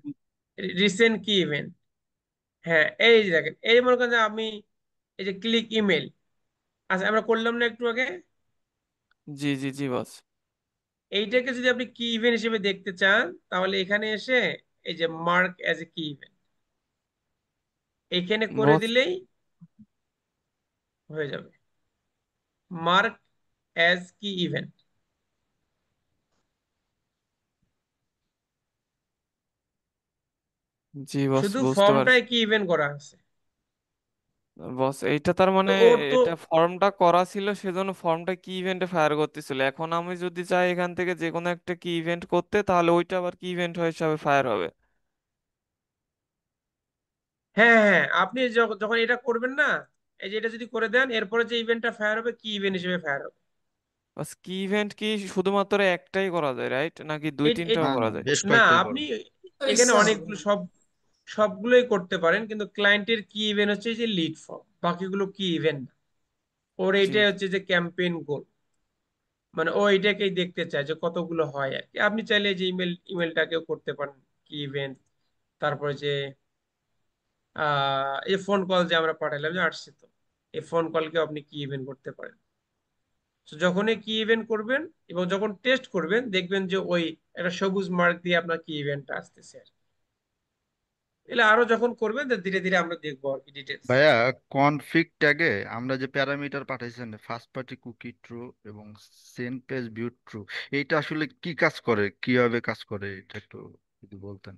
রিসেন্ট কি ইভেন্ট, হ্যাঁ এই যে দেখেন, এই যে মনে করেন যে আমি এই যে ক্লিক ইমেল, আচ্ছা আমরা করলাম না একটু আগে, জি জি জি বস। এইটাকে যদি আপনি কি ইভেন্ট হিসেবে দেখতে চান তাহলে এখানে এসে এই যে মার্ক অ্যাজ এ কি ইভেন্ট এইখানে করে বস দিলেই হয়ে যাবে, মার্ক অ্যাজ কি ইভেন্ট। জি বস, শুধু বুঝতে পারছি। ফর্মটাই কি ইভেন্ট করা আছে। বস এইটা তার তো মানে, ওর তো এটা ফর্মটা করা ছিল সেজন্য ফর্মটা কি ইভেন্টে ফায়ার করতেছিল, এখন আমি যদি চাই এখান থেকে যে কোনো একটা কি ইভেন্ট করতে, তাহলে ওইটা আবার কি ইভেন্ট হিসাবে ফায়ার হবে? হ্যাঁ হ্যাঁ হ্যাঁ, আপনি যখন এটা করবেন না, এই যে এটা যদি করে দেন এরপরে যে ইভেন্টটা ফায়ার হবে কি ইভেন্ট হিসেবে ফায়ার হবে। বাস কি ইভেন্ট কি শুধুমাত্র একটাই করা যায়, রাইট, নাকি দুই এই তিনটাও না করা না, যায়? বেশ না কয়েকটাই আপনি করো। এখানে ইচ্ছা হবে। অনেকগুলো সবগুলোই করতে পারেন, কিন্তু ক্লায়েন্টের কি ইভেন্ট হচ্ছে এই যে লিড ফর্ম, বাকিগুলো কি ইভেন্ট না। ওর জি এইটাই হচ্ছে যে ক্যাম্পেইন গোল, মানে ও এটাকেই দেখতে চায় যে কতগুলো হয় আর কি। আপনি চাইলে যে ইমেলটাকেও করতে পারেন কি ইভেন্ট, তারপরে যে এই ফোন কল যে আমরা পাঠালাম যে আসছে, তো এই ফোন কলকে আপনি কি ইভেন্ট করতে পারেন। তো যখনই কি ইভেন্ট করবেন এবং যখন টেস্ট করবেন দেখবেন যে ওই একটা সবুজ মার্ক দিয়ে আপনার কি ইভেন্টটা আসতেছে আর কি। এগুলো আরো যখন করবেন তো ধীরে ধীরে আমরা দেখবো আর কি ডিটেলস। ভাইয়া, কনফিগ ট্যাগে আমরা যে প্যারামিটার পাঠাইছেন, ফার্স্ট পার্টি কুকি ট্রু এবং সেন্ড পেজ ভিউ ট্রু, এইটা আসলে কি কাজ করে, কিভাবে কাজ করে, এটা একটু যদি বলতেন।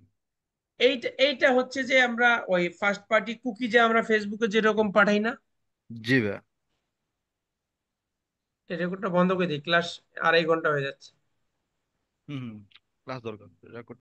এইটা হচ্ছে যে আমরা ওই ফার্স্ট পার্টি কুকি যে আমরা ফেসবুকে যেরকম পাঠাই না, জি ভাইয়া। রেকর্ডটা বন্ধ করে দিই, ক্লাস 2.5 ঘন্টা হয়ে যাচ্ছে। হুম হুম, ক্লাস দরকার, রেকর্ড